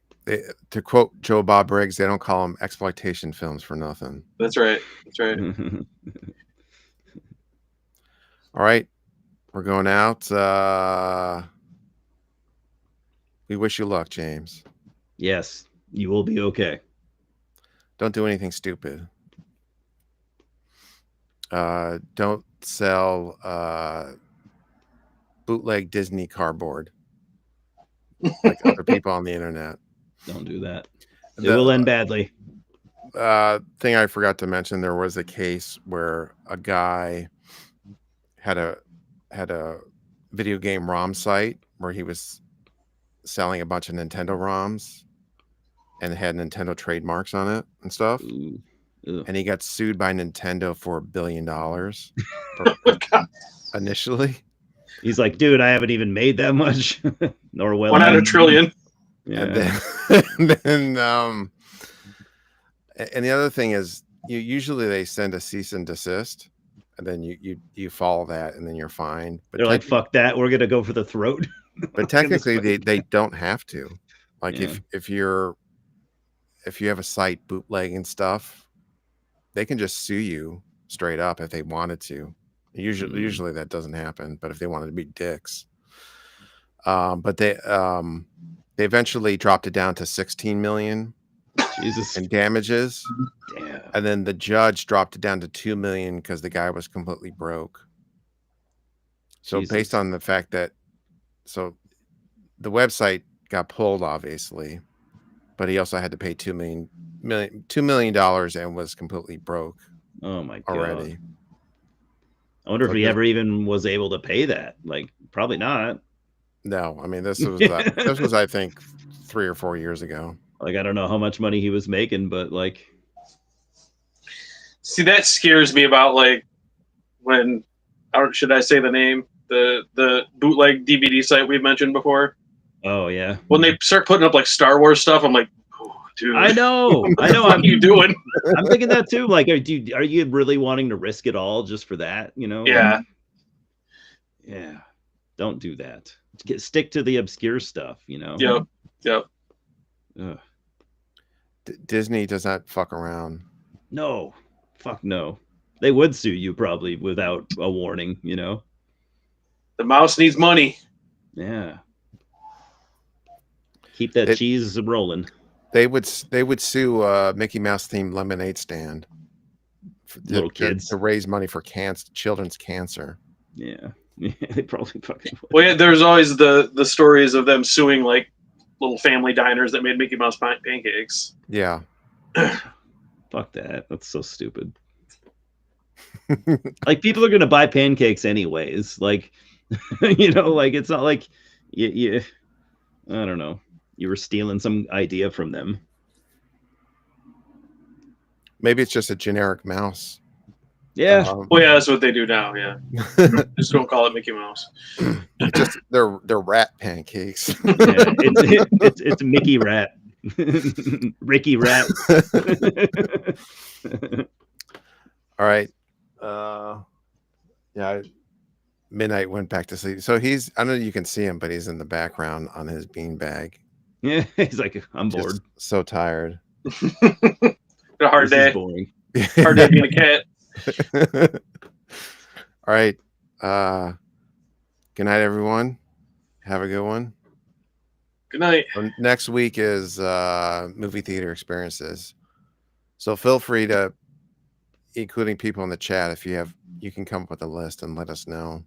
to quote Joe Bob Briggs, they don't call them exploitation films for nothing. That's right. That's right. All right, we're going out. We wish you luck, James. Yes, you will be okay. Don't do anything stupid. Don't sell bootleg Disney cardboard like other people on the internet. Don't do that. It The will end badly. thing I forgot to mention, there was a case where a guy had a video game ROM site where he was selling a bunch of Nintendo ROMs and it had Nintendo trademarks on it and stuff. Ooh. Ugh. And he got sued by Nintendo for $1 billion initially. He's like, dude, I haven't even made that much. Nor well. 1 out of a trillion. Yeah. And then and the other thing is, usually they send a cease and desist, and then you follow that, and then you're fine. But They're like, fuck that, we're gonna go for the throat. but technically they don't have to. Like Yeah. if you have a site bootlegging stuff, they can just sue you straight up if they wanted to. Usually that doesn't happen, but if they wanted to be dicks. But they eventually dropped it down to 16 million Jesus. in damages. Damn. And then the judge dropped it down to 2 million because the guy was completely broke. So Jesus. based on the fact that, so the website got pulled, obviously, but he also had to pay $2 million and was completely broke Oh my god. already. I wonder if So he just- ever even was able to pay that. Like, probably not. No, I mean, this was I think 3 or 4 years ago. Like, I don't know how much money he was making, but like, See, that scares me about like when, or should I say the name? The bootleg DVD site we've mentioned before. oh yeah. When they start putting up like Star Wars stuff, I'm like, oh, dude, I know. what are you doing? I'm thinking that too. Like, are you really wanting to risk it all just for that? You know? Yeah. Like, yeah. Don't do that. Stick to the obscure stuff. You know. Yep. Ugh. Disney does not fuck around. No. Fuck no. They would sue you probably without a warning. You know. The mouse needs money. Yeah. Keep that cheese rolling. They would sue Mickey Mouse themed lemonade stand Little kids. to raise money for children's cancer. Yeah. Yeah, they probably fucking would. Well, yeah, there's always the stories of them suing like little family diners that made Mickey Mouse pancakes. Yeah. Fuck that. That's so stupid. Like, people are gonna buy pancakes anyways. Like, you know, like, it's not like you I don't know. You were stealing some idea from them. Maybe it's just a generic mouse. Yeah. Well, yeah, that's what they do now. Yeah, just don't call it Mickey Mouse. Just they're rat pancakes. Yeah, it's Mickey Rat. Ricky Rat. All right. Yeah. Midnight went back to sleep. So I don't know if you can see him, but he's in the background on his beanbag. Yeah, he's like, I'm bored. Just so tired. A hard This is day. boring. Hard day being a cat. All right. Good night, everyone. Have a good one. Good night. Next week is movie theater experiences. So feel free to, including people in the chat, if you can come up with a list and let us know.